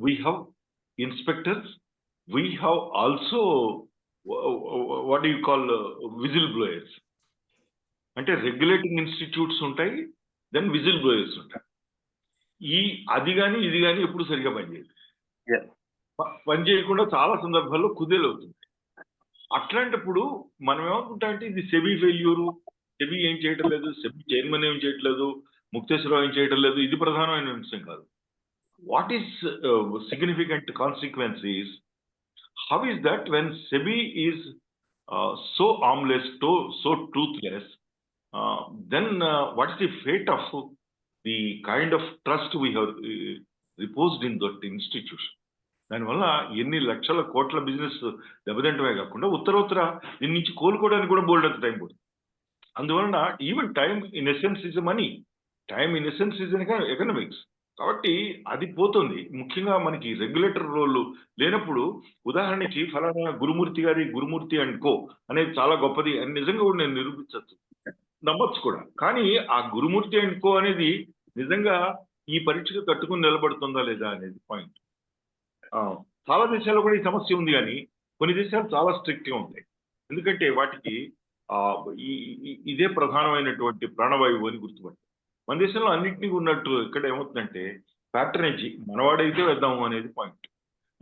we have inspectors, we have also what do you call whistleblowers. అంటే రెగ్యులేటింగ్ ఇన్స్టిట్యూట్స్ ఉంటాయి, దెన్ విజిల్ బ్లోయర్స్ ఉంటాయి. అది కానీ ఇది కానీ ఎప్పుడు సరిగా పనిచేయదు. పని చేయకుండా చాలా సందర్భాల్లో కుదేలు అవుతుంది. అట్లాంటప్పుడు మనం ఏమనుకుంటామంటే ఇది సెబీ ఫెయిల్యూరు, సెబీ ఏం చేయటం లేదు, సెబీ చైర్మన్ ఏం చేయట్లేదు, ముక్తేశ్వరరావు ఏం చేయటం లేదు, ఇది ప్రధానమైన అంశం కాదు. What is significant consequence is, how is that when SEBI is so armless, so toothless, then what is the fate of the kind of trust we have reposed in that institution? దానివల్ల ఎన్ని లక్షల కోట్ల బిజినెస్ దెబ్బతింటమే కాకుండా ఉత్తరోత్తర దీని నుంచి కోలుకోవడానికి కూడా బోల్డ్ అంత టైం పడుతుంది. అందువలన even time in essence is money, time in essence is economics. కాబట్టి అది పోతుంది. ముఖ్యంగా మనకి రెగ్యులేటర్ రోల్ లేనప్పుడు, ఉదాహరణకి ఫలానా గురుమూర్తి అండ్ కో అనేది చాలా గొప్పది అని నిజంగా కూడా నేను నిరూపించవచ్చు, నమ్మచ్చు కూడా. కానీ ఆ గురుమూర్తి అండ్ కో అనేది నిజంగా ఈ పరీక్షకు తట్టుకుని నిలబడుతుందా లేదా అనేది పాయింట్. చాలా దేశాల్లో కూడా ఈ సమస్య ఉంది, కానీ కొన్ని దేశాలు చాలా స్ట్రిక్ట్ గా ఉంటాయి. ఎందుకంటే వాటికి ఇదే ప్రధానమైనటువంటి ప్రాణవాయువు అని గుర్తుపట్టారు. మన దేశంలో అన్నింటినీ ఉన్నట్టు ఇక్కడ ఏమవుతుందంటే ప్యాటర్నేజ్, మనవాడైతే వేద్దాము అనేది పాయింట్.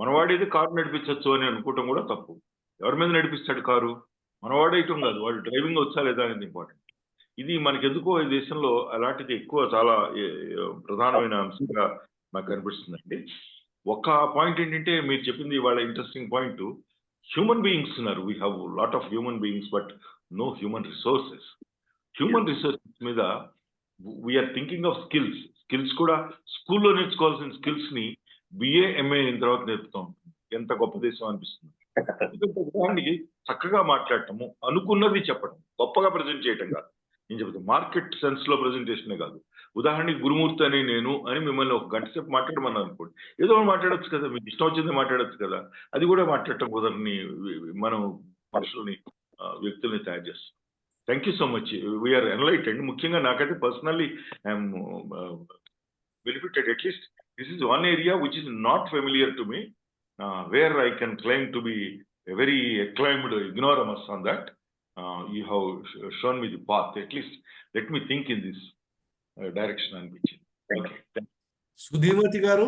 మనవాడైతే కారు నడిపించవచ్చు అని అనుకోవటం కూడా తప్పు. ఎవరి మీద నడిపిస్తాడు కారు? మనవాడైతం కాదు, వాడు డ్రైవింగ్ వచ్చా లేదా అనేది ఇంపార్టెంట్. ఇది మనకెందుకో ఈ దేశంలో అలాంటిది ఎక్కువ చాలా ప్రధానమైన అంశంగా నాకు కనిపిస్తుందండి. ఒక పాయింట్ ఏంటంటే మీరు చెప్పింది వాళ్ళ ఇంట్రెస్టింగ్ పాయింట్, హ్యూమన్ బీయింగ్స్ ఉన్నారు. We have lot of human beings but no human resources. Human resources మీద వీఆర్ థింకింగ్ ఆఫ్ స్కిల్స్ కూడా స్కూల్లో నేర్చుకోవాల్సిన స్కిల్స్ ని బిఏ ఎంఏ అయిన తర్వాత నేర్పుతాం. ఎంత గొప్ప దేశం అనిపిస్తుంది. ఉదాహరణకి చక్కగా మాట్లాడటము, అనుకున్నది చెప్పడం, గొప్పగా ప్రజెంట్ చేయటం కాదు. నేను చెప్తాను మార్కెట్ సెన్స్ లో ప్రజెంటేషనే కాదు. ఉదాహరణకి గురుమూర్తి అని నేను అని మిమ్మల్ని ఒక గంట సేపు మాట్లాడమన్నాను అనుకోండి, ఏదో మాట్లాడచ్చు కదా, మీకు ఇష్టం వచ్చింది మాట్లాడచ్చు కదా. అది కూడా మాట్లాడటం కుదరని మనం మనుషుల్ని వ్యక్తుల్ని తయారు చేస్తాం. Thank you so much, we are enlightened. ముఖ్యంగా నాకైతే personally I'm benefited. At least this is one area which is not familiar to me, where I can claim to be very acclaimed ignoramus on that. You have shown me the path. At least let me think in this direction అనిపించింది. Okay. సుధీమతి గారు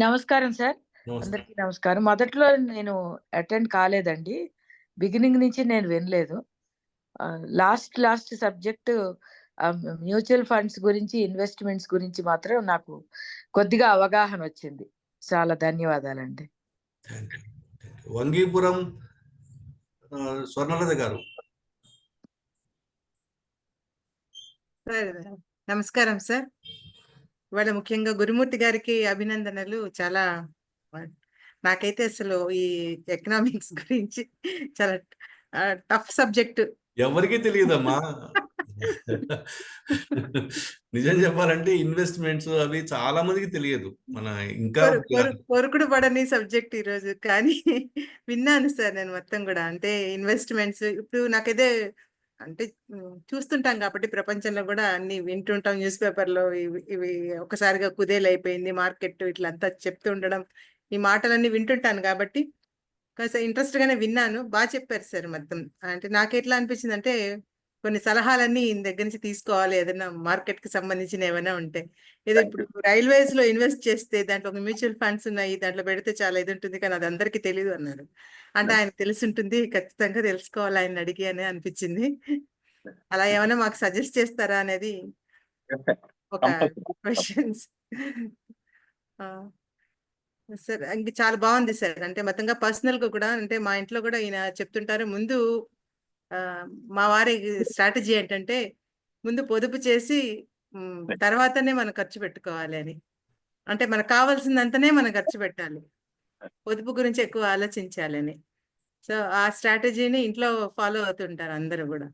నమస్కారం సార్, అందరికీ నమస్కారం. మొదట్లో నేను అటెండ్ కాలేదండి, బిగినింగ్ నుంచి నేను వినలేదు. లాస్ట్ సబ్జెక్ట్ మ్యూచువల్ ఫండ్స్ గురించి, ఇన్వెస్ట్మెంట్స్ గురించి మాత్రం నాకు కొద్దిగా అవగాహన వచ్చింది. చాలా ధన్యవాదాలండి. వంగీపురం స్వర్ణలత గారు. నమస్కారం సార్. ఇవాళ ముఖ్యంగా గురుమూర్తి గారికి అభినందనలు. చాలా నాకైతే అసలు ఈ ఎకనామిక్స్ గురించి చాలా టఫ్ సబ్జెక్ట్, ఎవరికీ తెలియదమ్మా. నిజం చెప్పాలంటే ఇన్వెస్ట్మెంట్స్ అవి చాలా మందికి తెలియదు. మన ఇంకా కొరుకుడు పడని సబ్జెక్ట్ ఈరోజు, కానీ విన్నాను సార్ నేను మొత్తం కూడా. అంటే ఇన్వెస్ట్మెంట్స్ ఇప్పుడు నాకైతే అంటే చూస్తుంటాం కాబట్టి ప్రపంచంలో కూడా అన్ని వింటుంటాం, న్యూస్ పేపర్లో ఇవి ఒకసారిగా కుదేలైపోయింది మార్కెట్, ఇట్లంతా చెప్తూ ఉండడం, ఈ మాటలన్నీ వింటుంటాను కాబట్టి కాస్త ఇంట్రెస్ట్ గానే విన్నాను. బాగా చెప్పారు సార్ మొత్తం. అంటే నాకు ఎట్లా అనిపించింది అంటే కొన్ని సలహాలన్నీ ఈయన దగ్గర నుంచి తీసుకోవాలి, ఏదైనా మార్కెట్ కి సంబంధించిన ఏమైనా ఉంటే. ఏదో ఇప్పుడు రైల్వేస్ లో ఇన్వెస్ట్ చేస్తే దాంట్లో ఒక మ్యూచువల్ ఫండ్స్ ఉన్నాయి, దాంట్లో పెడితే చాలా ఇది ఉంటుంది, కానీ అది అందరికీ తెలియదు అన్నారు. అంటే ఆయనకు తెలిసి ఉంటుంది, ఖచ్చితంగా తెలుసుకోవాలి ఆయన అడిగి అని అనిపించింది. అలా ఏమైనా మాకు సజెస్ట్ చేస్తారా అనేది ఒక క్వశ్చన్స్ సార్. ఇంక చాలా బాగుంది సార్. అంటే మొత్తంగా పర్సనల్ గా కూడా, అంటే మా ఇంట్లో కూడా ఈయన చెప్తుంటారు, ముందు మా వారి స్ట్రాటజీ ఏంటంటే ముందు పొదుపు చేసి తర్వాతనే మనం ఖర్చు పెట్టుకోవాలి అని. అంటే మనకు కావాల్సిందంతనే మనం ఖర్చు పెట్టాలి, పొదుపు గురించి ఎక్కువ ఆలోచించాలి అని. సో ఆ స్ట్రాటజీని ఇంట్లో ఫాలో అవుతుంటారు అందరూ కూడా.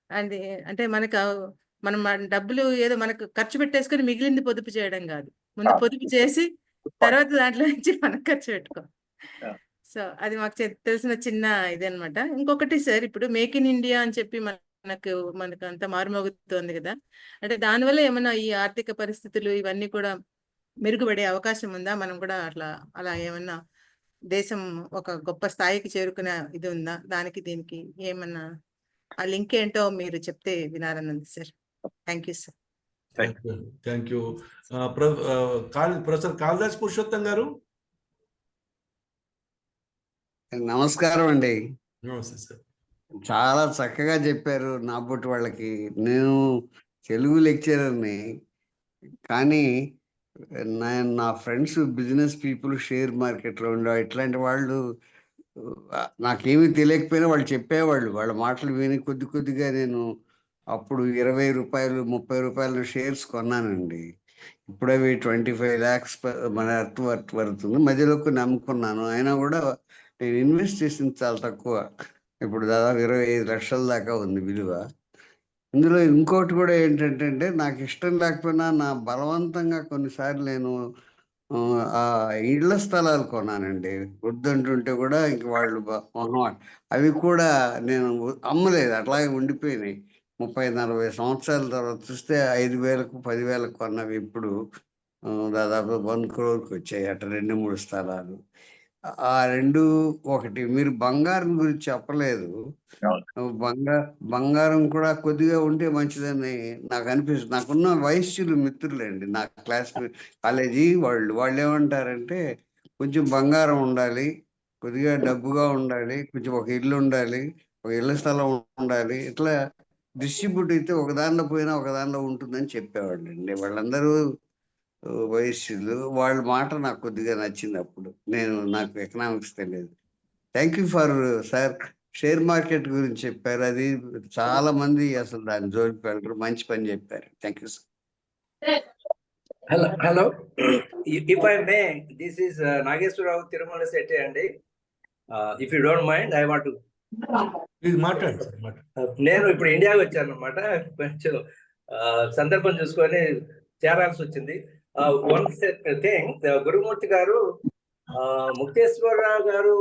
అండ్ అంటే మనం డబ్బులు ఏదో మనకు ఖర్చు పెట్టేసుకొని మిగిలింది పొదుపు చేయడం కాదు, ముందు పొదుపు చేసి తర్వాత దాంట్లో నుంచి మనం ఖర్చు పెట్టుకోవాలి. సో అది మాకు తెలిసిన చిన్న ఇది అనమాట. ఇంకొకటి సార్, ఇప్పుడు మేక్ ఇన్ ఇండియా అని చెప్పి మన మనకు అంత మారుమోగుతోంది కదా, అంటే దానివల్ల ఏమన్నా ఈ ఆర్థిక పరిస్థితులు ఇవన్నీ కూడా మెరుగుపడే అవకాశం ఉందా? మనం కూడా అలా ఏమన్నా దేశం ఒక గొప్ప స్థాయికి చేరుకునే ఇది ఉందా? దానికి దీనికి ఏమన్నా ఆ లింక్ ఏంటో మీరు చెప్తే వినాలని ఉంది sir. Thank you sir. Thank you. Professor Kalidas Purushottam గారు. నమస్కారం అండి. నమస్తే సార్. చాలా చక్కగా చెప్పారు నా బొట్టు వాళ్ళకి. నేను తెలుగు లెక్చరర్ని, కానీ నా ఫ్రెండ్స్ బిజినెస్ పీపుల్ షేర్ మార్కెట్లో ఉండే ఇట్లాంటి వాళ్ళు నాకేమీ తెలియకపోయినా వాళ్ళు చెప్పేవాళ్ళు. వాళ్ళ మాటలు విని కొద్దిగా నేను అప్పుడు 20 రూపాయలు 30 రూపాయల షేర్స్ కొన్నానండి. ఇప్పుడు అవి 25 lakhs మన వర్త్ పడుతుంది. మధ్యలో కొన్ని అమ్ముకున్నాను. అయినా కూడా నేను ఇన్వెస్ట్ చేసింది చాలా తక్కువ. ఇప్పుడు దాదాపు 25 లక్షల దాకా ఉంది విలువ. ఇందులో ఇంకోటి కూడా ఏంటంటే నాకు ఇష్టం లేకపోయినా నా బలవంతంగా కొన్నిసార్లు నేను ఆ ఇళ్ల స్థలాలు కొన్నానండి. వద్దంటుంటే కూడా ఇంక వాళ్ళు అవి కూడా నేను అమ్మలేదు, అట్లాగే ఉండిపోయినాయి. 30-40 సంవత్సరాల తర్వాత చూస్తే 5,000కు 10,000కు కొన్నవి ఇప్పుడు దాదాపు 1 crore వచ్చాయి. అట్లా 2-3 స్థలాలు. ఆ రెండు ఒకటి. మీరు బంగారం గురించి చెప్పలేదు. బంగారం కూడా కొద్దిగా ఉంటే మంచిదని నాకు అనిపిస్తుంది. నాకున్న వయస్సులు మిత్రులండి, నా క్లాస్ కాలేజీ వాళ్ళు ఏమంటారంటే కొంచెం బంగారం ఉండాలి, కొద్దిగా డబ్బుగా ఉండాలి, కొంచెం ఒక ఇల్లు ఉండాలి, ఒక ఇళ్ల స్థలం ఉండాలి, ఇట్లా డిస్ట్రిబ్యూట్ అయితే ఒక దానిలో పోయినా ఒక దానిలో ఉంటుందని చెప్పేవాళ్ళు అండి. వాళ్ళందరూ వయస్సులు. వాళ్ళ మాట నాకు కొద్దిగా నచ్చింది. అప్పుడు నాకు ఎకనామిక్స్ తెలియదు. Thank you for sir. Share market గురించి చెప్పారు. అది చాలా మంది అసలు దాని జోలికి వెళ్ళరు. మంచి పని చెప్పారు. Thank you sir. Hello, if I may, this is Nageswara Rao Tirumala Setti అండి. If you don't mind, I want మాట్లాడండి. నేను ఇప్పుడు ఇండియాకి వచ్చాను అనమాట. కొంచెం సందర్భం చూసుకొని చేరాల్సి వచ్చింది. వన్ థింగ్, గురుమూర్తి గారు, ముక్తేశ్వరరావు గారు,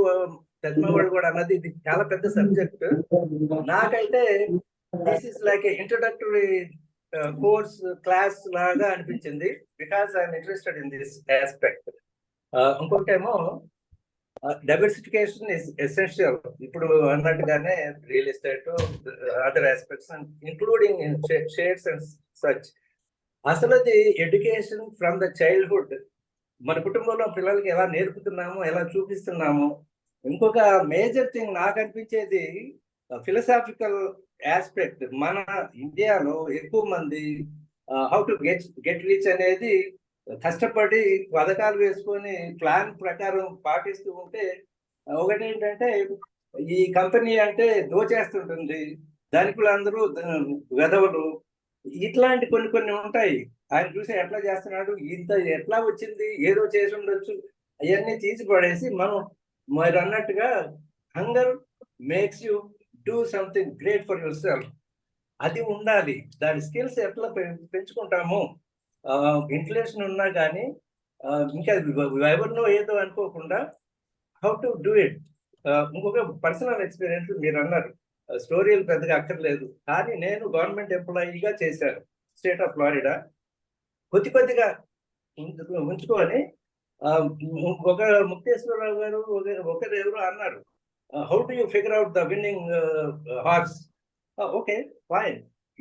పెద్దవాళ్ళు కూడా అన్నది ఇది చాలా పెద్ద సబ్జెక్ట్. నాకైతే this is like introductory course class లాగా అనిపించింది, because I'm interested in this aspect. ఇంకొకటేమో డైవర్సిఫికేషన్ ఇస్ ఎసెన్షియల్. ఇప్పుడు అన్నట్టుగానే real estate, other aspects including shares and such. అసలు అది ఎడ్యుకేషన్ ఫ్రమ్ ద చైల్డ్హుడ్. మన కుటుంబంలో పిల్లలకి ఎలా నేర్పుతున్నాము, ఎలా చూపిస్తున్నాము. ఇంకొక మేజర్ థింగ్ నాకు అనిపించేది ఫిలసాఫికల్ ఆస్పెక్ట్. మన ఇండియాలో ఎక్కువ మంది హౌ టు గెట్ రిచ్ అనేది కష్టపడి పథకాలు వేసుకొని ప్లాన్ ప్రకారం పాటిస్తూ ఉంటే, ఒకటి ఏంటంటే ఈ కంపెనీ అంటే దోచేస్తుంటుంది, ధనికులు అందరూ వెధవలు, ఇట్లాంటి కొన్ని ఉంటాయి. ఆయన చూసి ఎట్లా చేస్తున్నాడు, ఇంత ఎట్లా వచ్చింది, ఏదో చేసి ఉండొచ్చు, అవన్నీ తీసి పడేసి మీరు అన్నట్టుగా hunger makes you do something great for your self. అది ఉండాలి. దాని స్కిల్స్ ఎట్లా పెంచుకుంటాము. ఇన్ఫ్లేషన్ ఉన్నా కానీ ఇంకా ఎవరినో ఏదో అనుకోకుండా హౌ టు డూ ఇట్. ఇంకొక పర్సనల్ ఎక్స్పీరియన్స్, మీరు అన్నారు స్టోరీలు పెద్దగా అక్కర్లేదు, కానీ నేను గవర్నమెంట్ ఎంప్లాయీగా చేశాను స్టేట్ ఆఫ్ ఫ్లోరిడా. కొద్దిగా ఉంచుకొని ఒక ముక్తేశ్వరరావు గారు ఒకరు ఎవరు అన్నారు, how do you figure out the winning horse? Okay, fine.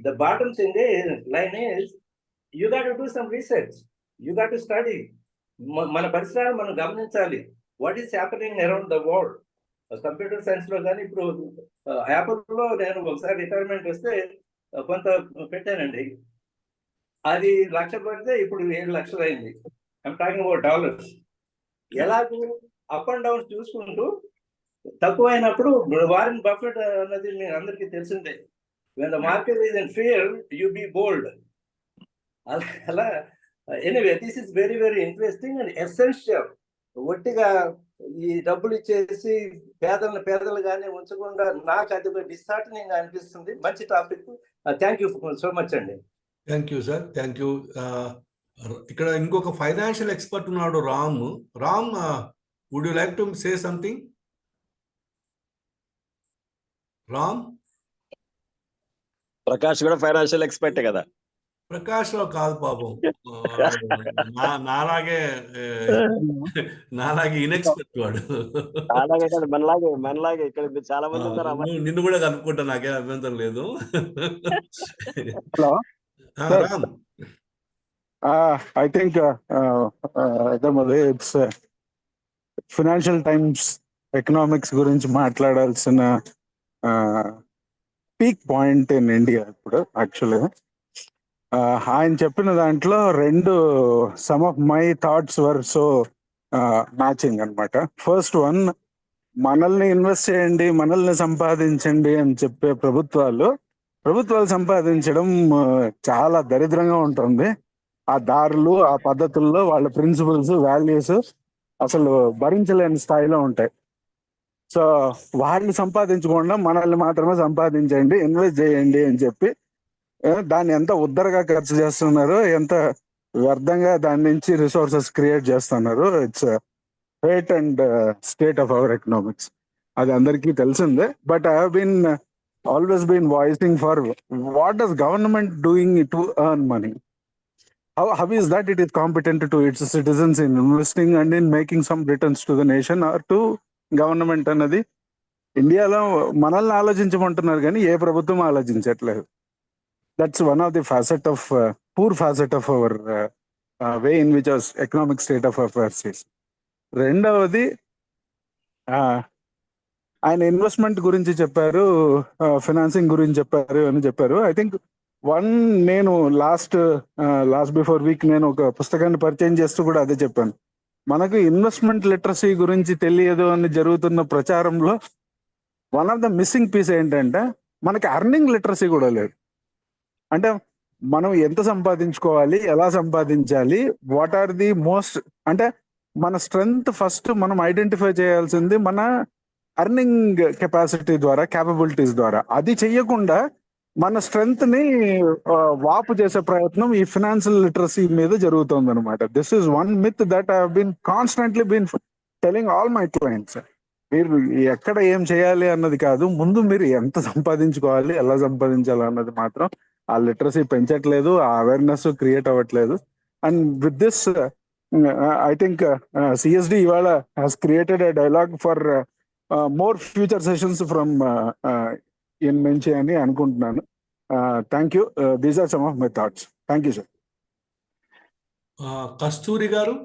The bottom thing line is you got to do some research, you got to study. మన పరిసరాలు మనం గమనించాలి. What is happening around the world. Computer science లో కానీ ఇప్పుడు యాపిల్లో నేను ఒకసారి రిటైర్మెంట్ వస్తే కొంత పెట్టానండి. అది 1,00,000 పడితే ఇప్పుడు 7 లక్షలు అయింది. I'm talking about dollars. ఎలాగూ అప్ అండ్ డౌన్స్ చూసుకుంటూ తక్కువైనప్పుడు వారెన్ బఫెట్ అన్నది మీ అందరికీ తెలిసిందే, when the market is in fear, you be bold. అలా anyway, this is very very interesting and essential. ఒట్టిగా ఈ డబ్బులు ఇచ్చేసి పేదలుగానే ఉంచకుండా నాకు అది డిస్హార్టనింగ్ అనిపిస్తుంది. మంచి topic. Thank you so much అండి. Thank you sir. Thank you. ఇక్కడ ఇంకొక ఫైనాన్షియల్ ఎక్స్పర్ట్ ఉన్నాడు, Ram. Would you like to say something? Ram? Prakash కూడా ఫైనాన్షియల్ ఎక్స్పర్టే కదా. ప్రకాష్ రావు కాదు పాపం, నాలాగే నాలాగే ఇన్ఎక్స్పెక్ట్ వాడు. అలాగే కదా, మనలాగే ఇక్కడ చాలా మంది ఉన్నారు. నిన్ను కూడా కనుక్కుంటా, నాకేం అభ్యంతరం లేదు. Hello Ram. I think it's financial times economics గురించి మాట్లాడాల్సిన పీక్ పాయింట్ ఇన్ ఇండియా ఇప్పుడు. యాక్చువల్గా ఆయన చెప్పిన దాంట్లో రెండు some of my thoughts were so matching అనమాట. ఫస్ట్ వన్, మనల్ని ఇన్వెస్ట్ చేయండి, మనల్ని సంపాదించండి అని చెప్పే ప్రభుత్వాలు సంపాదించడం చాలా దరిద్రంగా ఉంటుంది. ఆ దారులు, ఆ పద్ధతుల్లో వాళ్ళ ప్రిన్సిపల్స్, వాల్యూస్ అసలు భరించలేని స్థాయిలో ఉంటాయి. సో వాళ్ళు సంపాదించకుండా మనల్ని మాత్రమే సంపాదించండి, ఇన్వెస్ట్ చేయండి అని చెప్పి దాన్ని ఎంత ఉద్దరగా ఖర్చు చేస్తున్నారు, ఎంత వ్యర్థంగా దాని నుంచి రిసోర్సెస్ క్రియేట్ చేస్తున్నారు. It's fate and state of our economics. అది అందరికీ తెలిసిందే. But I have been always been voicing for what does government doing to earn money. How is that it is competent to its citizens in investing and in making some returns to the nation or to government అన్నది ఇండియాలో మనల్ని ఆలోచించమంటున్నారు కానీ ఏ ప్రభుత్వం ఆలోచించట్లేదు. That's one of the facet of poor facet of our way in which our economic state of affairs is. రెండవది, ఆయన ఇన్వెస్ట్మెంట్ గురించి చెప్పారు, ఫినాన్సింగ్ గురించి చెప్పారు. ఐ థింక్ నేను లాస్ట్ బిఫోర్ వీక్ నేను ఒక పుస్తకాన్ని పరిచయం చేస్తూ కూడా అదే చెప్పాను. మనకు ఇన్వెస్ట్మెంట్ లిటరసీ గురించి తెలియదు అని జరుగుతున్న ప్రచారంలో one of the missing piece ఏంటంటే మనకి అర్నింగ్ లిటరసీ కూడా లేదు. అంటే మనం ఎంత సంపాదించుకోవాలి, ఎలా సంపాదించాలి, వాట్ ఆర్ ది మోస్ట్, అంటే మన స్ట్రెంగ్త్ ఫస్ట్ మనం ఐడెంటిఫై చేయాల్సింది మన అర్నింగ్ కెపాసిటీ ద్వారా, క్యాపబిలిటీస్ ద్వారా. అది చెయ్యకుండా మన స్ట్రెంగ్త్ ని వాపు చేసే ప్రయత్నం ఈ ఫినాన్షియల్ లిటరసీ మీద జరుగుతుంది అనమాట. This is one myth that I have been constantly been telling all my clients. మీరు ఎక్కడ ఏం చేయాలి అన్నది కాదు, ముందు మీరు ఎంత సంపాదించుకోవాలి, ఎలా సంపాదించాలి అన్నది మాత్రం ఆ లిటరసీ పెంచట్లేదు, ఆ అవేర్నెస్ క్రియేట్ అవ్వట్లేదు. And with this I think CSD ఇవాళ has created a dialogue for more future sessions from in నుంచి అని అనుకుంటున్నాను. Thank you. These are some of my thoughts. Thank you sir. Kasturi గారు.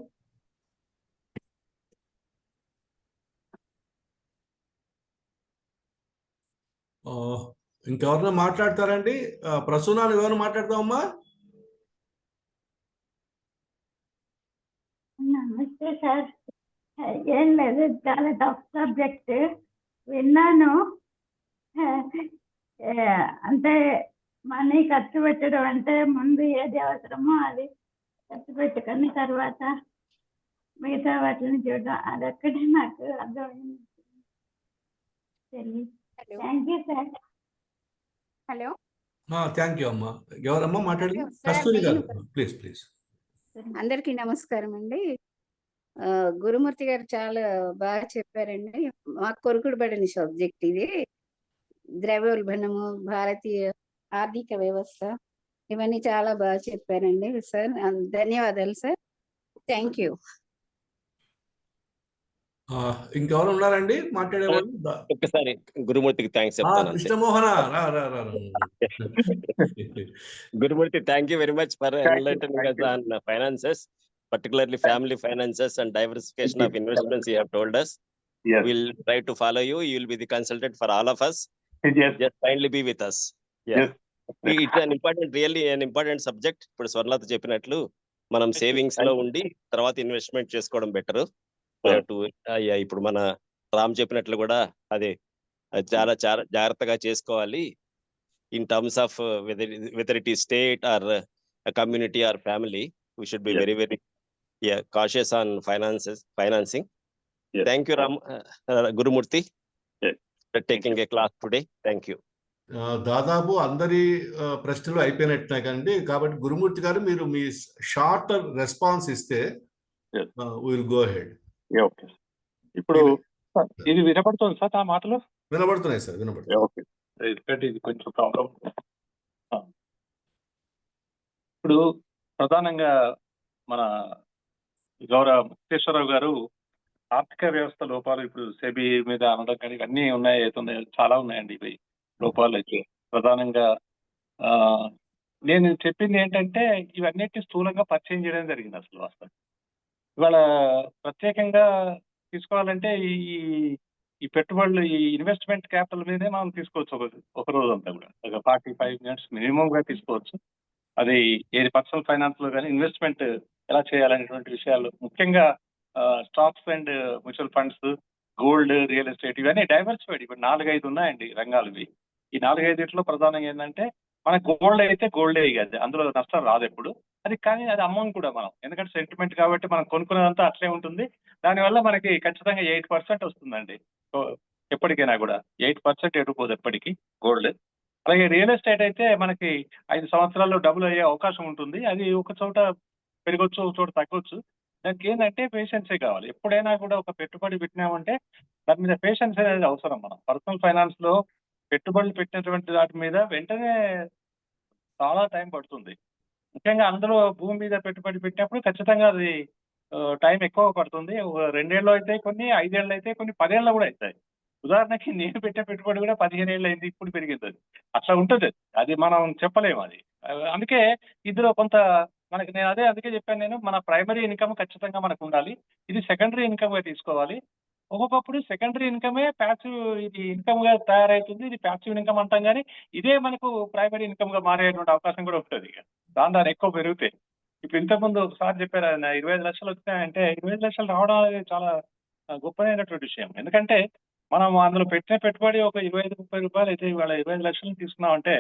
ఇంకెవరన్నా మాట్లాడతారండి? ప్రసూనాలు ఎవరు మాట్లాడతామమ్మా? నమస్తే సార్. ఏం లేదు, చాలా టఫ్ సబ్జెక్ట్ విన్నాను. అంటే మనీ ఖర్చు పెట్టడం అంటే ముందు ఏది అవసరమో అది ఖర్చు పెట్టుకొని తర్వాత మిగతా వాటిని చూడడం, అదొక్కటే నాకు అర్థమైంది. Thank you sir. Hello, thank you అమ్మా. ఎవరమ్మా మాట్లాడింది? కస్తూరి గారు, ప్లీజ్ ప్లీజ్. అందరికీ నమస్కారం అండి. గురుమూర్తి గారు చాలా బాగా చెప్పారండి. మాకు కొరుకుడు పడని సబ్జెక్ట్ ఇది. ద్రవ్యోల్బణము, భారతీయ ఆర్థిక వ్యవస్థ, ఇవన్నీ చాలా బాగా చెప్పారండి సార్. ధన్యవాదాలు సార్. Thank you. ఇంకెవరు ఉన్నారండి మాట్లాడేవాళ్ళు? ఒక్కసారి గురుమూర్తికి థ్యాంక్స్ చెప్తాను. Krishnamohana, Gurumurthy, thank you very much for enlightening us on finances, particularly family finances and diversification of investments you have told us. Yes. We'll try to follow you. You will be the consultant for all of us. Yes. Just kindly be with us. Yeah. Yes. It's an important, really an important subject. ఇప్పుడు స్వర్ణలత చెప్పినట్లు మనం సేవింగ్స్ లో ఉండి తర్వాత ఇన్వెస్ట్మెంట్ చేసుకోవడం బెటర్. ఇప్పుడు మన రామ్ చెప్పినట్లు కూడా అదే చాలా చాలా జాగ్రత్తగా చేసుకోవాలి. In terms of whether it is state or community or family, we should be very very cautious on financing. Thank you Ram, Gurumurthy, for taking a class today. Thank you. దాదాపు అందరి ప్రశ్నలు అయిపోయినట్టు కండి. కాబట్టి గురుమూర్తి గారు మీరు మీ షార్ట్ రెస్పాన్స్ ఇస్తే విల్ గో హెడ్. ఓకే, ఇప్పుడు ఇది వినపడుతుంది సార్? ఆ మాటలు వినబడుతున్నాయి సార్, వినబడుతున్నాయి. ఓకే, ఇది కొంచెం ప్రాబ్లం. ఇప్పుడు ప్రధానంగా మన గౌరవ ముక్తేశ్వరరావు గారు ఆర్థిక వ్యవస్థ లోపాలు ఇప్పుడు సెబీ మీద అనడం కానీ ఇవన్నీ ఉన్నాయి, చాలా ఉన్నాయండి ఇవి లోపాలు అయితే. ప్రధానంగా నేను చెప్పింది ఏంటంటే ఇవన్నిటిని స్థూలంగా పరిచయం చేయడం జరిగింది అసలు వాస్తవం. ఇవాళ ప్రత్యేకంగా తీసుకోవాలంటే ఈ పెట్టుబడులు, ఈ ఇన్వెస్ట్మెంట్ క్యాపిటల్ మీదే మనం తీసుకోవచ్చు ఒక రోజు అంతా కూడా, ఒక 45 మినిట్స్ మినిమం గా తీసుకోవచ్చు. అది ఏది పర్సనల్ ఫైనాన్స్ లో కానీ ఇన్వెస్ట్మెంట్ ఎలా చేయాలనేటువంటి విషయాలు, ముఖ్యంగా stocks and mutual funds, gold, real estate ఇవన్నీ డైవర్సిఫైడ్. ఇప్పుడు 4-5 ఉన్నాయండి రంగాలు ఇవి. ఈ 4-5 ప్రధానంగా ఏంటంటే మన గోల్డ్ అయితే గోల్డే, అది అందులో నష్టం రాదు ఎప్పుడు. అది కానీ అది అమ్మం కూడా మనం, ఎందుకంటే సెంటిమెంట్ కాబట్టి మనం కొనుక్కున్నదంతా అట్లే ఉంటుంది. దానివల్ల మనకి ఖచ్చితంగా 8% వస్తుందండి ఎప్పటికైనా కూడా. 8% ఎటుపోదు ఎప్పటికీ గోల్డ్. అలాగే రియల్ ఎస్టేట్ అయితే మనకి 5 సంవత్సరాల్లో డబుల్ అయ్యే అవకాశం ఉంటుంది. అది ఒక చోట పెరగొచ్చు, ఒక చోట తగ్గొచ్చు. దానికి ఏంటంటే పేషెన్సే కావాలి. ఎప్పుడైనా కూడా ఒక పెట్టుబడి పెట్టినామంటే దాని మీద పేషెన్స్ అనేది అవసరం. మనం పర్సనల్ ఫైనాన్స్ లో పెట్టుబడులు పెట్టినటువంటి వాటి మీద వెంటనే చాలా టైం పడుతుంది. ముఖ్యంగా అందులో భూమి మీద పెట్టుబడి పెట్టినప్పుడు ఖచ్చితంగా అది టైం ఎక్కువ పడుతుంది. 2 ఏళ్ళు అయితే కొన్ని, 5 ఏళ్ళు అయితే కొన్ని, 10 ఏళ్ళు కూడా అవుతాయి. ఉదాహరణకి నేను పెట్టే పెట్టుబడి కూడా 15 ఏళ్ళు అయింది, ఇప్పుడు పెరిగింది. అది అట్లా ఉంటుంది. అది మనం చెప్పలేము అది. అందుకే ఇందులో కొంత మనకి, నేను అందుకే చెప్పాను నేను, మన ప్రైమరీ ఇన్కమ్ ఖచ్చితంగా మనకు ఉండాలి. ఇది సెకండరీ ఇన్కమ్ గా తీసుకోవాలి. ఒక్కొక్కప్పుడు సెకండరీ ఇన్కమే ప్యాసివ్ ఇది ఇన్కమ్ గా తయారవుతుంది. ఇది ప్యాసివ్ ఇన్కమ్ అంటాం, కానీ ఇదే మనకు ప్రైమరీ ఇన్కమ్ గా మారేటువంటి అవకాశం కూడా ఉంటుంది. ఇక దాని ఎక్కువ పెరుగుతాయి. ఇప్పుడు ఇంతకుముందు ఒకసారి చెప్పారు ఆయన 25 లక్షలు వచ్చినాయంటే, 25 లక్షలు రావడం అనేది చాలా గొప్పదైనటువంటి విషయం. ఎందుకంటే మనం అందులో పెట్టిన పెట్టుబడి ఒక 25-30 రూపాయలు అయితే ఇవాళ 25 లక్షలు తీసుకున్నామంటే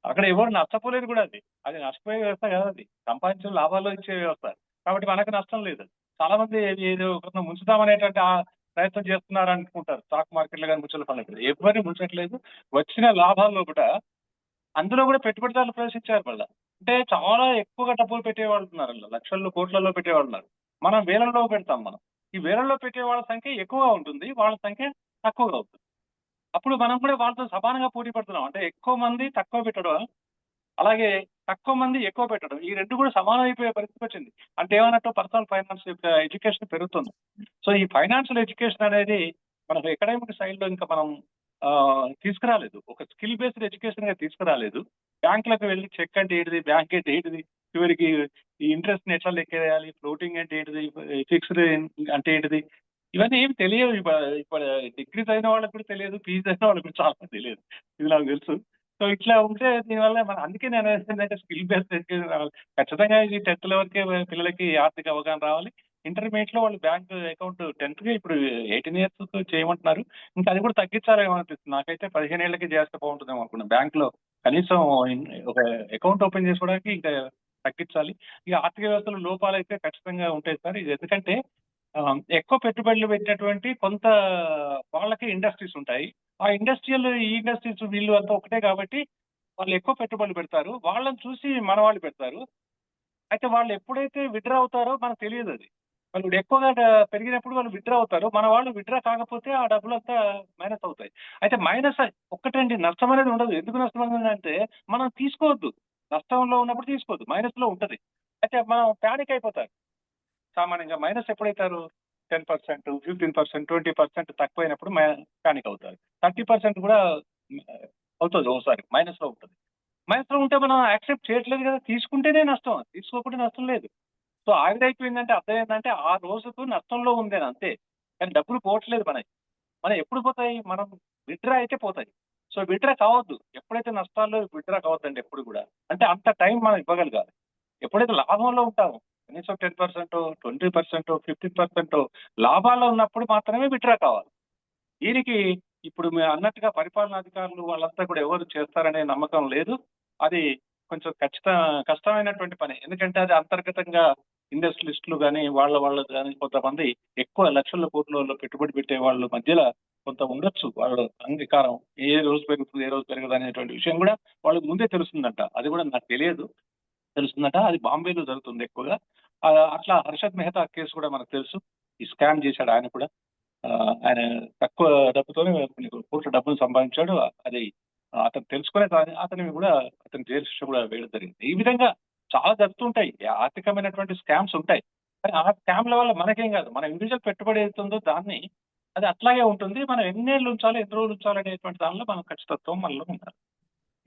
అక్కడ ఎవరు నష్టపోలేదు కూడా. అది నష్టపోయే వ్యవస్థ కాదు, అది సంపాదించిన లాభాల్లో ఇచ్చే వ్యవస్థ. కాబట్టి మనకు నష్టం లేదు. చాలా మంది ఏదో కొంత ముంచుతామనేటువంటి ప్రయత్నం చేస్తున్నారు అనుకుంటారు. స్టాక్ మార్కెట్లో కానీ మ్యూచువల్ ఫండ్లు ఎవరిని ముంచట్లేదు. వచ్చిన లాభాల్లో కూడా అందులో కూడా పెట్టుబడిదారులు ప్రవేశించారు మళ్ళీ. అంటే చాలా ఎక్కువగా డబ్బులు పెట్టేవాళ్ళు ఉన్నారు, లక్షల్లో కోట్లలో పెట్టేవాళ్ళు ఉన్నారు. మనం వేలల్లో పెడతాం. మనం ఈ వేలల్లో పెట్టే వాళ్ళ సంఖ్య ఎక్కువగా ఉంటుంది, వాళ్ళ సంఖ్య తక్కువగా అవుతుంది. అప్పుడు మనం కూడా వాళ్ళతో సమానంగా పోటీ పడుతున్నాం. అంటే ఎక్కువ మంది తక్కువ పెట్టడం, అలాగే తక్కువ మంది ఎక్కువ పెట్టడం, ఈ రెండు కూడా సమానం అయిపోయే పరిస్థితి వచ్చింది. అంటే ఏమన్నట్టు పర్సనల్ ఫైనాన్స్ యొక్క ఎడ్యుకేషన్ పెరుగుతుంది. సో ఈ ఫైనాన్షియల్ ఎడ్యుకేషన్ అనేది మనకు అకాడమిక్ సైడ్ లో ఇంకా మనం తీసుకురాలేదు. ఒక స్కిల్ బేస్డ్ ఎడ్యుకేషన్ గా తీసుకురాలేదు. బ్యాంకులకు వెళ్ళి చెక్ అంటే ఏంటిది, బ్యాంక్ అంటే ఏంటిది, చివరికి ఈ ఇంట్రెస్ట్ ని ఎట్లా లెక్కేయాలి, ఫ్లోటింగ్ అంటే ఏంటిది, ఫిక్స్డ్ అంటే ఏంటిది, ఇవన్నీ ఏమి తెలియదు. ఇప్పుడు డిగ్రీస్ అయిన వాళ్ళకి కూడా తెలియదు, పీజీ అయిన వాళ్ళకి కూడా చాలా తెలియదు. ఇది నాకు తెలుసు. సో ఇట్లా ఉంటే దీనివల్ల మనం, అందుకే నేను ఏంటంటే స్కిల్ బేస్డ్ ఎడ్యుకేషన్ రావాలి. ఖచ్చితంగా ఇది 10th లెవెల్కే పిల్లలకి ఆర్థిక అవగాహన రావాలి. ఇంటర్మీడియట్ లో వాళ్ళు బ్యాంక్ అకౌంట్ 10th కి ఇప్పుడు 18 years చేయమంటున్నారు. ఇంకా అది కూడా తగ్గించాలేమో అనిపిస్తుంది నాకైతే. 15 ఏళ్ళకి చేస్తే బాగుంటుందేమో అనుకున్నాను. బ్యాంక్ లో కనీసం ఒక అకౌంట్ ఓపెన్ చేసుకోవడానికి ఇంకా తగ్గించాలి. ఇక ఆర్థిక వ్యవస్థలో లోపాలు అయితే ఖచ్చితంగా ఉంటాయి సార్. ఇది ఎందుకంటే ఎక్కువ పెట్టుబడులు పెట్టినటువంటి కొంత వాళ్ళకి ఇండస్ట్రీస్ ఉంటాయి. ఆ ఈ ఇండస్ట్రీస్ వీళ్ళు అంతా ఒకటే కాబట్టి వాళ్ళు ఎక్కువ పెట్టుబడులు పెడతారు. వాళ్ళని చూసి మన వాళ్ళు పెడతారు. అయితే వాళ్ళు ఎప్పుడైతే విత్డ్రా అవుతారో మనకు తెలియదు. అది వాళ్ళు ఎక్కువగా పెరిగినప్పుడు వాళ్ళు విత్డ్రా అవుతారు. మన వాళ్ళు విత్డ్రా కాకపోతే ఆ డబ్బులు అంతా మైనస్ అవుతాయి. అయితే మైనస్ ఒక్కటండి, నష్టం అనేది ఉండదు. ఎందుకు నష్టం అనేది అంటే మనం తీసుకోవద్దు. నష్టంలో ఉన్నప్పుడు తీసుకోవద్దు, మైనస్ లో ఉంటది. అయితే మనం ప్యానిక్ అయిపోతారు సామాన్యంగా. మైనస్ ఎప్పుడైతారు, 10%, 15%, 20% తక్కువైనప్పుడు ప్యానిక్ అవుతారు. 30% కూడా అవుతుంది ఒకసారి మైనస్ లో ఉంటుంది. మైనస్ లో ఉంటే మనం యాక్సెప్ట్ చేయట్లేదు కదా, తీసుకుంటేనే నష్టం, తీసుకోకుంటే నష్టం లేదు. సో ఆవిరైపోయిందంటే అర్థం ఏంటంటే ఆ రోజుకు నష్టంలో ఉంది అని అంతే, కానీ డబ్బులు పోవట్లేదు మనం ఎప్పుడు పోతాయి, మనం విత్డ్రా అయితే పోతాయి. సో విత్డ్రా కావద్దు. ఎప్పుడైతే నష్టాల్లో విత్డ్రా కావద్దండి ఎప్పుడు కూడా. అంటే అంత టైం మనం ఇవ్వగలగాలి. ఎప్పుడైతే లాభంలో ఉంటామో కనీసం 10%, 20%, 15% లాభాల్లో ఉన్నప్పుడు మాత్రమే విత్డ్రా కావాలి. దీనికి ఇప్పుడు మీరు అన్నట్టుగా పరిపాలనాధికారులు వాళ్ళంతా కూడా ఎవరు చేస్తారనే నమ్మకం లేదు. అది కొంచెం కష్టమైనటువంటి పని. ఎందుకంటే అది అంతర్గతంగా ఇండస్ట్రియలిస్టులు కానీ వాళ్ళు కానీ కొంతమంది ఎక్కువ లక్షల కోట్లలో పెట్టుబడి పెట్టే వాళ్ళ మధ్యలో కొంత ఉండొచ్చు వాళ్ళ అంగీకారం. ఏ రోజు పెరుగుతుంది, ఏ రోజు పెరగదు అనేటువంటి విషయం కూడా వాళ్ళకి ముందే తెలుస్తుందంట. అది కూడా నాకు తెలియదు, తెలుస్తుందట. అది బాంబేలో జరుగుతుంది ఎక్కువగా. అట్లా హర్షద్ మెహతా కేసు కూడా మనకు తెలుసు. ఈ స్కామ్ చేశాడు ఆయన కూడా. ఆయన తక్కువ డబ్బుతోనే కొన్ని కోట్ల డబ్బులు సంపాదించాడు. అది అతను తెలుసుకునే అతని కూడా అతని జైలు శిక్ష కూడా వేయడం జరిగింది. ఈ విధంగా చాలా జరుగుతుంటాయి, ఆర్థికమైనటువంటి స్కామ్స్ ఉంటాయి. కానీ ఆ స్కామ్ల వల్ల మనకేం కాదు, మన ఇండివిజువల్ పెట్టుబడి అవుతుందో దాన్ని అది అట్లాగే ఉంటుంది. మనం ఎన్నేళ్ళు ఉంచాలి, ఎన్ని రోజులు ఉంచాలి అనేటువంటి దానిలో మనం ఖచ్చితత్వం మనలో ఉండాలి.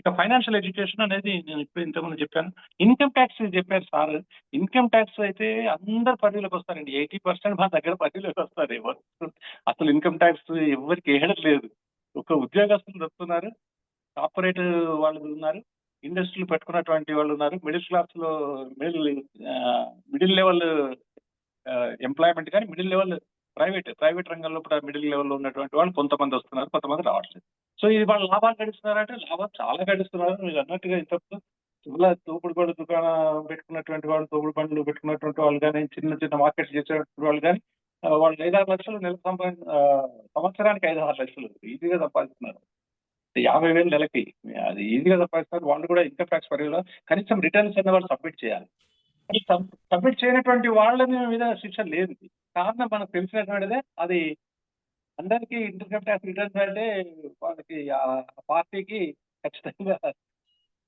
ఇక ఫైనాన్షియల్ ఎడ్యుకేషన్ అనేది నేను ఇప్పుడు ఇంతకుముందు చెప్పాను. ఇన్కమ్ ట్యాక్స్ చెప్పారు సార్. ఇన్కమ్ ట్యాక్స్ అయితే అందరు పరిధిలోకి వస్తారండి. 80% మన దగ్గర పరిధిలోకి వస్తారు. అసలు ఇన్కమ్ ట్యాక్స్ ఎవరికి వేయడం లేదు. ఒక ఉద్యోగస్తులు దొరుకుతున్నారు, కార్పొరేట్ వాళ్ళు ఉన్నారు, ఇండస్ట్రీలు పెట్టుకున్నటువంటి వాళ్ళు ఉన్నారు, మిడిల్ క్లాస్ లో మిడిల్ లెవెల్ ఎంప్లాయ్మెంట్ కానీ మిడిల్ లెవెల్ ప్రైవేట్ రంగంలో కూడా మిడిల్ లెవెల్లో ఉన్నటువంటి వాళ్ళు కొంతమంది వస్తున్నారు, కొంతమంది రావట్లేదు. సో ఇది వాళ్ళు లాభాలు గడిస్తున్నారంటే లాభాలు చాలా గడిస్తున్నారు. మీరు అన్నట్టుగా ఇంతకు చాలా తోపుడు బండ్లు దుకాణం పెట్టుకున్నటువంటి వాళ్ళు, తోపుడు బండ్లు పెట్టుకున్నటువంటి వాళ్ళు కానీ, చిన్న చిన్న మార్కెట్స్ చేసేటువంటి వాళ్ళు కానీ వాళ్ళు 5-6 లక్షలు నెల సంవత్సరానికి 5-6 లక్షలు ఈజీగా సంపాదిస్తున్నారు. 50,000 నెలకి అది ఈజీగా సంపాదిస్తున్నారు. వాళ్ళు కూడా ఇన్కమ్ ట్యాక్స్ పరిధిలో కనీసం రిటర్న్స్ అన్న వాళ్ళు సబ్మిట్ చేయాలి. సబ్మిట్ చేయనటువంటి వాళ్ళ మీద శిక్ష లేదు. కారణం మనకు తెలిసినటువంటిదే, అది అందరికీ ఇన్కమ్ ట్యాక్స్ రిటర్న్స్ అంటే వాళ్ళకి ఆ పార్టీకి ఖచ్చితంగా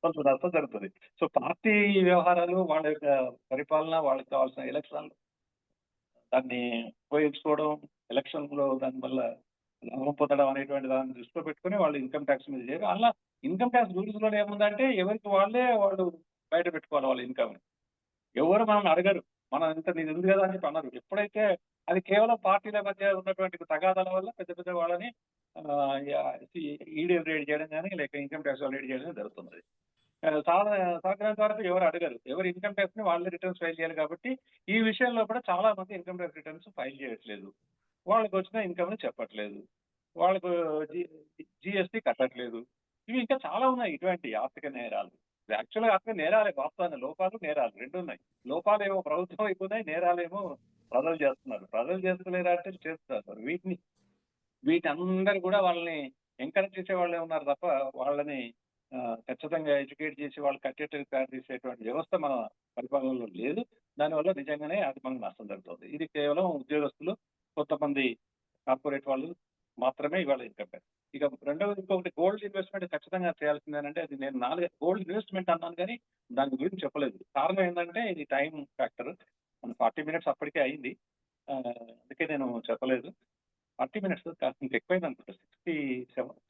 కొంత నష్టం జరుగుతుంది. సో పార్టీ వ్యవహారాలు, వాళ్ళ యొక్క పరిపాలన, వాళ్ళకి కావాల్సిన ఎలక్షన్లు దాన్ని ఉపయోగించుకోవడం, ఎలక్షన్ లో దాని వల్ల లాభం పొందడం అనేటువంటి దాన్ని దృష్టిలో పెట్టుకుని వాళ్ళు ఇన్కమ్ ట్యాక్స్ మీద చేయరు. అలా ఇన్కమ్ ట్యాక్స్ రూల్స్ లో ఏముందంటే ఎవరికి వాళ్ళు బయట పెట్టుకోవాలి వాళ్ళ ఇన్కమ్. ఎవరు మనం అడగరు, మనం ఇంత నీది ఉంది కదా అని చెప్పి అన్నారు. ఎప్పుడైతే అది కేవలం పార్టీల మధ్య ఉన్నటువంటి తగాదాల వల్ల పెద్ద పెద్ద వాళ్ళని ఈడీ రేడ్ చేయడం కానీ లేక ఇన్కమ్ ట్యాక్స్ రేడ్ చేయడం జరుగుతుంది. సంక్రాంతి వరకు ఎవరు అడగరు, ఎవరు ఇన్కమ్ ట్యాక్స్ ని వాళ్ళే రిటర్న్స్ ఫైల్ చేయాలి. కాబట్టి ఈ విషయంలో కూడా చాలా మంది ఇన్కమ్ ట్యాక్స్ రిటర్న్స్ ఫైల్ చేయట్లేదు, వాళ్ళకి వచ్చిన ఇన్కమ్ ని చెప్పట్లేదు, వాళ్ళకు జిఎస్టీ కట్టట్లేదు. ఇవి ఇంకా చాలా ఉన్నాయి ఇటువంటి ఆర్థిక నేరాలు. యాక్చువల్గా ఆర్థిక నేరాలే, వాస్తవాన్ని లోపాలు నేరాలు రెండు ఉన్నాయి. లోపాలు ఏమో ప్రభుత్వం అయిపోతున్నాయి, నేరాలేమో ప్రజలు చేస్తున్నారు. ప్రజలు చేస్తలేరా అంటే చేస్తున్నారు. వీటి అందరు కూడా వాళ్ళని ఎంకరేజ్ చేసే వాళ్ళే ఉన్నారు తప్ప వాళ్ళని ఖచ్చితంగా ఎడ్యుకేట్ చేసి వాళ్ళు కట్టేట్టుగా తయారు చేసేటువంటి వ్యవస్థ మన పరిపాలనలో లేదు. దానివల్ల నిజంగానే అది మనకు నష్టం జరుగుతుంది. ఇది కేవలం ఉద్యోగస్తులు, కొంతమంది కార్పొరేట్ వాళ్ళు మాత్రమే ఇవాళ ఇన్కమ్ ట్యాక్స్. ఇక రెండవది ఇంకొకటి గోల్డ్ ఇన్వెస్ట్మెంట్ ఖచ్చితంగా చేయాల్సిందేనంటే, అది నేను 4 గోల్డ్ ఇన్వెస్ట్మెంట్ అన్నాను కానీ దాని గురించి చెప్పలేదు. కారణం ఏంటంటే ఇది టైం ఫ్యాక్టర్. మన 40 మినిట్స్ అప్పటికే అయింది, అందుకే నేను చెప్పలేదు. 40 మినిట్స్ కాస్త ఎక్కువైంది అనుకుంటా,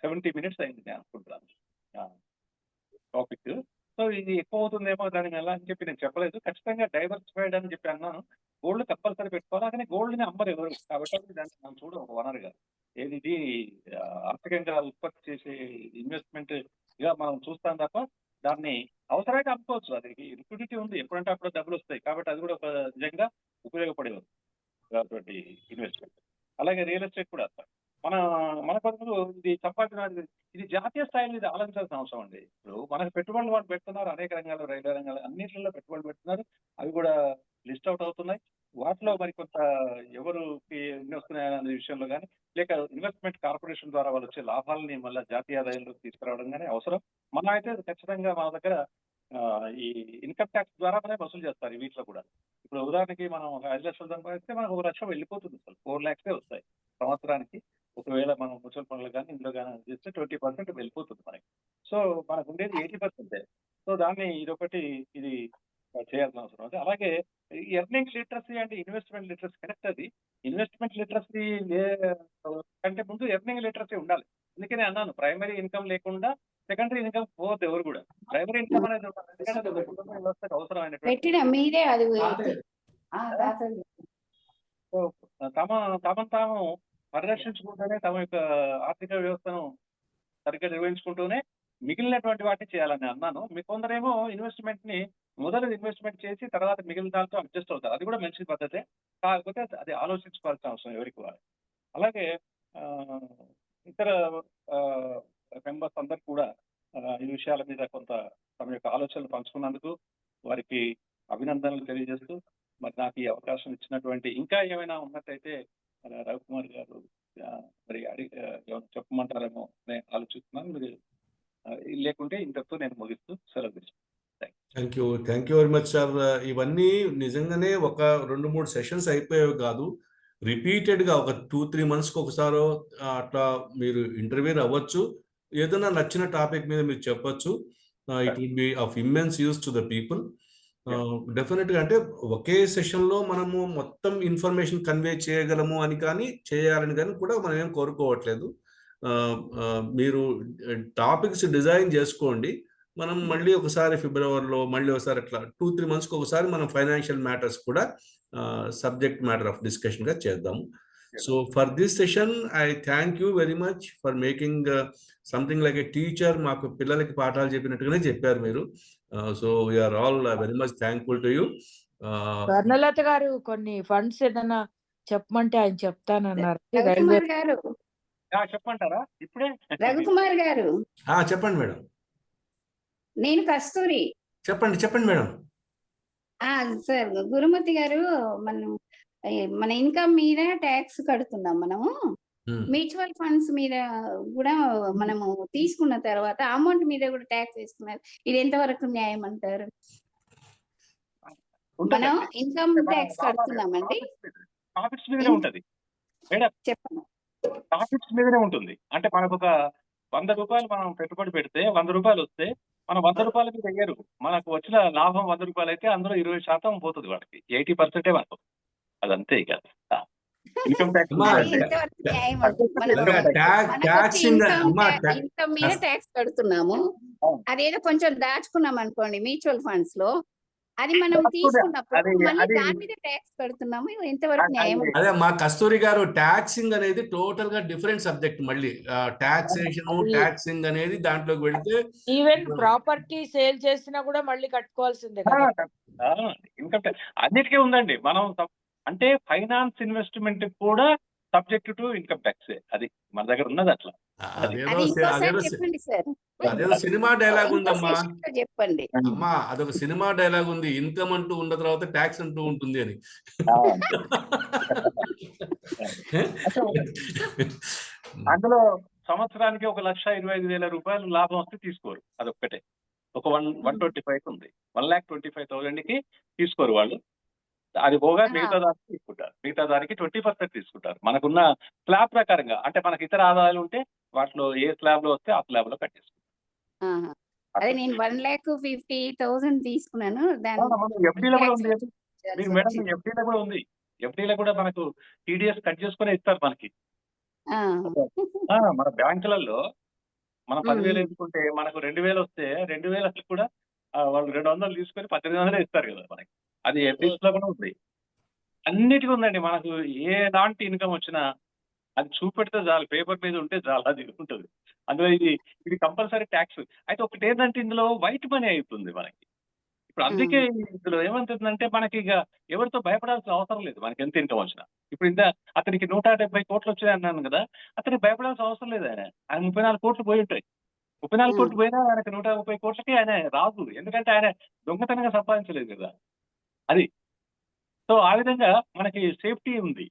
70 మినిట్స్ అయింది నేను అనుకుంటున్నాను టాపిక్. సో ఇది ఎక్కువ అవుతుందేమో దాని ఎలా అని చెప్పి నేను చెప్పలేదు. ఖచ్చితంగా డైవర్సిఫైడ్ అని చెప్పి అన్నాను. గోల్డ్ కంపల్సరీ పెట్టుకోవాలి, కానీ గోల్డ్ ని అమ్మరు ఎవరు. కాబట్టి దాన్ని మనం చూడ ఒక వనరుగా, ఏది ఇది ఆర్థికంగా ఉత్పత్తి చేసే ఇన్వెస్ట్మెంట్ గా మనం చూస్తాం తప్ప దాన్ని అవసరమైతే అమ్ముకోవచ్చు. అది లిక్విడిటీ ఉంది, ఎప్పుడంటే అప్పుడు డబ్బులు వస్తాయి. కాబట్టి అది కూడా ఒక నిజంగా ఉపయోగపడేది కాబట్టి ఇన్వెస్ట్మెంట్. అలాగే రియల్ ఎస్టేట్ కూడా మన కొరకు ఇది సంపాదన, ఇది జాతీయ స్థాయిలో ఇది ఆలోచించాల్సిన అవసరం అండి. ఇప్పుడు మనకు పెట్టుబడులు వాళ్ళు పెడుతున్నారు, అనేక రంగాల్లో, రైల్వే రంగాలు అన్నింటిలో పెట్టుబడులు పెడుతున్నారు. అవి కూడా లిస్ట్ అవుట్ అవుతున్నాయి. వాటిలో మరి కొంత ఎవరికి ఎన్ని వస్తున్నాయనే విషయంలో కానీ, లేక ఇన్వెస్ట్మెంట్ కార్పొరేషన్ ద్వారా వాళ్ళు వచ్చే లాభాలని మళ్ళీ జాతీయ ఆదాయంలోకి తీసుకురావడం కానీ అవసరం. మనం అయితే ఖచ్చితంగా మన దగ్గర ఈ ఇన్కమ్ ట్యాక్స్ ద్వారానే వసూలు చేస్తారు వీటిలో కూడా. ఇప్పుడు ఉదాహరణకి మనం 5 లక్షలు సంపాదిస్తే మనకు 1 లక్ష వెళ్ళిపోతుంది, అసలు 4 lakhs వస్తాయి సంవత్సరానికి. ఒకవేళ మనం మ్యూచువల్ ఫండ్లు కానీ ఇందులో కానీ చేస్తే 20% వెళ్ళిపోతుంది మనకి. సో మనకు ఉండేది 80%. సో దాన్ని ఇది చేయాల్సిన అవసరం ఉంది. అలాగే ఎర్నింగ్ లిటరసీ అంటే ఇన్వెస్ట్మెంట్ లిటరసీ కరెక్ట్. అది ఇన్వెస్ట్మెంట్ లిటరసీ కంటే ముందు ఎర్నింగ్ లిటరసీ ఉండాలి. అందుకనే అన్నాను, ప్రైమరీ ఇన్కమ్ లేకుండా సెకండరీ ఇన్కమ్ పోవద్దు ఎవరు కూడా. ప్రైమరీ ఇన్కమ్ అనేది వ్యవస్థకు అవసరమైనటువంటి తమను తాము పరిరక్షించుకుంటూనే, తమ యొక్క ఆర్థిక వ్యవస్థను సరిగ్గా నిర్వహించుకుంటూనే మిగిలినటువంటి వాటిని చేయాలని అన్నాను. మీ కొందరేమో మొదలు ఇన్వెస్ట్మెంట్ చేసి తర్వాత మిగిలిన దాంతో అడ్జస్ట్ అవుతారు. అది కూడా మంచి పద్ధతే, కాకపోతే అది ఆలోచించుకోవాల్సిన అవసరం ఎవరికి వారు. అలాగే ఇతర మెంబర్స్ అందరు కూడా ఈ విషయాల మీద కొంత తమ యొక్క ఆలోచనలు పంచుకున్నందుకు వారికి అభినందనలు తెలియజేస్తూ, మరి నాకు ఈ అవకాశం ఇచ్చినటువంటి, ఇంకా ఏమైనా ఉన్నట్టయితే రవికుమార్ గారు మరి చెప్పమంటారేమో నేను ఆలోచిస్తున్నాను. మీరు లేకుంటే ఇంతతో నేను ముగిస్తూ సెలవు తీసుకుంటాను. Thank you very much sir. ఇవన్నీ నిజంగానే ఒక 2-3 సెషన్స్ అయిపోయేవి కాదు. రిపీటెడ్గా ఒక 2-3 monthsకి ఒకసారో అట్లా మీరు ఇంటర్వ్యూ అవ్వచ్చు. ఏదైనా నచ్చిన టాపిక్ మీద మీరు చెప్పొచ్చు. It will be of immense use to the people. Definite గా అంటే ఒకే సెషన్ లో మనము మొత్తం ఇన్ఫర్మేషన్ కన్వే చేయగలము అని కానీ చేయాలని కానీ కూడా మనం ఏం కోరుకోవట్లేదు. మీరు టాపిక్స్ డిజైన్ చేసుకోండి. మనం మళ్ళీ ఒకసారి ఫిబ్రవరిలో మళ్ళీ ఒకసారి అట్లా 2-3 మంత్స్కి ఒకసారి మనం ఫైనాన్షియల్ మ్యాటర్స్ కూడా సబ్జెక్ట్ మ్యాటర్ ఆఫ్ డిస్కషన్ గా చేద్దాము. So for this session I thank you very much for making something like a teacher. మాకు పిల్లలకి పాఠాలు చెప్పినట్టుగానే చెప్పారు మీరు. So we are all very much thankful to you. Swarnalatha గారు కొన్ని ఫండ్స్ ఏదైనా చెప్పమంటే ఆయన చెప్తానన్నారు. రవికుమార్ గారు చెప్పమంటారా ఇప్పుడే? రవికుమార్ గారు చెప్పండి మేడం. నేను కస్తూరి. చెప్పండి మేడం. సార్ గురుమూర్తి గారు, మన ఇన్కమ్ మీద ట్యాక్స్ కడుతున్నాం మనము. మ్యూచువల్ ఫండ్స్ మీద కూడా మనము తీసుకున్న తర్వాత అమౌంట్ మీద కూడా ట్యాక్స్ వేసుకున్నారు. ఇది ఎంతవరకు న్యాయం అంటారు? మనం ఇన్కమ్ ట్యాక్స్ కడుతున్నామండి. ప్రాఫిట్స్ మీదనే ఉంటది మేడం. చెప్పండి. ప్రాఫిట్స్ మీదనే ఉంటుంది. అంటే మనకు ఒక 100 రూపాయలు మనం పెట్టుబడి పెడితే 100 రూపాయలు వస్తే మనం 100 రూపాయలకి దగ్గర మనకు వచ్చిన లాభం 100 రూపాయలు అయితే అందులో 20% పోతుంది వాళ్ళకి. 80% మనకు. అదంతే ఇక ఇన్కమ్ ట్యాక్స్ ఇన్కమ్ మీద ట్యాక్స్ కడుతున్నాము. అదేదో కొంచెం దాచుకున్నాం అనుకోండి మ్యూచువల్ ఫండ్స్ లో, అది మనం తీసుకున్నప్పుడు మళ్ళీ దాని మీద ట్యాక్స్ కడుతున్నాము. ఎంతవరకు న్యాయం? అదే మా కస్తూరి గారు, ట్యాక్సింగ్ అనేది టోటల్ గా డిఫరెంట్ సబ్జెక్ట్. మళ్ళీ టాక్సేషన్ ట్యాక్సింగ్ అనేది దాంట్లోకి వెళితే ఈవెన్ ప్రాపర్టీ సేల్ చేసినా కూడా మళ్ళీ కట్టుకోవాల్సిందే. ఇన్కమ్ ట్యాక్స్ అన్నిటికీ ఉందండి. మనం అంటే ఫైనాన్స్ ఇన్వెస్ట్మెంట్ కూడా సబ్జెక్ట్ టు ఇన్కమ్ ట్యాక్స్. అది మన దగ్గర ఉన్నది అట్లా. అదేదో సినిమా డైలాగ్ ఉందమ్మా. చెప్పండి అమ్మా, అదొక సినిమా డైలాగ్ ఉంది. ఇన్కమ్ అంటూ ఉన్న తర్వాత ట్యాక్స్ అంటూ ఉంటుంది అని. అందులో సంవత్సరానికి 1,25,000 రూపాయలు లాభం వస్తే తీసుకోరు. అదొక్కటే. ఒక 125 ఉంది. 1,25,000కి తీసుకోరు వాళ్ళు. అది పోగా మిగతా దానికి తీసుకుంటారు. మిగతా దానికి 20% తీసుకుంటారు. మనకున్న స్లాబ్ ప్రకారంగా. అంటే మనకి ఇతర ఆదాయాలు ఉంటే వాటిలో ఏ స్లాబ్ లో వస్తే ఆ స్లాబ్ లో కట్టేసుకుంటారు. అదే నేను 1,50,000 తీసుకున్నాను. ఎఫ్డీలో కూడా ఉంది మేడం. ఎఫ్డీలో కూడా ఉంది. ఎఫ్డీలో కూడా మనకు టీడీఎస్ కట్ చేసుకునే ఇస్తారు మనకి. మన బ్యాంకులలో మనం 10,000 వేసుకుంటే మనకు 2,000 వస్తే 2,000 కూడా వాళ్ళు 200 తీసుకొని 1800 ఇస్తారు కదా మనకి. అది ఎఫ్డీస్ లో కూడా ఉంది. అన్నిటికీ ఉందండి. మనకు ఎలాంటి ఇన్కమ్ వచ్చినా అది చూపెడితే చాలు, పేపర్ మీద ఉంటే చాలా అది ఉంటుంది. అందులో ఇది కంపల్సరీ ట్యాక్స్. అయితే ఒకటి ఏంటంటే ఇందులో వైట్ మనీ అయిపోతుంది మనకి. ఇప్పుడు అందుకే ఇందులో ఏమంటుందంటే మనకి ఇక ఎవరితో భయపడాల్సిన అవసరం లేదు. మనకి ఎంత ఇన్కమ్ వచ్చినా. ఇప్పుడు అతనికి 170 కోట్లు వచ్చాయి అన్నాను కదా, అతనికి భయపడాల్సిన అవసరం లేదు. ఆయన 34 కోట్లు పోయి ఉంటాయి. 34 కోట్లు పోయినా ఆయనకి 130 కోట్లకి ఆయన రాదు. ఎందుకంటే ఆయన దొంగతనంగా సంపాదించలేదు కదా. అది. సో ఆ విధంగా మనకి సేఫ్టీ ఉంది.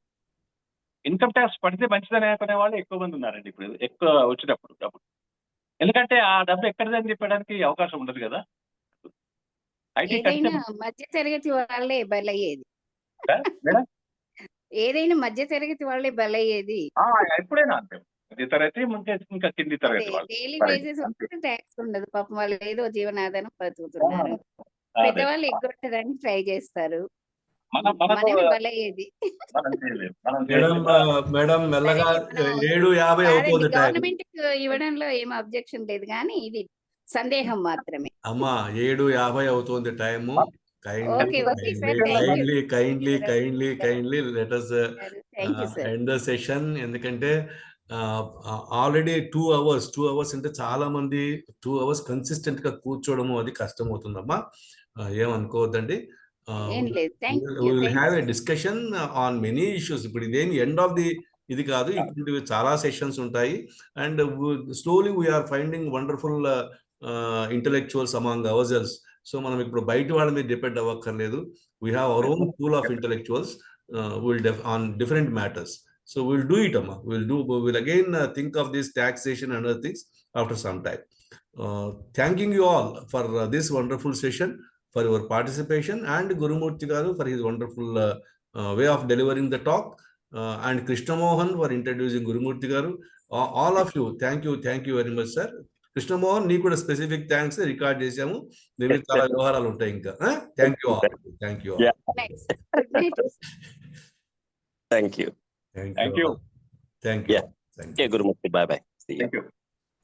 ఇన్కమ్ ట్యాక్స్ పడితే మంచిదని అనుకునే వాళ్ళు ఎక్కువ మంది ఉన్నారండి ఇప్పుడు ఎక్కువ వచ్చినప్పుడు డబ్బు. ఎందుకంటే ఆ డబ్బు ఎక్కడిదని చెప్పడానికి అవకాశం ఉండదు కదా. ఏదైనా మధ్య తరగతి వాళ్ళే బలయ్యేది. ఏదైనా మధ్య తరగతి వాళ్ళే బలయ్యేది. ఎప్పుడైనా అంతే. మధ్య తరగతి ఇంకా కింది తరగతి వాళ్ళు. డైలీ వేజెస్ ట్యాక్స్ ఉండదు. పాపం వాళ్ళు ఏదో జీవనాధారం బతుకుతున్నారు. పెద్దవాళ్ళు ఎగ్గొట్టడానికి ట్రై చేస్తారు. గవర్నమెంట్ ఇవ్వడంలో ఏం అబ్జెక్షన్ లేదు, కానీ ఇది సందేహం మాత్రమే. అమ్మా 7:50 అవుతుంది time. Kindly let us end the session. ఎందుకంటే ఆల్రెడీ 2 hours అంటే చాలా మంది 2 hours కన్సిస్టెంట్ గా కూర్చోవడము అది కష్టం అవుతుందమ్మా. ఏమనుకోవద్దండి. we'll have a discussion on many issues. ఇప్పుడు ఇదేం ఎండ్ ఆఫ్ ది ఇది కాదు. ఇప్పుడు చాలా సెషన్స్ ఉంటాయి. And slowly we are finding wonderful intellectuals among ourselves. సో మనం ఇప్పుడు బయట వాళ్ళ మీద డిపెండ్ అవ్వక్కర్లేదు. We have our own pool of intellectuals on different matters. So we'll do it, Amma. We'll again think of this taxation and other things after some time. Thanking you all for this wonderful session, for your participation, and Gurumurthy Garu for his wonderful way of delivering the talk, and Krishna Mohan for introducing Gurumurthy Garu. All of you, thank you very much, sir. Krishnamohan నీకు కూడా స్పెసిఫిక్ థ్యాంక్స్, రికార్డ్ చేసాము. మేము చాలా వ్యవహారాలు ఉంటాయి ఇంకా. Thank you all. Thank you all. Thank you. Thank you. Thank you. Gurumurthy, bye bye. Thank you.